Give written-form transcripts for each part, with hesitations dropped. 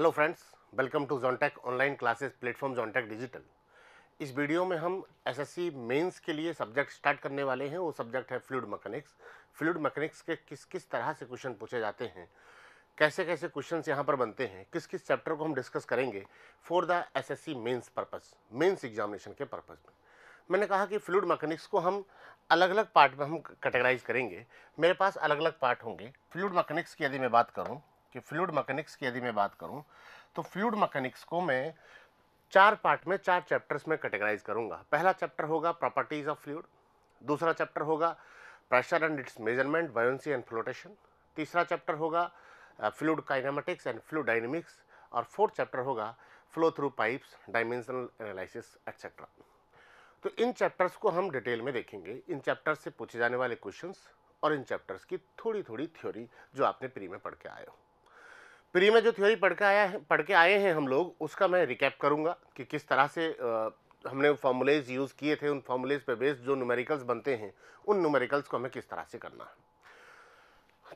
Hello friends, welcome to Zontech online classes platform Zontech digital. इस video में हम SSC mains के लिए सब्जेक्ट स्टार्ट करने वाले हैं। वो सब्जेक्ट है फ्लूइड मैकेनिक्स। फ्लूइड मैकेनिक्स के किस किस तरह से क्वेश्चन पूछे जाते हैं, कैसे कैसे क्वेश्चंस यहाँ पर बनते हैं, किस किस चैप्टर को हम डिस्कस करेंगे for the SSC mains purpose, mains examination के पर्पस में। मैंने कहा कि फ्लूइड मैकेनिक्स को हम अलग अलग पार्ट में हम कैटेगराइज करेंगे। मेरे पास अलग अलग पार्ट होंगे। फ्लूइड मैकेनिक्स की यदि मैं बात करूँ तो फ्लूइड मैकेनिक्स को मैं चार पार्ट में, चार चैप्टर्स में कैटेगराइज करूंगा। पहला चैप्टर होगा प्रॉपर्टीज ऑफ फ्लूइड, दूसरा चैप्टर होगा pressure and its measurement, buoyancy and flotation, तीसरा चैप्टर होगा fluid kinematics and fluid dynamics, और फोर्थ चैप्टर होगा flow through pipes, dimensional analysis etcetera. तो इन चैप्टर्स को हम डिटेल में देखेंगे। इन चैप्टर्स से पूछे जाने वाले क्वेश्चंस और इन चैप्टर्स की थोड़ी थोड़ी थ्योरी जो आपने प्री में पढ़ के आए हो। प्री में जो थ्योरी पढ़ के आए हैं हम लोग, उसका मैं रिकैप करूंगा कि किस तरह से हमने फॉर्मूलेज यूज़ किए थे। उन फॉर्मूलेज पे बेस्ड जो न्यूमेरिकल्स बनते हैं, उन न्यूमेरिकल्स को हमें किस तरह से करना है।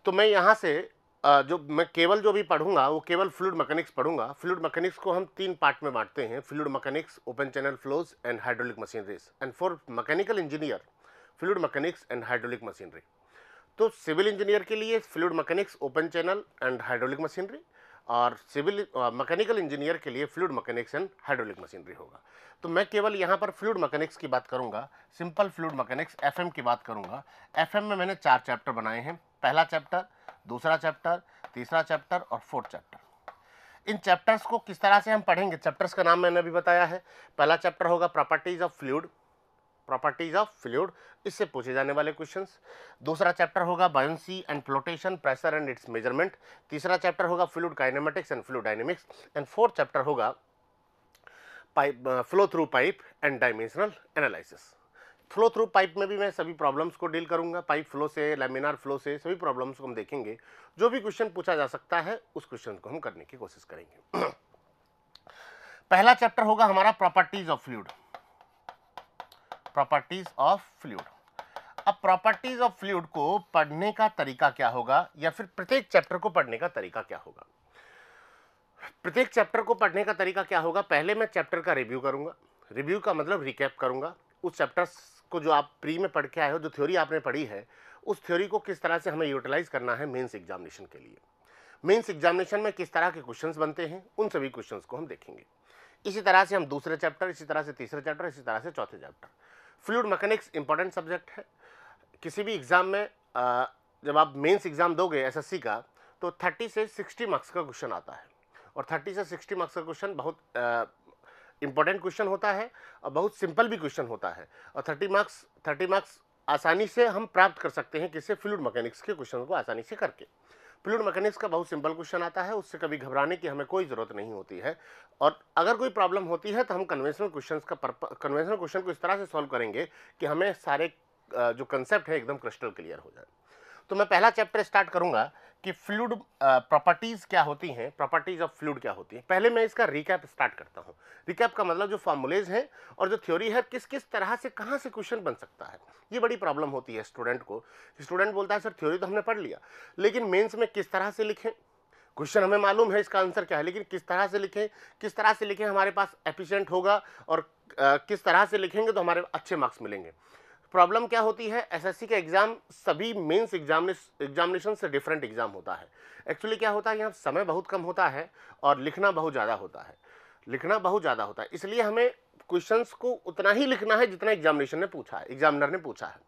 तो मैं यहाँ से जो भी पढ़ूंगा वो केवल फ्लूइड मैकेनिक्स पढ़ूंगा। फ्लूइड मैकेनिक्स को हम तीन पार्ट में बांटते हैं: fluid mechanics, open channel flows and hydraulic machineries. And for mechanical engineer, fluid mechanics and hydraulic machinery. तो सिविल इंजीनियर के लिए fluid mechanics, open channel and hydraulic machinery, और सिविल मैकेनिकल इंजीनियर के लिए fluid mechanics and hydraulic machinery होगा। तो मैं केवल यहाँ पर फ्लूइड मैकेनिक्स की बात करूँगा, सिंपल फ्लूइड मैकेनिक्स एफएम की बात करूँगा। एफएम में मैंने चार चैप्टर बनाए हैं: पहला चैप्टर, दूसरा चैप्टर, तीसरा चैप्टर और फोर्थ चैप्टर। इन चैप्टर्स को किस तरह से हम पढ़ेंगे, चैप्टर्स का नाम मैंने अभी बताया है। पहला चैप्टर होगा प्रॉपर्टीज ऑफ फ्लूइड, इससे पूछे जाने वाले क्वेश्चंस। दूसरा चैप्टर होगा buoyancy and flotation, pressure and its measurement. तीसरा चैप्टर होगा fluid kinematics and fluid dynamics. And fourth chapter होगा flow through pipe and dimensional analysis. Flow through pipe में भी मैं सभी प्रॉब्लम्स को डील करूंगा। पाइप फ्लो से, लैमिनार फ्लो से, सभी प्रॉब्लम्स को हम देखेंगे। जो भी क्वेश्चन पूछा जा सकता है उस क्वेश्चन को हम करने की कोशिश करेंगे। पहला चैप्टर होगा हमारा properties of fluid. Properties of fluid. अब प्रॉपर्टीज ऑफ फ्लूइड को पढ़ने का तरीका क्या होगा, या फिर प्रत्येक चैप्टर को पढ़ने का तरीका क्या होगा। प्रत्येक चैप्टर को पढ़ने का तरीका क्या होगा, पहले मैं चैप्टर का रिव्यू करूंगा। रिव्यू का मतलब रिकैप करूंगा उस चैप्टर्स को जो आप प्री में पढ़ के आए हो, जो थ्योरी आपने पढ़ी है, उस थ्योरी को किस तरह से हमें यूटिलाइज करना है मेंस एग्जामिनेशन के लिए। मेंस एग्जामिनेशन में किस तरह के क्वेश्चंस बनते हैं, उन सभी क्वेश्चंस को हम देखेंगे। इसी तरह से हम दूसरे चैप्टर, इसी तरह से तीसरे चैप्टर, इसी तरह से चौथे chapter. Fluid mechanics important subject है। किसी भी एग्जाम में जब आप मेंस एग्जाम दोगे एसएससी का, तो 30 से 60 मार्क्स का क्वेश्चन आता है, और 30 से 60 मार्क्स का क्वेश्चन बहुत इंपॉर्टेंट क्वेश्चन होता है और बहुत सिंपल भी क्वेश्चन होता है। और 30 मार्क्स आसानी से हम प्राप्त कर सकते हैं किससे, फ्लूइड मैकेनिक्स के क्वेश्चन को आसानी से करके। फ्लूइड मैकेनिक्स का बहुत सिंपल क्वेश्चन आता है, उससे कभी घबराने की हमें कोई ज़रूरत नहीं होती है। और अगर कोई प्रॉब्लम होती है तो हम कन्वेंशनल क्वेश्चन को इस तरह से सॉल्व करेंगे कि हमें सारे जो कंसेप्ट है एकदम क्रिस्टल क्लियर हो जाए। तो मैं पहला चैप्टर स्टार्ट करूंगा कि फ्लूइड प्रॉपर्टीज क्या होती हैं, प्रॉपर्टीज ऑफ फ्लूइड क्या होती है। पहले मैं इसका रिकैप स्टार्ट करता हूं। रिकैप का मतलब जो फॉर्मूलेज हैं और जो थ्योरी है, किस किस तरह से कहां से क्वेश्चन बन सकता है। ये बड़ी प्रॉब्लम होती है स्टूडेंट को। स्टूडेंट बोलता है सर थ्योरी तो हमने पढ़ लिया, लेकिन मेंस में किस तरह से लिखें। क्वेश्चन हमें मालूम है इसका आंसर क्या है, लेकिन किस तरह से लिखें हमारे पास एफिशिएंट होगा, और किस तरह से लिखेंगे तो हमारे अच्छे मार्क्स मिलेंगे। प्रॉब्लम क्या होती है, एसएससी का एग्जाम सभी मेंस एग्जामिनेशन से डिफरेंट एग्जाम होता है। एक्चुअली क्या होता है, यहाँ समय बहुत कम होता है और लिखना बहुत ज़्यादा होता है। इसलिए हमें क्वेश्चंस को उतना ही लिखना है जितना एग्जामिनर ने पूछा है।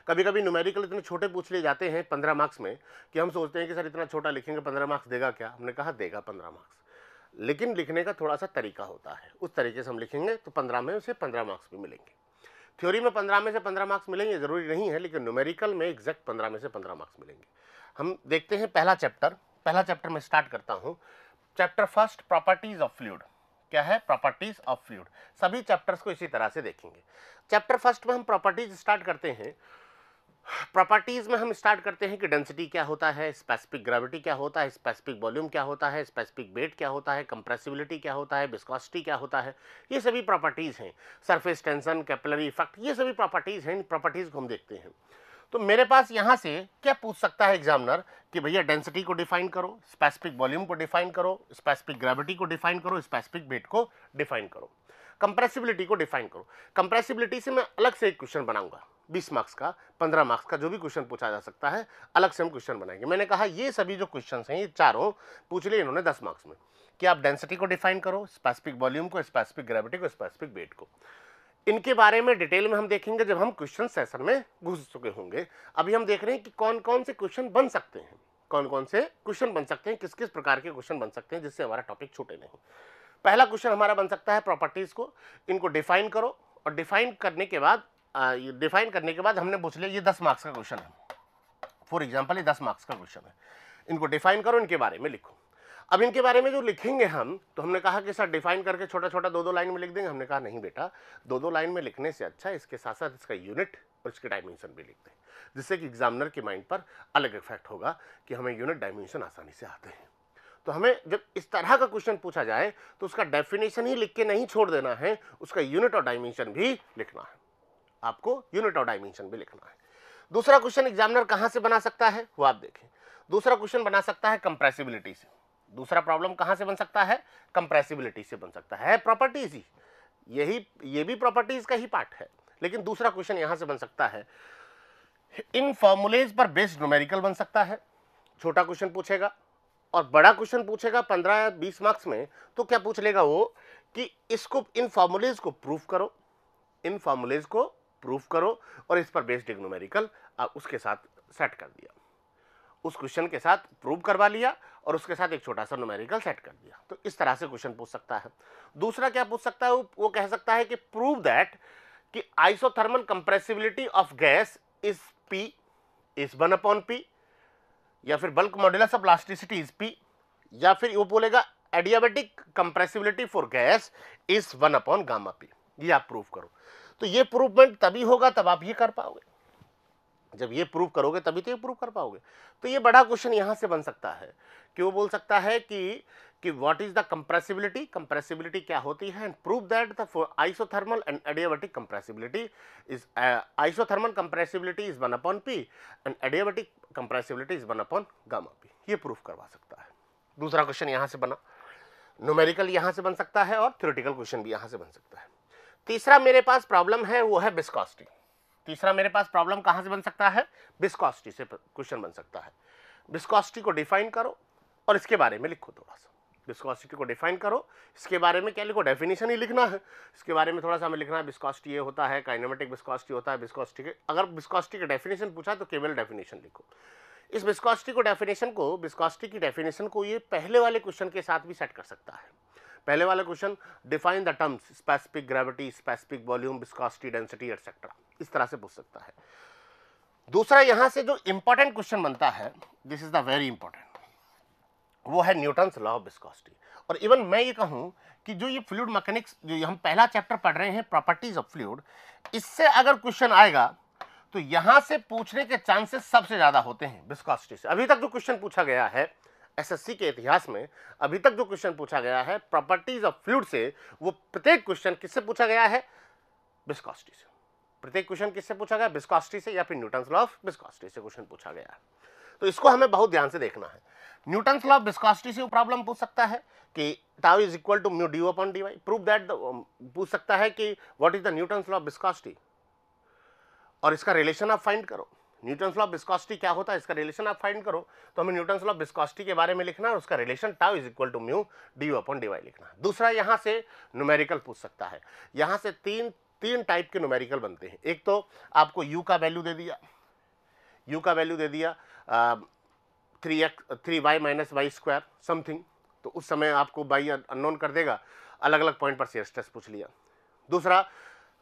कभी कभी न्यूमेरिकल इतने छोटे पूछ लिए जाते हैं 15 मार्क्स में कि हम सोचते हैं कि सर इतना छोटा लिखेंगे 15 मार्क्स देगा क्या। हमने कहा देगा 15 मार्क्स, लेकिन लिखने का थोड़ा सा तरीका होता है। उस तरीके से हम लिखेंगे तो 15 में से 15 मार्क्स भी मिलेंगे। थ्योरी में 15 में से 15 मार्क्स मिलेंगे जरूरी नहीं है, लेकिन न्यूमेरिकल में एग्जैक्ट 15 में से 15 मार्क्स मिलेंगे। हम देखते हैं पहला चैप्टर में स्टार्ट करता हूं। Chapter first, properties of fluid. क्या है, प्रॉपर्टीज ऑफ फ्लूइड। सभी चैप्टर्स को इसी तरह से देखेंगे। चैप्टर फर्स्ट में हम प्रॉपर्टीज स्टार्ट करते हैं। प्रॉपर्टीज में हम स्टार्ट करते हैं कि डेंसिटी क्या होता है, स्पेसिफिक ग्रेविटी क्या होता है, स्पेसिफिक वॉल्यूम क्या होता है, स्पेसिफिक वेट क्या होता है, कंप्रेसिबिलिटी क्या होता है, विस्कोसिटी क्या होता है। ये सभी प्रॉपर्टीज हैं। सरफेस टेंशन, कैपिलरी इफेक्ट, ये सभी प्रॉपर्टीज हैं। इन प्रॉपर्टीज को हम देखते हैं। तो मेरे पास यहां से क्या पूछ सकता है एग्जामिनर कि भैया डेंसिटी को डिफाइन करो, स्पेसिफिक वॉल्यूम को डिफाइन करो, स्पेसिफिक ग्रेविटी को डिफाइन करो, स्पेसिफिक वेट को डिफाइन करो, कंप्रेसिबिलिटी को डिफाइन करो। कंप्रेसिबिलिटी से मैं अलग से एक क्वेश्चन बनाऊंगा, 20 मार्क्स का, 15 मार्क्स का, जो भी क्वेश्चन पूछा जा सकता है अलग से हम क्वेश्चन बनाएंगे। मैंने कहा ये सभी जो क्वेश्चन हैं ये चारों पूछ लिए इन्होंने 10 मार्क्स में कि आप डेंसिटी को डिफाइन करो, स्पेसिफिक वॉल्यूम को, स्पेसिफिक ग्रेविटी को, स्पेसिफिक वेट को। इनके बारे में डिटेल में हम देखेंगे जब हम क्वेश्चन सेशन में घुस चुके होंगे। अभी हम देख रहे हैं कि कौन कौन से क्वेश्चन बन सकते हैं, कौन कौन से क्वेश्चन बन सकते हैं, किस किस प्रकार के क्वेश्चन बन सकते हैं जिससे हमारा टॉपिक छूटे नहीं। पहला क्वेश्चन हमारा बन सकता है प्रॉपर्टीज को, इनको डिफाइन करो, और डिफाइन करने के बाद हमने पूछ लिया ये 10 मार्क्स का क्वेश्चन है, फॉर एग्जाम्पल ये 10 मार्क्स का क्वेश्चन है, इनको डिफाइन करो, इनके बारे में लिखो। अब इनके बारे में जो लिखेंगे हम, तो हमने कहा कि सर डिफाइन करके छोटा छोटा 2-2 लाइन में लिख देंगे। हमने कहा नहीं बेटा, 2-2 लाइन में लिखने से अच्छा इसके साथ साथ इसका यूनिट और इसके डायमेंशन भी लिख दें, जिससे कि एग्जामिनर के माइंड पर अलग इफेक्ट होगा कि हमें यूनिट डायमेंशन आसानी से आते हैं। तो हमें जब इस तरह का क्वेश्चन पूछा जाए तो उसका डेफिनेशन ही लिख के नहीं छोड़ देना है, उसका यूनिट और डायमेंशन भी लिखना है, आपको यूनिट और डायमेंशन भी लिखना है। दूसरा क्वेश्चन एग्जामिनर कहां से बना सकता है वो आप देखें। दूसरा क्वेश्चन बना सकता है कंप्रेसिबिलिटी से। दूसरा प्रॉब्लम कहां से बन सकता है? कंप्रेसिबिलिटी से बन सकता है। प्रॉपर्टीज ही ये भी प्रॉपर्टीज का ही पार्ट है, लेकिन दूसरा क्वेश्चन यहां से बन सकता है इन फॉर्मूलेज पर बेस्ड न्यूमेरिकल बन सकता है। छोटा क्वेश्चन पूछेगा और बड़ा क्वेश्चन पूछेगा 15 या 20 मार्क्स में, तो क्या पूछ लेगा वो कि इसको इन फॉर्मूलेज को प्रूफ करो, इन फॉर्मूलेज को प्रूफ करो और इस पर बेस्ड एक न्यूमेरिकल उसके साथ सेट कर दिया, उस क्वेश्चन के साथ प्रूव करवा लिया और उसके साथ एक छोटा सा न्यूमेरिकल सेट कर दिया। तो इस तरह से क्वेश्चन पूछ सकता है। दूसरा क्या पूछ सकता है? वो कह सकता है कि प्रूव दैट कि isothermal compressibility of gas is P is 1/P, या फिर bulk modulus of elasticity is P, या फिर वो बोलेगा adiabatic compressibility for gas is 1/P। ये आप प्रूव करो। तो ये प्रूवमेंट तभी होगा तब आप ये कर पाओगे, जब ये प्रूव करोगे तभी तो ये प्रूव कर पाओगे। तो ये बड़ा क्वेश्चन यहां से बन सकता है कि वो बोल सकता है कि what is the compressibility, compressibility क्या होती है, and prove that the isothermal and adiabatic compressibility is isothermal compressibility is 1/P and adiabatic compressibility is 1/P। ये प्रूफ करवा सकता है। दूसरा क्वेश्चन यहां से बना, न्यूमेरिकल यहां से बन सकता है और थ्योरेटिकल क्वेश्चन भी यहां से बन सकता है। तीसरा मेरे पास प्रॉब्लम है वो है विस्कोसिटी। तीसरा मेरे पास प्रॉब्लम कहां से बन सकता है? विस्कोसिटी से क्वेश्चन बन सकता है। विस्कोसिटी को डिफाइन करो और इसके बारे में लिखो थोड़ा सा। विस्कोसिटी को डिफाइन करो, इसके बारे में क्या लिखो? डेफिनेशन ही लिखना है। इसके बारे में थोड़ा सा हमें लिखना है, विस्कोसिटी ये होता है, काइनेमेटिक विस्कोसिटी होता है। विस्कोसिटी के अगर विस्कोसिटी का डेफिनेशन पूछा तो केवल डेफिनेशन लिखो। इस विस्कोसिटी की डेफिनेशन को ये पहले वाले क्वेश्चन के साथ भी सेट कर सकता है। पहले वाला question define the terms specific gravity, specific volume, viscosity, density etcetera, इस तरह से पूछ सकता है। दूसरा यहां से जो इंपॉर्टेंट क्वेश्चन बनता है, this is the very important, वो है न्यूटन्स लॉ ऑफ विस्कोसिटी। और इवन मैं ये कहूं कि जो ये फ्लूइड मैकेनिक्स जो हम पहला चैप्टर पढ़ रहे हैं, प्रॉपर्टीज ऑफ फ्लूइड, इससे अगर क्वेश्चन आएगा तो यहां से पूछने के चांसेस सबसे ज्यादा होते हैं विस्कोसिटी से। अभी तक जो क्वेश्चन पूछा गया है एसएससी के इतिहास में, अभी तक जो क्वेश्चन पूछा गया है प्रॉपर्टीज ऑफ फ्लूइड से, वो प्रत्येक क्वेश्चन किससे पूछा गया है? विस्कोसिटी से। प्रत्येक क्वेश्चन किससे पूछा गया? विस्कोसिटी से, या फिर न्यूटन्स लॉ ऑफ विस्कोसिटी से क्वेश्चन पूछा गया है। तो इसको हमें बहुत ध्यान से देखना है। न्यूटन्स लॉ ऑफ विस्कोसिटी से प्रॉब्लम पूछ सकता है कि tau is equal to mu D upon D Y. Prove that, पूछ सकता है कि what is the Newton's law of viscosity और इसका रिलेशन आप फाइंड करो। न्यूटन्स लॉ ऑफ विस्कोसिटी क्या होता है, इसका रिलेशन आप फाइंड करो। तो हमें न्यूटन्स लॉ ऑफ विस्कोसिटी के बारे में लिखना है, उसका relation tau is equal to mu D upon D Y लिखना है। दूसरा यहां से न्यूमेरिकल पूछ सकता है। यहां से तीन टाइप के न्यूमेरिकल बनते हैं। एक तो आपको u का वैल्यू दे दिया 3y minus Y square something, तो उस समय आपको बाई अननोन कर देगा, अलग अलग पॉइंट पर शेयर स्ट्रेस पूछ लिया। दूसरा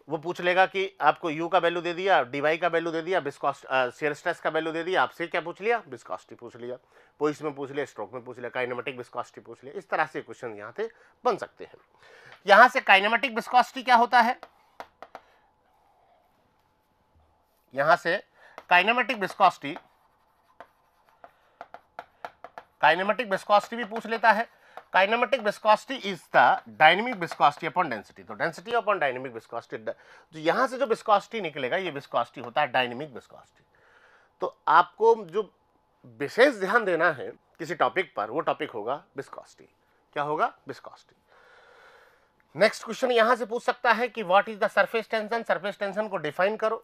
वो पूछ लेगा कि आपको u का वैल्यू दे दिया, dy का वैल्यू दे दिया, शेयर स्ट्रेस का वैल्यू दे दिया, आपसे क्या पूछ लिया? विस्कोसिटी पूछ लिया। पोइस में पूछ लिया, स्ट्रोक में पूछ लिया, काइनेमेटिक विस्कोसिटी पूछ लिया। इस तरह से क्वेश्चन यहाँ से बन सकते हैं। यहाँ से काइनेमेटिक विस्कोसिटी क्या होता है? यहाँ से काइनेमेटिक विस्कोसिटी भी पूछ लेता है। Kinematic viscosity is the dynamic viscosity upon density. तो डेंसिटी अपॉन डायनेमिक विस्कोसिटी, जो यहां से जो विस्कोसिटी निकलेगा ये विस्कोसिटी होता है डायनेमिक विस्कोसिटी। तो आपको जो विशेष ध्यान देना है किसी टॉपिक पर, वो टॉपिक होगा विस्कोसिटी। क्या होगा? विस्कोसिटी। नेक्स्ट क्वेश्चन यहां से पूछ सकता है कि what is the surface tension. Surface tension को डिफाइन करो।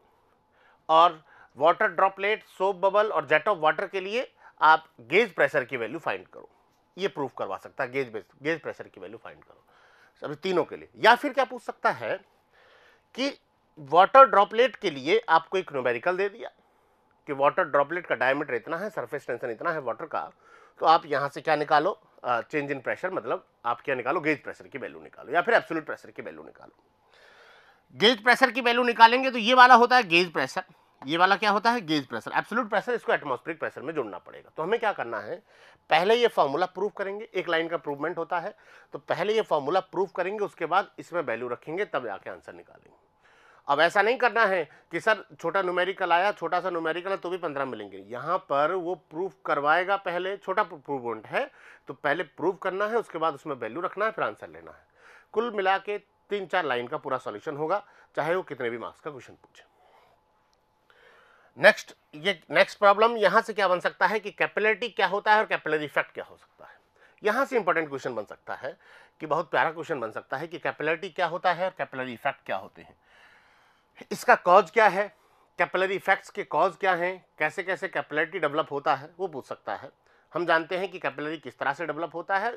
और वाटर ड्रॉपलेट, सोप बबल और जेट ऑफ वाटर के लिए आप गेज प्रेशर की वैल्यू फाइंड करो। ये प्रूफ करवा सकता है, गेज प्रेशर की वैल्यू फाइंड करो सभी तीनों के लिए। या फिर क्या पूछ सकता है कि वाटर ड्रॉपलेट के लिए आपको एक न्यूमेरिकल दे दिया कि वाटर ड्रॉपलेट का डायमीटर इतना है, सरफेस टेंशन इतना है वाटर का, तो आप यहां से क्या निकालो? चेंज इन प्रेशर, मतलब आप क्या निकालो? गेज प्रेशर की वैल्यू निकालो या फिर एब्सोल्यूट प्रेशर की वैल्यू निकालो। गेज प्रेशर की वैल्यू निकालेंगे तो ये वाला होता है गेज प्रेशर, ये वाला क्या होता है? Gauge pressure. एब्सोल्यूट प्रेशर इसको एटमॉस्फेरिक प्रेशर में जोड़ना पड़ेगा। तो हमें क्या करना है? पहले ये फॉर्मूला प्रूव करेंगे, एक लाइन का प्रूवमेंट होता है, तो पहले ये फॉर्मूला प्रूव करेंगे, उसके बाद इसमें वैल्यू रखेंगे, तब जाके आंसर निकालेंगे। अब ऐसा नहीं करना है कि सर छोटा न्यूमेरिकल आया, छोटा सा न्यूमेरिकल है तो भी 15 मिलेंगे। यहाँ पर वो प्रूफ करवाएगा, पहले छोटा प्रूवमेंट है तो पहले प्रूव करना है, उसके बाद उसमें वैल्यू रखना है, फिर आंसर लेना है। कुल मिला के 3-4 लाइन का पूरा सॉल्यूशन होगा, चाहे वो कितने भी मार्क्स का क्वेश्चन पूछे। नेक्स्ट प्रॉब्लम यहां से क्या बन सकता है कि कैपिलरिटी क्या होता है और कैपिलरी इफेक्ट क्या हो सकता है। यहां से इंपॉर्टेंट क्वेश्चन बन सकता है कि बहुत प्यारा क्वेश्चन बन सकता है कि कैपिलरिटी क्या होता है और कैपिलरी इफेक्ट क्या होते हैं, इसका कॉज क्या है, कैपिलरी इफेक्ट्स के कॉज क्या हैं, कैसे कैसे कैपिलरिटी डेवलप होता है, वो पूछ सकता है। हम जानते हैं कि कैपिलरी किस तरह से डेवलप होता है,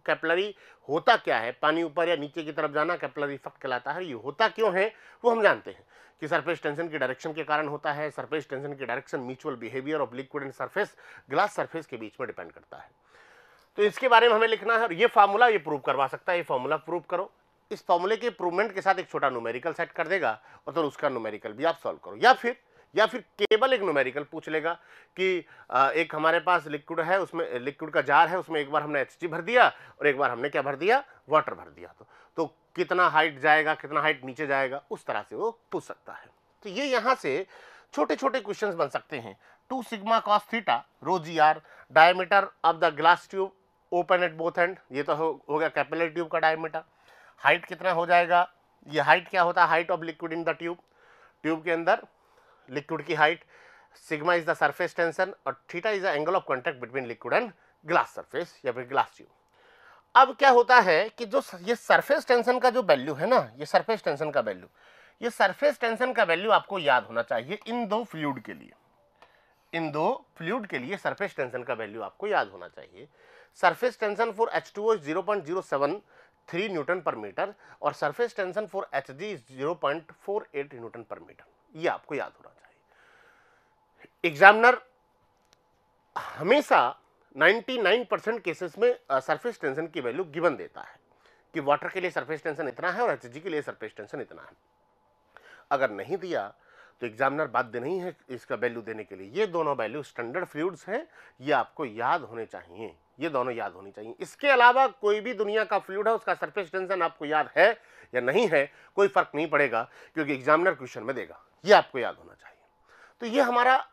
कैपिलरी होता क्या है, पानी ऊपर या नीचे की तरफ जाना कैपिलरी इफेक्ट कहलाता है। ये होता क्यों है वो हम जानते हैं कि सरफेस टेंशन की डायरेक्शन के कारण होता है। सरफेस टेंशन की direction mutual behaviour of liquid and surface, glass surface के बीच में डिपेंड करता है। तो इसके बारे में हमें लिखना है और ये फार्मूला ये प्रूव करवा सकता है। ये फार्मूला प्रूव करो, इस फॉर्मूले के प्रूवमेंट के साथ एक छोटा न्यूमेरिकल सेट कर देगा और तो उसका न्यूमेरिकल भी आप सॉल्व करो। या फिर केवल एक न्यूमेरिकल पूछ लेगा कि एक हमारे पास लिक्विड है, उसमें लिक्विड का जार है, उसमें एक बार हमने HG भर दिया और एक बार हमने क्या भर दिया? वाटर भर दिया। तो कितना हाइट जाएगा, कितना हाइट नीचे जाएगा, उस तरह से वो पूछ सकता है। तो ये यहाँ से छोटे छोटे क्वेश्चंस बन सकते हैं। 2 sigma cos theta rho GR, diameter of the glass tube open at both end, ये तो हो गया कैपिलरी ट्यूब का डायमीटर। हाइट कितना हो जाएगा? ये हाइट क्या होता है? Height of liquid in the tube, tube के अंदर लिक्विड की height. Sigma is the surface tension और theta is the angle of contact between liquid and glass surface या फिर ग्लास ट्यूब। अब क्या होता है कि जो ये सरफेस टेंशन का जो वैल्यू है ना, ये सरफेस टेंशन का वैल्यू, ये सरफेस टेंशन का वैल्यू आपको याद होना चाहिए इन दो फ्लूइड के लिए। इन दो फ्लूइड के लिए सरफेस टेंशन का वैल्यू आपको याद होना चाहिए। Surface tension for H2O is 0.073 Newton per metre और surface tension for HG is 0.48 Newton per metre. ये आपको याद होना चाहिए। एग्जामिनर हमेशा 99% केसेस में सरफेस टेंशन की वैल्यू गिवन देता है कि वाटर के लिए सरफेस टेंशन इतना है और HG के लिए सरफेस टेंशन इतना है। अगर नहीं दिया तो एग्जामिनर बाध्य नहीं है इसका वैल्यू देने के लिए। ये दोनों वैल्यू स्टैंडर्ड फ्लूइड्स हैं, ये आपको याद होने चाहिए, ये दोनों याद होनी चाहिए। इसके अलावा कोई भी दुनिया का फ्लूइड है, उसका सरफेस टेंशन आपको याद है या नहीं है, कोई फर्क नहीं पड़ेगा, क्योंकि एग्जामिनर क्वेश्चन में देगा। ये आपको याद होना चाहिए। तो ये हमारा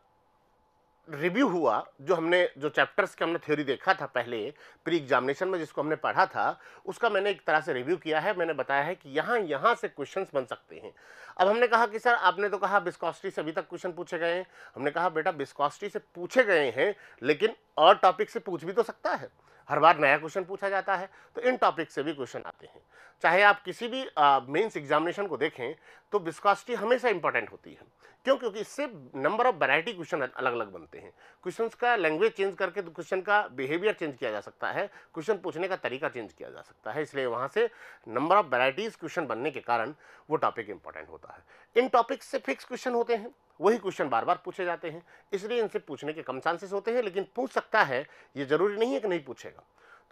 रिव्यू हुआ, जो चैप्टर्स के हमने थ्योरी देखा था पहले प्री एग्जामिनेशन में, जिसको हमने पढ़ा था, उसका मैंने एक तरह से रिव्यू किया है। मैंने बताया है कि यहाँ से क्वेश्चंस बन सकते हैं। अब हमने कहा कि सर आपने तो कहा विस्कोसिटी से अभी तक क्वेश्चन पूछे गए हैं। हमने कहा बेटा विस्कोसिटी से पूछे गए हैं, लेकिन और टॉपिक से पूछ भी तो सकता है। हर बार नया क्वेश्चन पूछा जाता है, तो इन टॉपिक से भी क्वेश्चन आते हैं। चाहे आप किसी भी मेंस एग्जामिनेशन को देखें तो विस्कोसिटी हमेशा इंपॉर्टेंट होती है। क्यों? क्योंकि इससे नंबर ऑफ वैरायटी क्वेश्चन अलग अलग बनते हैं। क्वेश्चंस का लैंग्वेज चेंज करके तो क्वेश्चन का बिहेवियर चेंज किया जा सकता है, क्वेश्चन पूछने का तरीका चेंज किया जा सकता है। इसलिए वहाँ से नंबर ऑफ वैराइटीज क्वेश्चन बनने के कारण वो टॉपिक इंपॉर्टेंट होता है। इन टॉपिक्स से फिक्स क्वेश्चन होते हैं, वही क्वेश्चन बार बार पूछे जाते हैं, इसलिए इनसे पूछने के कम चांसेस होते हैं, लेकिन पूछ सकता है, ये जरूरी नहीं है कि नहीं पूछेगा।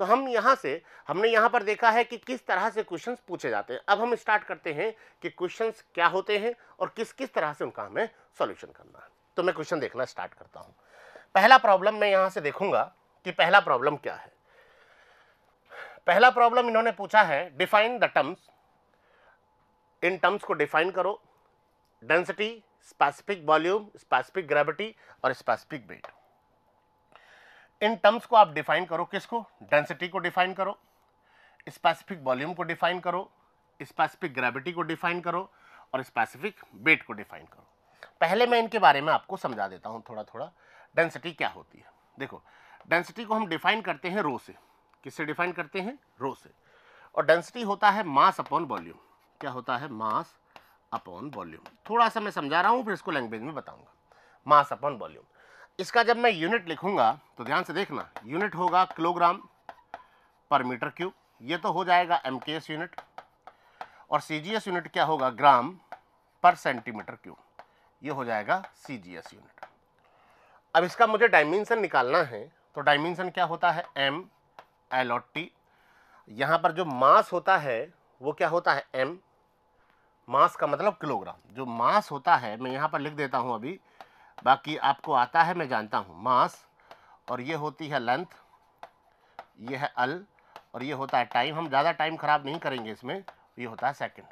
तो हमने यहाँ पर देखा है कि किस तरह से क्वेश्चंस पूछे जाते हैं। अब हम स्टार्ट करते हैं कि क्वेश्चंस क्या होते हैं और किस किस तरह से उनका हमें सॉल्यूशन करना है। तो मैं क्वेश्चन देखना स्टार्ट करता हूँ। पहला प्रॉब्लम मैं यहाँ से देखूंगा कि पहला प्रॉब्लम क्या है। पहला प्रॉब्लम इन्होंने पूछा है define the terms. In terms को डिफाइन करो। Density, specific volume, specific gravity और स्पेसिफिक वेट। इन टर्म्स को आप डिफाइन करो। किसको? डेंसिटी को डिफाइन करो, स्पेसिफिक वॉल्यूम को डिफाइन करो, स्पेसिफिक ग्रेविटी को डिफाइन करो और स्पेसिफिक वेट को डिफाइन करो। पहले मैं इनके बारे में आपको समझा देता हूँ थोड़ा थोड़ा, डेंसिटी क्या होती है। देखो, डेंसिटी को हम डिफाइन करते हैं रो से। किससे डिफाइन करते हैं? रो से। और डेंसिटी होता है मास अपॉन वॉल्यूम। क्या होता है? मास अपॉन वॉल्यूम। थोड़ा सा मैं समझा रहा हूँ, फिर इसको लैंग्वेज में बताऊंगा। मास अपॉन वॉल्यूम। इसका जब मैं यूनिट लिखूंगा तो ध्यान से देखना, यूनिट होगा किलोग्राम पर मीटर क्यूब, ये तो हो जाएगा MKS यूनिट, और CGS यूनिट क्या होगा? ग्राम पर सेंटीमीटर क्यूब, ये हो जाएगा CGS यूनिट। अब इसका मुझे डायमेंशन निकालना है, तो डायमेंशन क्या होता है? M, L और T। यहाँ पर जो मास होता है वो क्या होता है? M। मास का मतलब किलोग्राम। जो मास होता है मैं यहाँ पर लिख देता हूँ अभी, बाकी आपको आता है मैं जानता हूँ। मास, और ये होती है लेंथ, ये है L, और ये होता है टाइम। हम ज़्यादा टाइम खराब नहीं करेंगे इसमें, ये होता है सेकंड।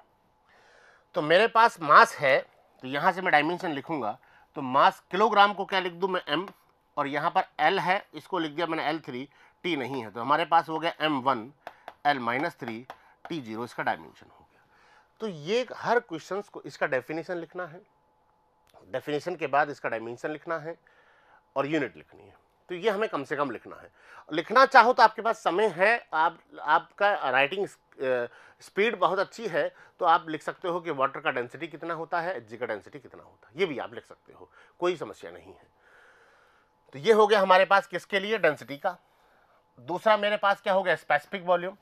तो मेरे पास मास है, तो यहाँ से मैं डायमेंशन लिखूंगा, तो मास किलोग्राम को क्या लिख दूँ मैं? M, और यहाँ पर L है, इसको लिख दिया मैंने L3, T नहीं है, तो हमारे पास हो गया M1 L-3 T0, इसका डायमेंशन हो गया। तो ये हर क्वेश्चंस को इसका डेफिनेशन लिखना है, डेफिनेशन के बाद इसका डायमेंशन लिखना है और यूनिट लिखनी है। तो ये हमें कम से कम लिखना है। लिखना चाहो तो आपके पास समय है, आपका राइटिंग स्पीड बहुत अच्छी है, तो आप लिख सकते हो कि वाटर का डेंसिटी कितना होता है, Hg का डेंसिटी कितना होता है, ये भी आप लिख सकते हो, कोई समस्या नहीं है। तो ये हो गया हमारे पास किसके लिए? डेंसिटी का। दूसरा मेरे पास क्या हो गया? Specific volume.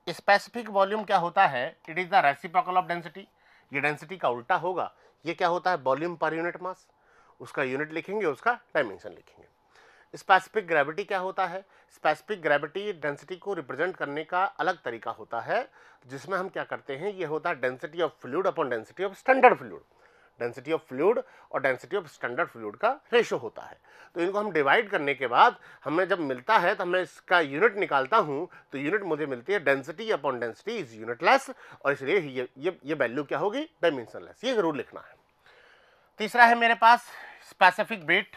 स्पेसिफिक वॉल्यूम क्या होता है? It is the reciprocal of density. ये डेंसिटी का उल्टा होगा। ये क्या होता है? वॉल्यूम पर यूनिट मास। उसका यूनिट लिखेंगे, उसका डायमेंशन लिखेंगे। स्पेसिफिक ग्रेविटी क्या होता है? स्पेसिफिक ग्रेविटी डेंसिटी को रिप्रेजेंट करने का अलग तरीका होता है, जिसमें हम क्या करते हैं, ये होता है density of fluid upon density of standard fluid. Density of fluid और डेंसिटी ऑफ स्टैंडर्ड फ्लूइड का रेशो होता है। तो इनको हम डिवाइड करने के बाद हमें जब मिलता है तो मैं इसका यूनिट निकालता हूं, तो यूनिट मुझे मिलती है density upon density is unitless, और इसलिए ये वैल्यू क्या होगी? डायमेंशनलेस। ये जरूर लिखना है। तीसरा है मेरे पास स्पेसिफिक वेट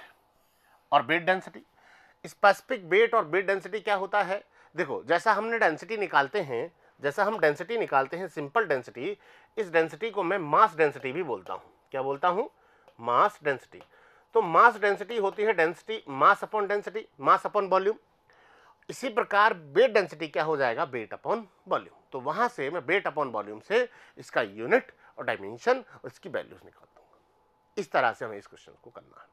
और वेट डेंसिटी। स्पेसिफिक वेट और वेट डेंसिटी क्या होता है? देखो, जैसा हमने डेंसिटी निकालते हैं, जैसा हम डेंसिटी निकालते हैं सिंपल डेंसिटी, इस डेंसिटी को मैं मास डेंसिटी भी बोलता हूं। क्या बोलता हूं? Mass density. तो मास डेंसिटी होती है डेंसिटी मास अपॉन डेंसिटी, मास अपॉन वॉल्यूम। इसी प्रकार वेट डेंसिटी क्या हो जाएगा? Weight upon volume. तो वहां से मैं वेट अपॉन वॉल्यूम से इसका यूनिट और डायमेंशन और इसकी वैल्यूज निकाल दूंगा। इस तरह से हमें इस क्वेश्चन को करना है।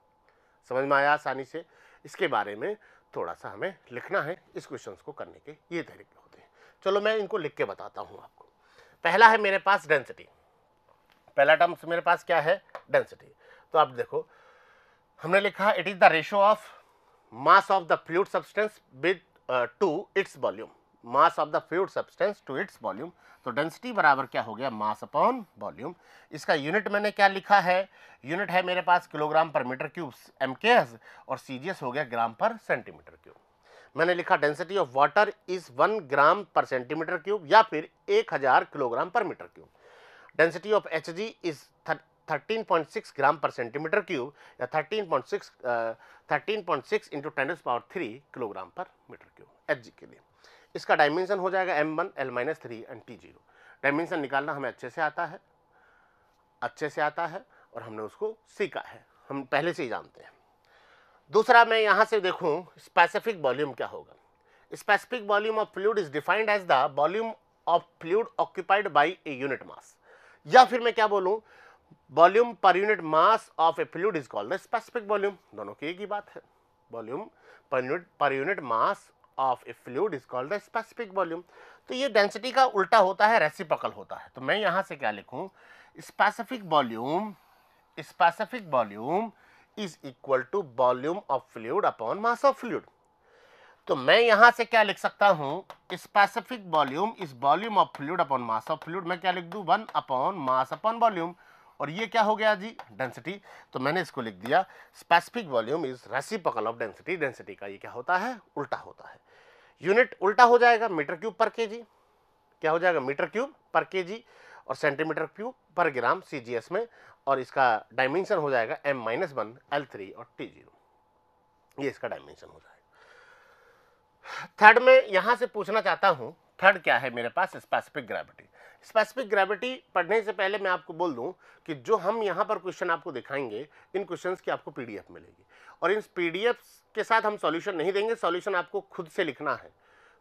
समझ में आया आसानी से? इसके बारे में थोड़ा सा हमें लिखना है। इस क्वेश्चन को करने के ये तरीके होते हैं। चलो मैं इनको लिख के बताता हूं आपको। पहला है मेरे पास डेंसिटी। पहला टर्म्स मेरे पास क्या है? डेंसिटी। तो आप देखो, हमने लिखा it is the ratio of mass of the fluid substance with to its volume. Mass of the fluid substance to its volume. तो डेंसिटी बराबर क्या हो गया? Mass upon volume. इसका यूनिट मैंने क्या लिखा है? यूनिट है मेरे पास kilogram per metre cube MKS, और CGS हो गया ग्राम पर सेंटीमीटर क्यूब। मैंने लिखा density of water is 1 gram per centimetre cube, या फिर 1000 kilogram per metre cube. Density of Hg is 13.6 gram per centimetre cube, या 13.6 into 10⁻³ kilogram per metre cube Hg के लिए। इसका डायमेंशन हो जाएगा M1 L-3 and T0। Dimension निकालना हमें अच्छे से आता है, और हमने उसको सीखा है, हम पहले से ही जानते हैं। दूसरा मैं यहां से देखूं, स्पेसिफिक वॉल्यूम क्या होगा? Specific volume of fluid is defined as the volume of fluid occupied by a unit mass, या फिर मैं क्या बोलूं, volume per unit mass of a fluid is called the specific volume. दोनों की एक ही बात है। Volume per unit mass of a fluid is called the specific volume. तो ये डेंसिटी का उल्टा होता है, रेसिप्रोकल होता है। तो मैं यहां से क्या लिखूं? Specific volume is equal to volume of fluid upon mass of fluid. तो मैं यहां से क्या लिख सकता हूं? Specific volume is volume of fluid upon mass of fluid. मैं क्या लिख दूं? 1 अपॉन मास अपॉन वॉल्यूम, और ये क्या हो गया जी? डेंसिटी। तो मैंने इसको लिख दिया specific volume is reciprocal of density. Density का ये क्या होता है? उल्टा होता है। यूनिट उल्टा हो जाएगा, मीटर क्यूब पर केजी। क्या हो जाएगा? मीटर क्यूब पर केजी, और सेंटीमीटर क्यूब पर ग्राम CGS में, और इसका डायमेंशन हो जाएगा M-1 L3 और T0। ये इसका डायमेंशन हो जाएगा। थर्ड में यहां से पूछना चाहता हूं, थर्ड क्या है मेरे पास? Specific gravity. स्पेसिफिक ग्रेविटी पढ़ने से पहले मैं आपको बोल दूं कि जो हम यहाँ पर क्वेश्चन आपको दिखाएंगे, इन क्वेश्चंस की आपको पीडीएफ मिलेगी, और इन पीडीएफ के साथ हम सॉल्यूशन नहीं देंगे, सॉल्यूशन आपको खुद से लिखना है,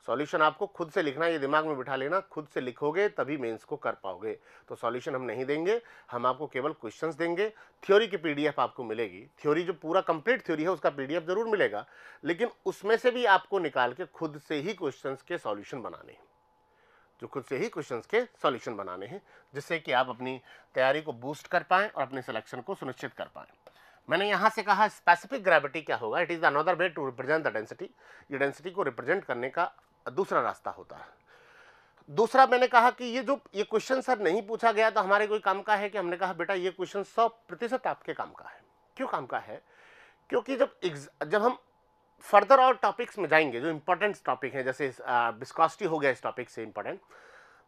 सॉल्यूशन आपको खुद से लिखना है, ये दिमाग में बिठा लेना, खुद से लिखोगे तभी मेंस को कर पाओगे। तो सॉल्यूशन हम नहीं देंगे, हम आपको केवल क्वेश्चंस देंगे। थ्योरी की पीडीएफ आपको मिलेगी, थ्योरी जो पूरा कंप्लीट थ्योरी है उसका पीडीएफ जरूर मिलेगा, लेकिन उसमें से भी आपको निकाल के खुद से ही क्वेश्चंस के सॉल्यूशन बनाने हैं, जो खुद से ही क्वेश्चंस के सॉल्यूशन बनाने हैं, जिससे कि आप अपनी तैयारी को बूस्ट कर पाएं और अपने सिलेक्शन को सुनिश्चित कर पाएं। मैंने यहां से कहा स्पेसिफिक ग्रेविटी क्या होगा, it is another way to represent the density. ये डेंसिटी को रिप्रेजेंट करने का दूसरा रास्ता होता है। दूसरा मैंने कहा कि ये क्वेश्चन सर नहीं पूछा गया तो हमारे कोई काम का है कि, हमने कहा बेटा ये क्वेश्चन 100% आपके काम का है। क्यों काम का है? क्योंकि जब हम फर्दर और टॉपिक्स में जाएंगे, जो इंपॉर्टेंट टॉपिक है, जैसे विस्कोसिटी हो गया इस टॉपिक से इंपॉर्टेंट,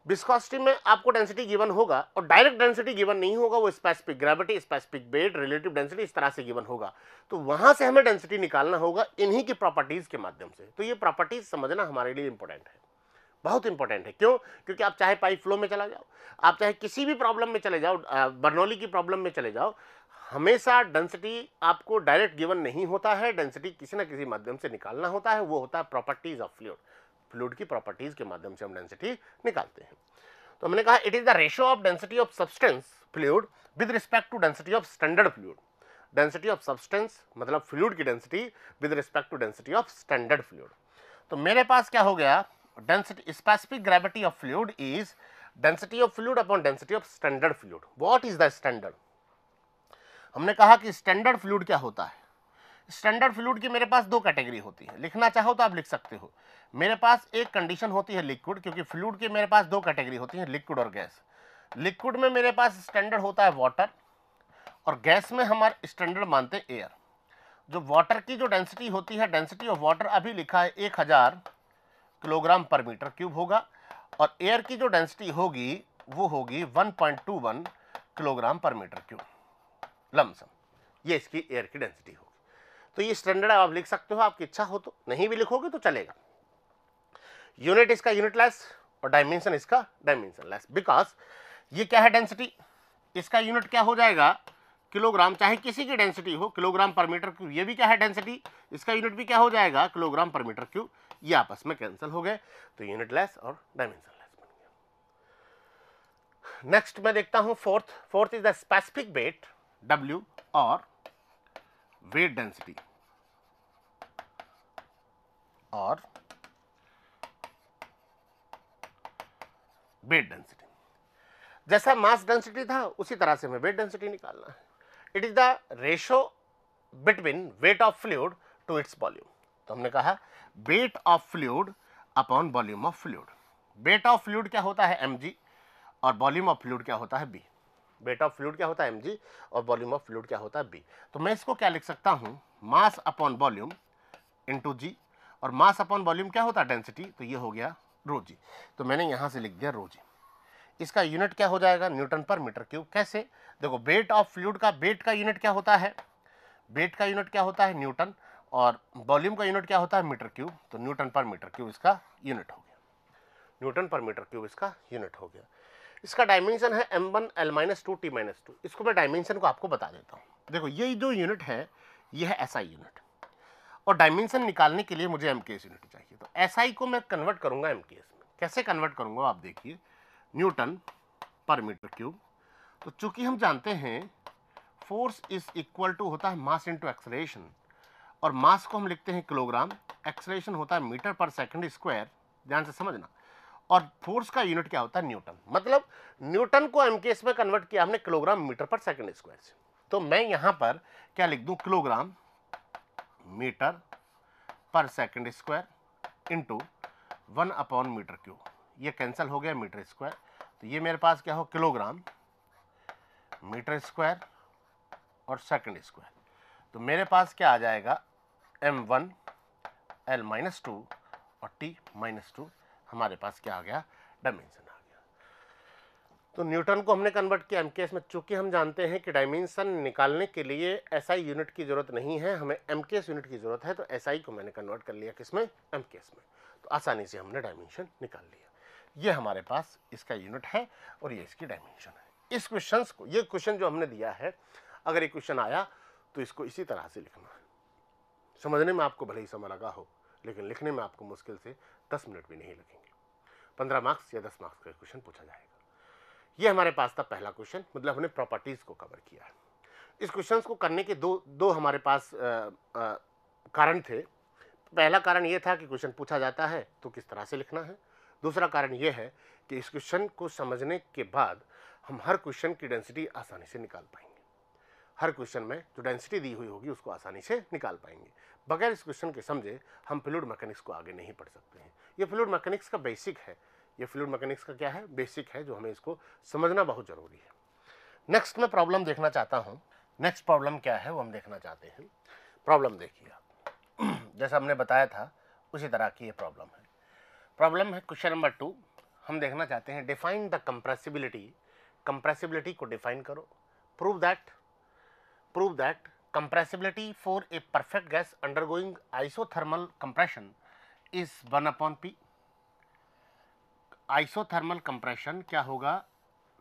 विस्कोसिटी में आपको डेंसिटी गिवन होगा और डायरेक्ट डेंसिटी गिवन नहीं होगा, वो specific gravity, specific weight, relative density इस तरह से गिवन होगा। तो वहां से हमें डेंसिटी निकालना होगा इन्हीं की प्रॉपर्टीज के माध्यम से। तो ये प्रॉपर्टीज समझना हमारे लिए इंपॉर्टेंट है, बहुत इंपॉर्टेंट है। क्यों? क्योंकि आप चाहे पाइप फ्लो में चला जाओ, आप चाहे किसी भी प्रॉब्लम में चले जाओ, बर्नौली की प्रॉब्लम में चले जाओ, हमेशा डेंसिटी आपको डायरेक्ट गिवन नहीं होता है, डेंसिटी किसी ना किसी माध्यम से निकालना होता है, वो होता है प्रॉपर्टीज ऑफ फ्लूइड। फ्लूइड की प्रॉपर्टीज के माध्यम से हम डेंसिटी निकालते हैं। तो हमने कहा it is the ratio of density of substance fluid with respect to density of standard fluid. Density of substance मतलब फ्लूइड की density with respect to density of standard fluid. तो मेरे पास क्या हो गया, density specific gravity of fluid is density of fluid upon density of standard fluid. What is the standard? हमने कहा कि स्टैंडर्ड फ्लूइड क्या होता है। स्टैंडर्ड फ्लूइड की मेरे पास दो कैटेगरी होती है, लिखना चाहो तो आप लिख सकते हो। मेरे पास एक कंडीशन होती है लिक्विड, क्योंकि फ्लूइड की मेरे पास दो कैटेगरी होती है, लिक्विड और गैस। लिक्विड में मेरे पास स्टैंडर्ड होता है वाटर, और गैस में हमारे स्टैंडर्ड मानते हैं एयर। जो वाटर की जो डेंसिटी होती है, डेंसिटी ऑफ वाटर अभी लिखा है 1000 किलोग्राम पर मीटर क्यूब होगा, और एयर की जो डेंसिटी होगी वो होगी 1.21 kilogram per metre cube lump sum. ये इसकी एयर की डेंसिटी होगी। तो ये स्टैंडर्ड आप लिख सकते हो, आपकी इच्छा हो तो, नहीं भी लिखोगे तो चलेगा। यूनिट इसका यूनिट लेस और डायमेंशन इसका डायमेंशन लेस, बिकॉज ये क्या है डेंसिटी, इसका यूनिट क्या हो जाएगा किलोग्राम, चाहे किसी की डेंसिटी हो, किलोग्राम पर मीटर क्यूब। ये भी क्या है डेंसिटी, इसका यूनिट भी क्या हो जाएगा किलोग्राम पर मीटर क्यूब। ये आपस में कैंसिल हो गए, तो यूनिट लेस और डायमेंशन लेस बन गया। नेक्स्ट मैं देखता हूं fourth is the specific weight W और वेट डेंसिटी और वेट डेंसिटी। जैसा मास डेंसिटी था उसी तरह से हमें वेट डेंसिटी निकालना है। It is the ratio between weight of fluid to its volume. तो हमने कहा weight of fluid upon volume of fluid. Weight of fluid क्या होता है mg, और वॉल्यूम ऑफ फ्लूइड क्या होता है b। वेट ऑफ फ्लूइड क्या होता है mg और वॉल्यूम ऑफ फ्लूइड क्या होता है b। तो मैं इसको क्या लिख सकता हूं, मास अपॉन वॉल्यूम इंटू जी, और मास अपॉन वॉल्यूम क्या होता है डेंसिटी, तो ये हो गया रो जी। तो मैंने यहां से लिख दिया रो जी। इसका यूनिट क्या हो जाएगा न्यूटन पर मीटर क्यूब। कैसे? देखो वेट ऑफ फ्लूइड का, वेट का यूनिट क्या होता है, वेट का यूनिट क्या होता है न्यूटन, और वॉल्यूम का यूनिट क्या होता है मीटर क्यूब। तो न्यूटन पर मीटर क्यूब इसका यूनिट हो गया, न्यूटन पर मीटर क्यूब इसका यूनिट हो गया। इसका डायमेंशन है m1l-2 t-2। इसको मैं डायमेंशन को आपको बता देता हूँ। देखो ये जो यूनिट है ये है SI यूनिट, और डायमेंशन निकालने के लिए मुझे MKS यूनिट चाहिए। तो SI को मैं कन्वर्ट करूंगा MKS में। कैसे कन्वर्ट करूंगा आप देखिए, न्यूटन पर मीटर क्यूब। तो चूंकि हम जानते हैं फोर्स इज इक्वल टू होता है मास इंटू एक्सेलरेशन, और मास को हम लिखते हैं किलोग्राम, एक्सेलरेशन होता है मीटर पर सेकंड स्क्वायर, ध्यान से समझना, और फोर्स का यूनिट क्या होता है न्यूटन। मतलब न्यूटन को MKS में कन्वर्ट किया हमने kilogram metre per second square से। तो मैं यहां पर क्या लिख दूं, kilogram metre per second square into 1 upon metre cube. ये कैंसिल हो गया मीटर स्क्वायर, तो ये मेरे पास क्या हो किलोग्राम मीटर स्क्वायर और सेकंड स्क्वायर। तो मेरे पास क्या आ जाएगा m1l-2 और t-2। हमारे पास क्या आ गया, डायमेंशन आ गया। तो न्यूटन को हमने कन्वर्ट किया MKS में। चूंकि हम जानते हैं कि डायमेंशन निकालने के लिए SI यूनिट की जरूरत नहीं है, हमें MKS यूनिट की जरूरत है, तो SI को मैंने कन्वर्ट कर लिया किसमें, MKS में। तो आसानी से हमने डायमेंशन निकाल लिया। ये हमारे पास इसका यूनिट है और ये इसकी डायमेंशन है। इस क्वेश्चंस को, ये क्वेश्चन जो हमने दिया है, अगर ये क्वेश्चन आया तो इसको इसी तरह से लिखना है। समझने में आपको भले ही समय लगा हो, लेकिन लिखने में आपको मुश्किल से 10 मिनट भी नहीं लगेंगे। 15 मार्क्स या 10 मार्क्स का क्वेश्चन पूछा जाएगा। ये हमारे पास था पहला क्वेश्चन, मतलब हमने प्रॉपर्टीज को कवर किया है। इस क्वेश्चन को करने के दो हमारे पास कारण थे। पहला कारण ये था कि क्वेश्चन पूछा जाता है तो किस तरह से लिखना है। दूसरा कारण ये है कि इस क्वेश्चन को समझने के बाद हम हर क्वेश्चन की डेंसिटी आसानी से निकाल पाएंगे। हर क्वेश्चन में जो डेंसिटी दी हुई होगी उसको आसानी से निकाल पाएंगे। बगैर इस क्वेश्चन के समझे हम फ्लूइड मैकेनिक्स को आगे नहीं बढ़ सकते हैं। ये फ्लूइड मैकेनिक्स का बेसिक है। ये फ्लूइड मैकेनिक्स का क्या है? बेसिक है, जो हमें इसको समझना बहुत जरूरी है। नेक्स्ट मैं प्रॉब्लम देखना चाहता हूँ। नेक्स्ट प्रॉब्लम क्या है वो हम देखना चाहते हैं। प्रॉब्लम देखिए आप, जैसा हमने बताया था उसी तरह की ये प्रॉब्लम है। प्रॉब्लम है क्वेश्चन नंबर 2। हम देखना चाहते हैं डिफाइन द कंप्रेसिबिलिटी। कंप्रेसिबिलिटी को डिफाइन करो। Prove that compressibility for a perfect gas undergoing isothermal compression is 1/P। Isothermal compression क्या होगा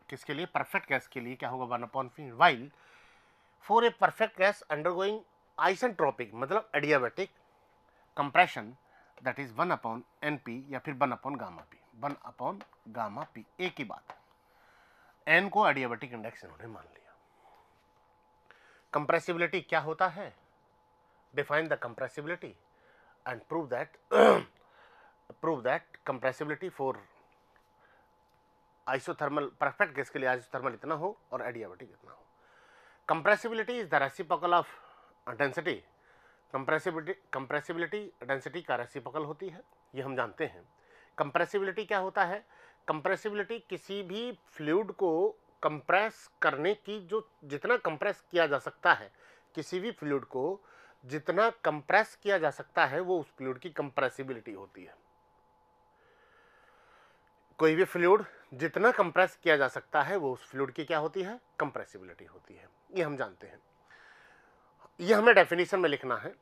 किसके लिए? परफेक्ट गैस के लिए क्या होगा? 1/P। While for a perfect gas undergoing isentropic मतलब adiabatic compression that is 1/NP या फिर 1/P। 1/P एक ही बात है। n को एडियाबैटिक इंडेक्स इन्होंने मान लिया। कंप्रेसिबिलिटी क्या होता है? Define the compressibility and prove that compressibility for isothermal perfect gas के लिए आइसोथर्मल इतना हो और एडियाबैटिक इतना हो। Compressibility is the reciprocal of density. Compressibility density का रेसिप्रोकल होती है, ये हम जानते हैं। कंप्रेसिबिलिटी क्या होता है? कंप्रेसिबिलिटी किसी भी फ्लूइड को कंप्रेस करने की, जो जितना कंप्रेस किया जा सकता है, किसी भी फ्लूइड को जितना कंप्रेस किया जा सकता है वो उस फ्लूइड की कंप्रेसिबिलिटी होती है। कोई भी फ्लूइड जितना कंप्रेस किया जा सकता है वो उस फ्लूइड की क्या होती है? कंप्रेसिबिलिटी होती है, ये हम जानते हैं। ये हमें डेफिनेशन में लिखना है।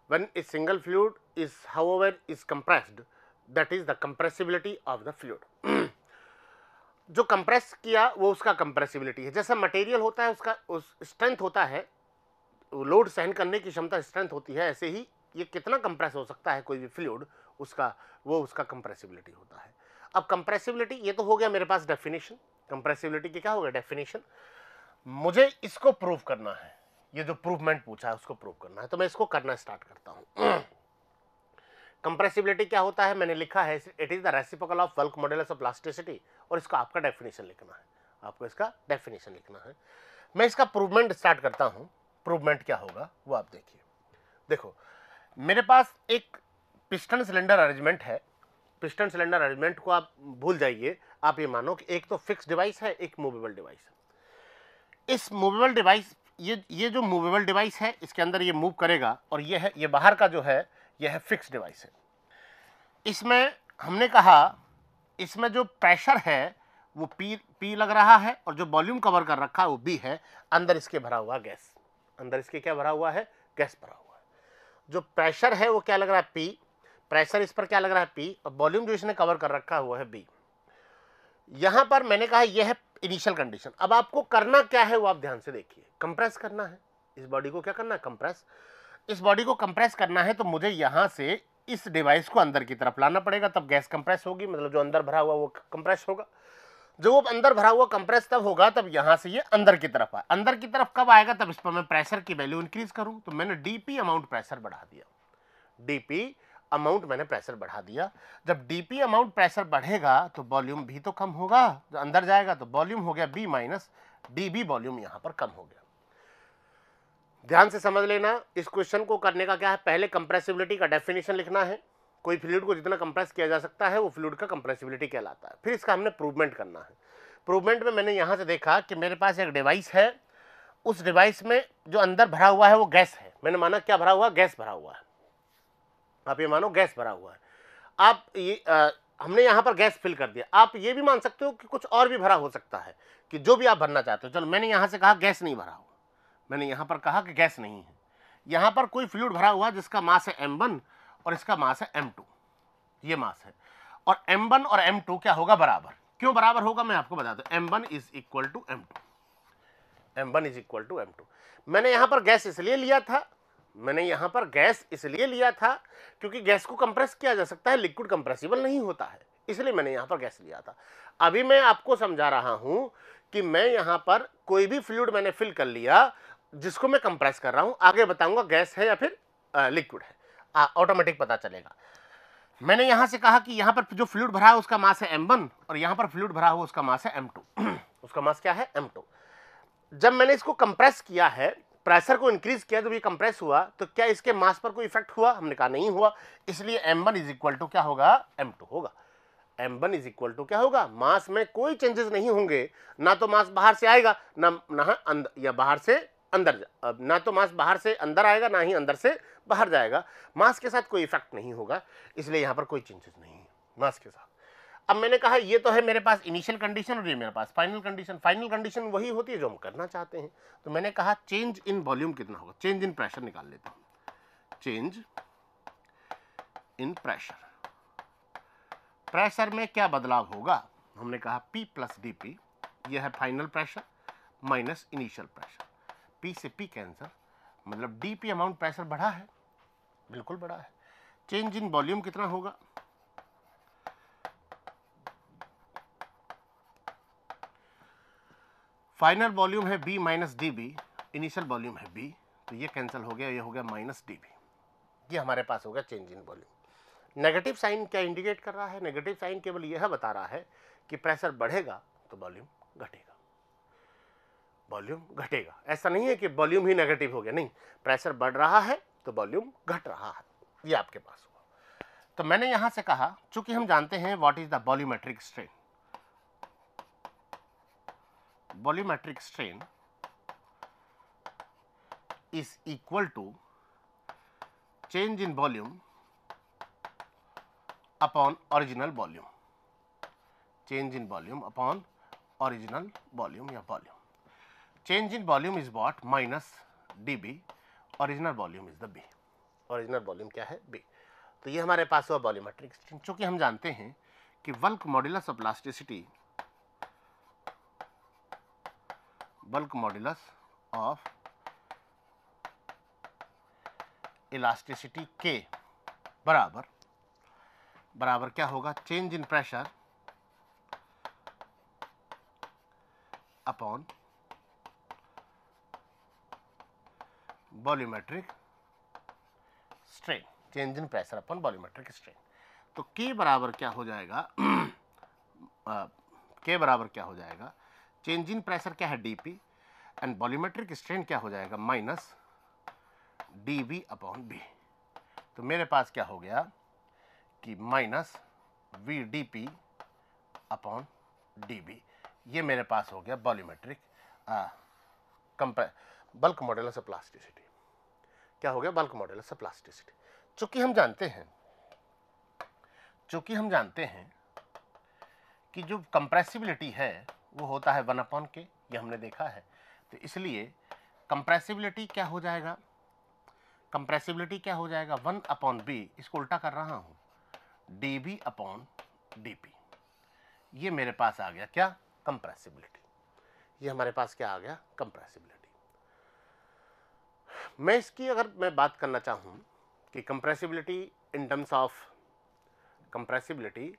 When a single fluid is however is compressed, that is the compressibility of the fluid। जो कंप्रेस किया वो उसका कंप्रेसिबिलिटी है। जैसा मटेरियल होता है उसका उस स्ट्रेंथ होता है, लोड सहन करने की क्षमता स्ट्रेंथ होती है, ऐसे ही ये कितना कंप्रेस हो सकता है कोई भी फ्लूइड, उसका कंप्रेसिबिलिटी होता है। अब कंप्रेसिबिलिटी ये तो हो गया मेरे पास डेफिनेशन। कंप्रेसिबिलिटी की क्या हो गया? डेफिनेशन। मुझे इसको प्रूव करना है। ये जो प्रूवमेंट पूछा है उसको प्रूव करना है, तो मैं इसको करना स्टार्ट करता हूं। कंप्रेसिबिलिटी क्या होता है? मैंने लिखा है it is the reciprocal of bulk modulus of elasticity, और इसका आपका डेफिनेशन लिखना है। आपको इसका डेफिनेशन लिखना है। मैं इसका प्रूवमेंट स्टार्ट करता हूं। प्रूवमेंट क्या होगा वो आप देखिए। देखो मेरे पास एक पिस्टन सिलेंडर अरेंजमेंट है। पिस्टन सिलेंडर अरेंजमेंट को आप भूल जाइए। आप ये मानो कि एक तो फिक्स डिवाइस है, एक मूवेबल डिवाइस है। इस मूवेबल डिवाइस, ये जो मूवेबल डिवाइस है इसके अंदर ये मूव करेगा, और ये बाहर का जो है ये है फिक्स डिवाइस है। इसमें हमने कहा इसमें जो प्रेशर है वो P लग रहा है, और जो वॉल्यूम कवर कर रखा है वो B है। अंदर इसके भरा हुआ गैस, अंदर इसके क्या भरा हुआ है? गैस भरा हुआ है। जो प्रेशर है वो क्या लग रहा है? P। प्रेशर इस पर क्या लग रहा है? P। और वॉल्यूम जो इसने कवर कर रखा हुआ है B। यहां पर मैंने कहा यह है इनिशियल कंडीशन। अब आपको करना क्या है वो आप ध्यान से देखिए। कंप्रेस करना है इस बॉडी को। क्या करना है? कंप्रेस। इस बॉडी को कंप्रेस करना है तो मुझे यहां से इस डिवाइस को अंदर की तरफ लाना पड़ेगा, तब गैस कंप्रेस होगी, मतलब जो अंदर भरा हुआ वो कंप्रेस होगा। जो वो अंदर भरा हुआ कंप्रेस तब होगा तब यहां से ये अंदर की तरफ आए। अंदर की तरफ कब आएगा? तब इस पर मैं प्रेशर की वैल्यू इंक्रीज करूं। तो मैंने डीपी अमाउंट प्रेशर बढ़ा दिया। डीपी अमाउंट मैंने प्रेशर बढ़ा दिया। जब डीपी अमाउंट प्रेशर बढ़ेगा तो वॉल्यूम भी तो कम होगा, जो अंदर जाएगा तो वॉल्यूम हो गया B माइनस DB। वॉल्यूम यहां पर कम हो गया। ध्यान से समझ लेना। इस क्वेश्चन को करने का क्या है? पहले कंप्रेसिबिलिटी का डेफिनेशन लिखना है। कोई फ्लूइड को जितना कंप्रेस किया जा सकता है वो फ्लूइड का कंप्रेसिबिलिटी कहलाता है। फिर इसका हमने प्रूवमेंट करना है। प्रूवमेंट में मैंने यहां से देखा कि मेरे पास एक डिवाइस है, उस डिवाइस में जो अंदर भरा हुआ है वो गैस है। मैंने माना क्या भरा हुआ? गैस भरा हुआ है। आप ये मानो गैस भरा हुआ है। आप ये हमने यहां पर गैस फिल कर दिया। आप ये भी मान सकते हो कि कुछ और भी भरा हो सकता है, कि जो भी आप भरना चाहते हो। चलो मैंने यहां से कहा गैस नहीं भरा हुआ, मैंने यहां पर कहा कि गैस नहीं है। यहां पर कोई फ्लूइड भरा हुआ जिसका मास है m1 और इसका मास है m2, ये मास है। और m1 और m2 क्या होगा, बराबर। क्यों बराबर होगा मैं आपको बता दूं, m1 is equal to m2, m1 is equal to m2। मैंने यहां पर गैस इसलिए लिया था, क्योंकि गैस को कंप्रेस किया जा सकता है, लिक्विड कंप्रेसिबल नहीं होता है, इसलिए मैंने यहां पर गैस लिया था। अभी मैं आपको समझा रहा हूं कि मैं यहां पर कोई भी फ्लूइड मैंने फिल कर लिया जिसको मैं कंप्रेस कर रहा हूं, आगे बताऊंगा गैस है या फिर लिक्विड है, ऑटोमेटिक पता चलेगा। मैंने यहां से कहा कि यहां पर जो फ्लूइड भरा है उसका मास है m1 और यहां पर फ्लूइड भरा हुआ उसका मास है m2 उसका मास क्या है, m2। जब मैंने इसको कंप्रेस किया है, प्रेशर को इंक्रीज किया, जब ये कंप्रेस हुआ तो क्या इसके मास पर कोई इफेक्ट हुआ, हमने कहा नहीं हुआ, इसलिए m1 इज इक्वल टू क्या होगा, m2 होगा। m1 इज इक्वल टू क्या होगा, मास में कोई चेंजेस नहीं होंगे, ना तो मास बाहर से आएगा ना अंदर या बाहर से अंदर, ना तो मास बाहर से अंदर आएगा ना ही अंदर से बाहर जाएगा, मास के साथ कोई इफेक्ट नहीं होगा, इसलिए यहां पर कोई चेंजेस नहीं है मास के साथ। अब मैंने कहा ये तो है मेरे पास इनिशियल कंडीशन और ये मेरे पास फाइनल कंडीशन। फाइनल कंडीशन वही होती है जो हम करना चाहते हैं, तो मैंने कहा चेंज इन वॉल्यूम कितना होगा, चेंज इन प्रेशर निकाल लेता हूं, चेंज इन प्रेशर, प्रेशर में क्या बदलाव होगा, हमने कहा P प्लस dP, यह है final pressure minus initial pressure, P से P कैंसर, मतलब dP अमाउंट प्रेशर बढ़ा है, बिल्कुल बढ़ा है। चेंज इन वॉल्यूम कितना होगा, फाइनल वॉल्यूम है B minus dB, initial volume है B, तो ये कैंसिल हो गया, ये हो गया माइनस dB, ये हमारे पास होगा change in volume. Negative sign क्या इंडिकेट कर रहा है, नेगेटिव साइन केवल यह बता रहा है कि प्रेशर बढ़ेगा तो वॉल्यूम घटेगा, वॉल्यूम घटेगा। ऐसा नहीं है कि वॉल्यूम ही नेगेटिव हो गया, नहीं, प्रेशर बढ़ रहा है तो वॉल्यूम घट रहा है, ये आपके पास हुआ। तो मैंने यहां से कहा, चूंकि हम जानते हैं what is the volumetric strain, volumetric strain is equal to change in volume upon original volume, change in volume upon original volume या volume, change in volume is what, minus dB, original volume is the B, original volume क्या है, B। तो ये हमारे पास हुआ volumetric strain. चूंकि हम जानते हैं कि bulk modulus of elasticity, bulk modulus of elasticity के बराबर बराबर क्या होगा, change in pressure upon volumetric strain, change in pressure upon volumetric strain. तो के बराबर क्या हो जाएगा के बराबर क्या हो जाएगा, चेंज इन प्रेशर क्या है dP एंड वॉल्यूमेट्रिक स्ट्रेन क्या हो जाएगा, माइनस dV अपॉन B। तो मेरे पास क्या हो गया कि माइनस VdP अपॉन dB, ये मेरे पास हो गया volumetric bulk modulus of elasticity. क्या हो गया, बल्क मॉड्यूलस ऑफ इलास्टिसिटी। चूंकि हम जानते हैं कि जो कंप्रेसिबिलिटी है वो होता है 1 अपॉन के, ये हमने देखा है, तो इसलिए कंप्रेसिबिलिटी क्या हो जाएगा, कंप्रेसिबिलिटी क्या हो जाएगा, 1 अपॉन B, इसको उल्टा कर रहा हूं, dB अपॉन dP, ये मेरे पास आ गया क्या, कंप्रेसिबिलिटी, ये हमारे पास क्या आ गया, कंप्रेसिबिलिटी। मैं इसकी अगर मैं बात करना चाहूं कि compressibility in terms of compressibility,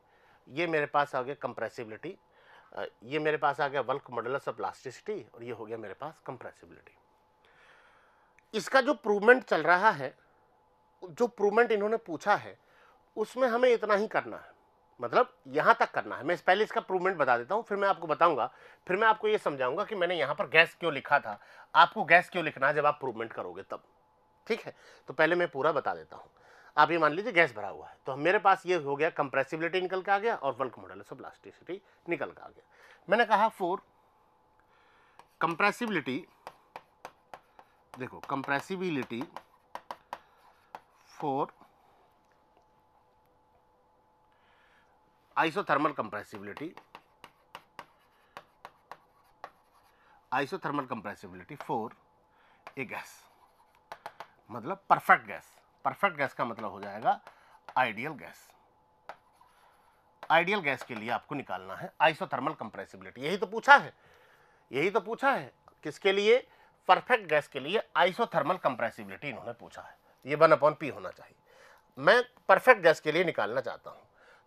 ये मेरे पास आ गया कंप्रेसिबिलिटी, ये मेरे पास आ गया बल्क मॉड्यूलस ऑफ इलास्टिसिटी और ये हो गया मेरे पास कंप्रेसिबिलिटी। इसका जो प्रूवमेंट चल रहा है, जो प्रूवमेंट इन्होंने पूछा है उसमें हमें इतना ही करना है, मतलब यहां तक करना है। मैं पहले इसका प्रूवमेंट बता देता हूं, फिर मैं आपको बताऊंगा, फिर मैं आपको ये समझाऊंगा कि मैंने यहां पर गैस क्यों लिखा था, आपको गैस क्यों लिखना है जब आप प्रूवमेंट करोगे तब, ठीक है। तो पहले मैं पूरा बता देता हूं। आप ये मान लीजिए गैस भरा हुआ है, तो मेरे पास ये हो गया कंप्रेसिबिलिटी निकल के आ गया और बल्क मॉड्यूलस ऑफ इलास्टिसिटी निकल के आ गया। मैंने कहा फॉर कंप्रेसिबिलिटी, देखो compressibility for isothermal compressibility, isothermal compressibility for a gas, मतलब परफेक्ट गैस। परफेक्ट गैस का मतलब हो जाएगा आइडियल गैस, आइडियल गैस के लिए आपको निकालना है आइसोथर्मल कंप्रेसिबिलिटी। यही तो पूछा है, यही तो पूछा है। किसके लिए? परफेक्ट गैस के लिए आइसोथर्मल कंप्रेसिबिलिटी इन्होंने पूछा है। ये 1/p होना चाहिए। मैं परफेक्ट गैस के लिए निकालना चाहता हूं।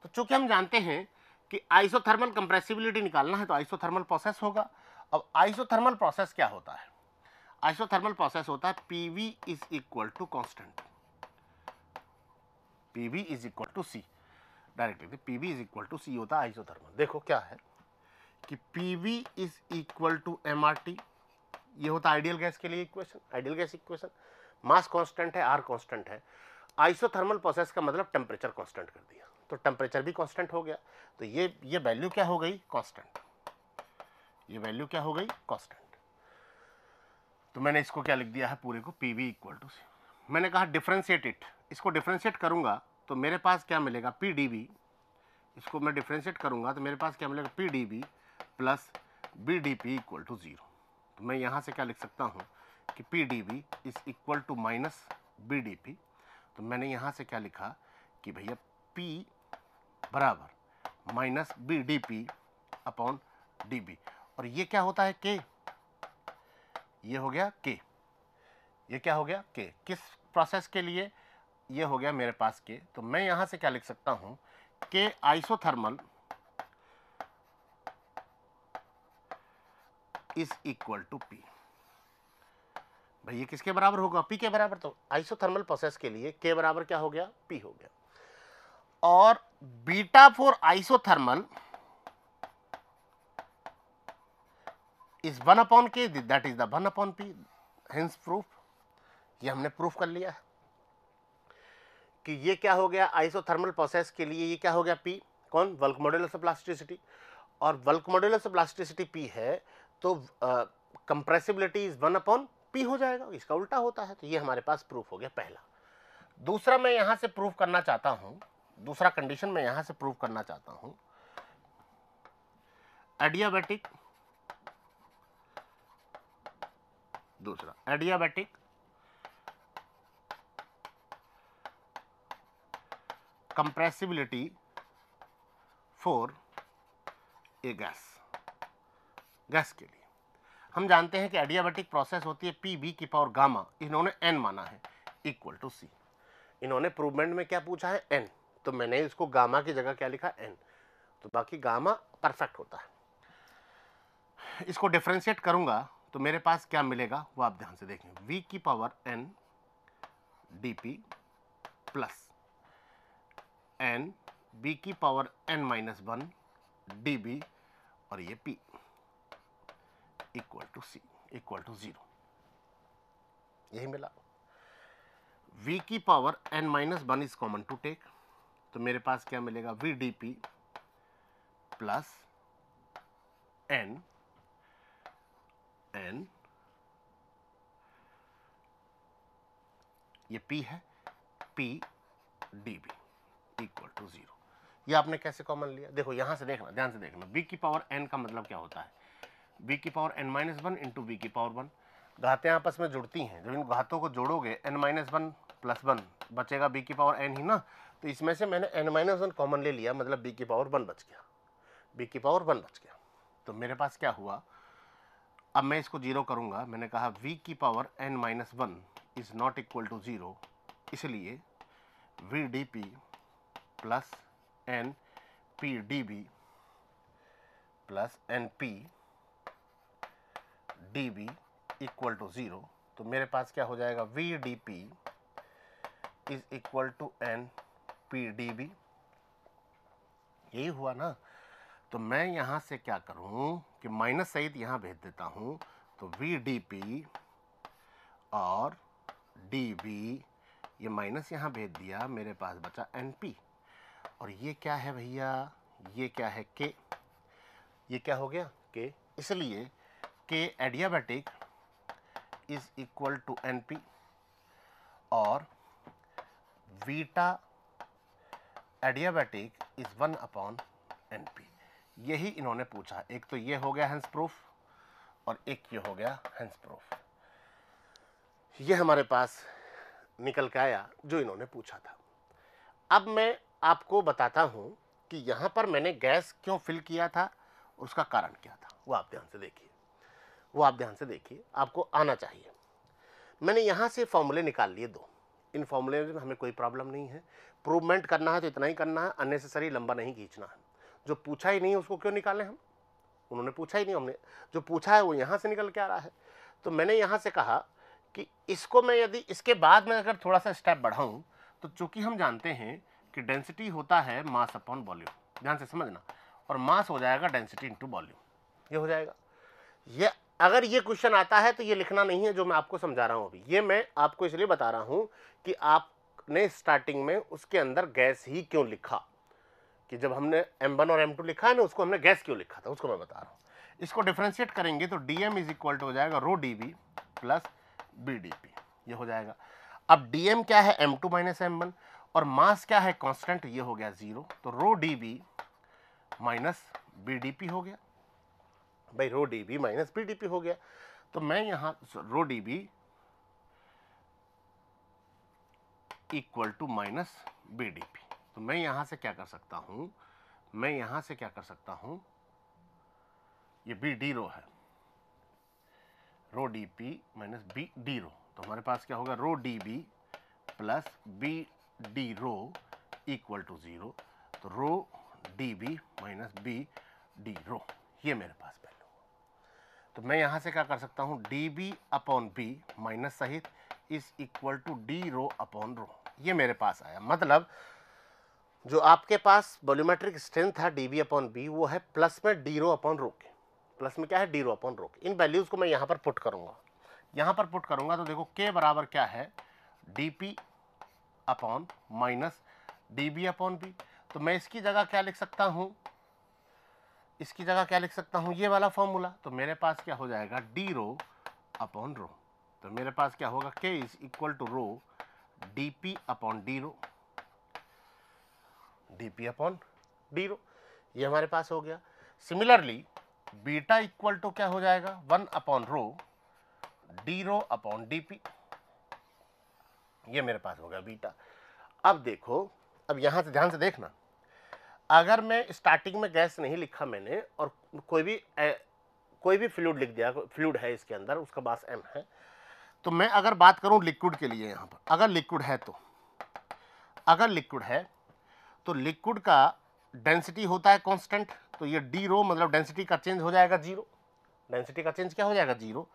तो चूंकि हम जानते हैं कि आइसोथर्मल कंप्रेसिबिलिटी निकालना है तो आइसोथर्मल प्रोसेस होगा। अब आइसोथर्मल प्रोसेस क्या होता है? आइसोथर्मल प्रोसेस होता है PV is equal to constant, PV is equal to C। Directly PV is equal to C होता है आइसोथर्मल। देखो क्या है कि PV is equal to MRT, ये होता है आइडियल गैस के लिए equation, ideal gas equation. Mass constant है, R कांस्टेंट है। आइसोथर्मल प्रोसेस का मतलब टेम्परेचर कांस्टेंट कर दिया, तो टेम्परेचर भी कांस्टेंट हो गया। तो ये वैल्यू क्या हो गई? कांस्टेंट। ये वैल्यू क्या हो गई? कांस्टेंट। तो मैंने इसको क्या लिख दिया है पूरे को? PV equal to C। मैंने कहा डिफरेंशिएट इट, इसको डिफरेंशिएट करूंगा तो मेरे पास क्या मिलेगा? PdV। इसको मैं डिफरेंशिएट करूंगा तो मेरे पास क्या मिलेगा? PdV plus BDP equal to 0। तो मैं यहाँ से क्या लिख सकता हूँ कि PdV is equal to minus BDP। तो मैंने यहाँ से क्या लिखा कि भैया P बराबर माइनस BDP अपॉन DB। और ये क्या होता है? K। ये हो गया K। ये क्या हो गया? K। किस प्रोसेस के लिए? ये हो गया मेरे पास K। तो मैं यहाँ से क्या लिख सकता हूँ? K isothermal is equal to P। भाई ये किसके बराबर होगा? P के बराबर। तो आइसोथर्मल प्रोसेस के लिए K बराबर क्या हो गया? P हो गया। और beta for isothermal is 1/K, that is the 1/P। Hence proof. ये हमने प्रूफ कर लिया है कि ये क्या हो गया? आइसोथर्मल प्रोसेस के लिए ये क्या हो गया? P। कौन? Bulk modulus of plasticity. और bulk modulus of plasticity P है तो कंप्रेसिबिलिटी इज 1/P हो जाएगा। इसका उल्टा होता है। तो ये हमारे पास प्रूफ हो गया पहला। दूसरा मैं यहां से प्रूफ करना चाहता हूं, दूसरा कंडीशन मैं यहां से प्रूफ करना चाहता हूं, एडियाबैटिक, दूसरा adiabatic compressibility for a gas. Gas के लिए हम जानते हैं कि एडियाबैटिक प्रोसेस होती है PV की पावर गामा, इन्होंने n माना है, इक्वल टू C। इन्होंने प्रूवमेंट में क्या पूछा है? n। तो मैंने इसको गामा की जगह क्या लिखा? n। तो बाकी गामा परफेक्ट होता है। इसको डिफरेंशिएट करूंगा तो मेरे पास क्या मिलेगा वो आप ध्यान से देखें। V की power n dP plus n B की पावर n-1 dB और ये P equal to C equal to 0। यही मिला। V की power n-1 is common to take, तो मेरे पास क्या मिलेगा? VdP प्लस n ये P है, P dB इक्वल टू 0। ये आपने कैसे कॉमन लिया? देखो यहां से देखना, ध्यान से देखना। V की पावर n का मतलब क्या होता है? V की पावर n-1 इंटू V की पावर 1। घातें आपस में जुड़ती हैं, जब इन घातों को जोड़ोगे n-1 प्लस 1 बचेगा B की पावर n ही ना। तो इसमें से मैंने n-1 कॉमन ले लिया, मतलब B की पावर 1 बच गया, B की पावर 1 बच गया। तो मेरे पास क्या हुआ? अब मैं इसको 0 करूंगा। मैंने कहा V की power n-1 is not equal to 0, इसलिए VdP plus NPdB plus NP dB equal to 0। तो मेरे पास क्या हो जाएगा? VdP is equal to NPdB। यही हुआ ना। तो मैं यहां से क्या करूं कि माइनस सहित यहां भेज देता हूं। तो VdP और dB, ये माइनस यहां भेज दिया, मेरे पास बचा NP। और ये क्या है भैया? ये क्या है? K। ये क्या हो गया? K। इसलिए K adiabatic is equal to NP और बीटा एडियाबैटिक इज 1/NP। यही इन्होंने पूछा। एक तो ये हो गया हेंस प्रूफ और एक ये हो गया हेंस प्रूफ। ये हमारे पास निकल के आया जो इन्होंने पूछा था। अब मैं आपको बताता हूं कि यहाँ पर मैंने गैस क्यों फिल किया था, उसका कारण क्या था, वो आप ध्यान से देखिए, वो आप ध्यान से देखिए, आपको आना चाहिए। मैंने यहाँ से फॉर्मूले निकाल लिए दो, इन फॉर्मूले में हमें कोई प्रॉब्लम नहीं है, प्रूवमेंट करना है तो इतना ही करना है, अननेसेसरी लंबा नहीं खींचना है। जो पूछा ही नहीं उसको क्यों निकालें हम, उन्होंने पूछा ही नहीं, हमने जो पूछा है वो यहाँ से निकल के आ रहा है। तो मैंने यहाँ से कहा कि इसको मैं यदि इसके बाद में अगर थोड़ा सा स्टेप बढ़ाऊँ, तो चूंकि हम जानते हैं कि डेंसिटी होता है मास अपॉन वॉल्यूम, ध्यान से समझना, और मास हो जाएगा डेंसिटी इंटू वॉल्यूम, ये हो जाएगा। ये अगर ये क्वेश्चन आता है तो ये लिखना नहीं है जो मैं आपको समझा रहा हूँ अभी, ये मैं आपको इसलिए बता रहा हूँ कि आपने स्टार्टिंग में उसके अंदर गैस ही क्यों लिखा, कि जब हमने M1 और M2 लिखा है ना, उसको हमने गैस क्यों लिखा था, उसको मैं बता रहा हूँ। इसको डिफरेंशिएट करेंगे तो dm इज इक्वल टू हो जाएगा रो dv प्लस bdp, ये हो जाएगा। अब dm क्या है, M2 माइनस M1, और मास क्या है, कांस्टेंट, ये हो गया 0, तो रो dv माइनस bdp हो गया भाई, रो dv माइनस bdp हो गया। तो मैं यहाँ rho dv equal to minus bdp, तो मैं यहाँ से क्या कर सकता हूँ, मैं यहाँ से क्या कर सकता हूँ, ये बी डी रो है, rho d p minus b d rho, तो हमारे पास क्या होगा, rho d b plus b d rho equal to 0, तो rho d b minus b d rho, ये मेरे पास वैल्यू। तो मैं यहाँ से क्या कर सकता हूँ, d B upon b minus सहित is equal to d rho upon rho, ये मेरे पास आया। मतलब जो आपके पास वॉल्यूमेट्रिक स्ट्रेंथ था डी बी अपॉन बी, वो है प्लस में डी रो अपॉन रो के, प्लस में क्या है, डी रो अपॉन रो के। इन वैल्यूज को मैं यहाँ पर पुट करूँगा, यहाँ पर पुट करूँगा तो देखो के बराबर क्या है, D P upon minus D B upon B. तो मैं इसकी जगह क्या लिख सकता हूँ, इसकी जगह क्या लिख सकता हूँ, ये वाला फॉर्मूला। तो मेरे पास क्या हो जाएगा, डी रो अपॉन रो, तो मेरे पास क्या होगा, k is equal to rho d P upon d rho, d P upon d rho, ये हमारे पास हो गया। सिमिलरली बीटा इक्वल टू क्या हो जाएगा, 1 upon rho D rho upon D P, ये मेरे पास हो गया बीटा। अब देखो, अब यहां से ध्यान से देखना, अगर मैं स्टार्टिंग में गैस नहीं लिखा मैंने और कोई भी फ्लूइड लिख दिया, फ्लूइड है इसके अंदर, उसका मास m है, तो मैं अगर बात करूं लिक्विड के लिए, यहां पर अगर लिक्विड है तो, अगर लिक्विड है तो लिक्विड का डेंसिटी होता है कांस्टेंट, तो ये डी रो मतलब डेंसिटी का चेंज हो जाएगा 0, डेंसिटी का चेंज क्या हो जाएगा 0।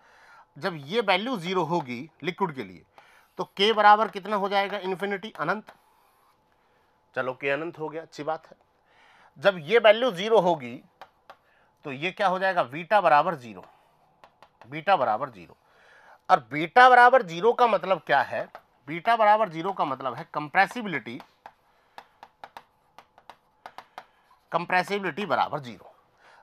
जब ये वैल्यू 0 होगी लिक्विड के लिए, तो के बराबर कितना हो जाएगा, इन्फिनिटी, अनंत। चलो के अनंत हो गया, अच्छी बात है। जब ये वैल्यू 0 होगी तो ये क्या हो जाएगा, बीटा बराबर 0, बीटा बराबर 0। और बीटा बराबर 0 का मतलब क्या है, बीटा बराबर 0 का मतलब है कंप्रेसिबिलिटी, कंप्रेसिबिलिटी बराबर 0।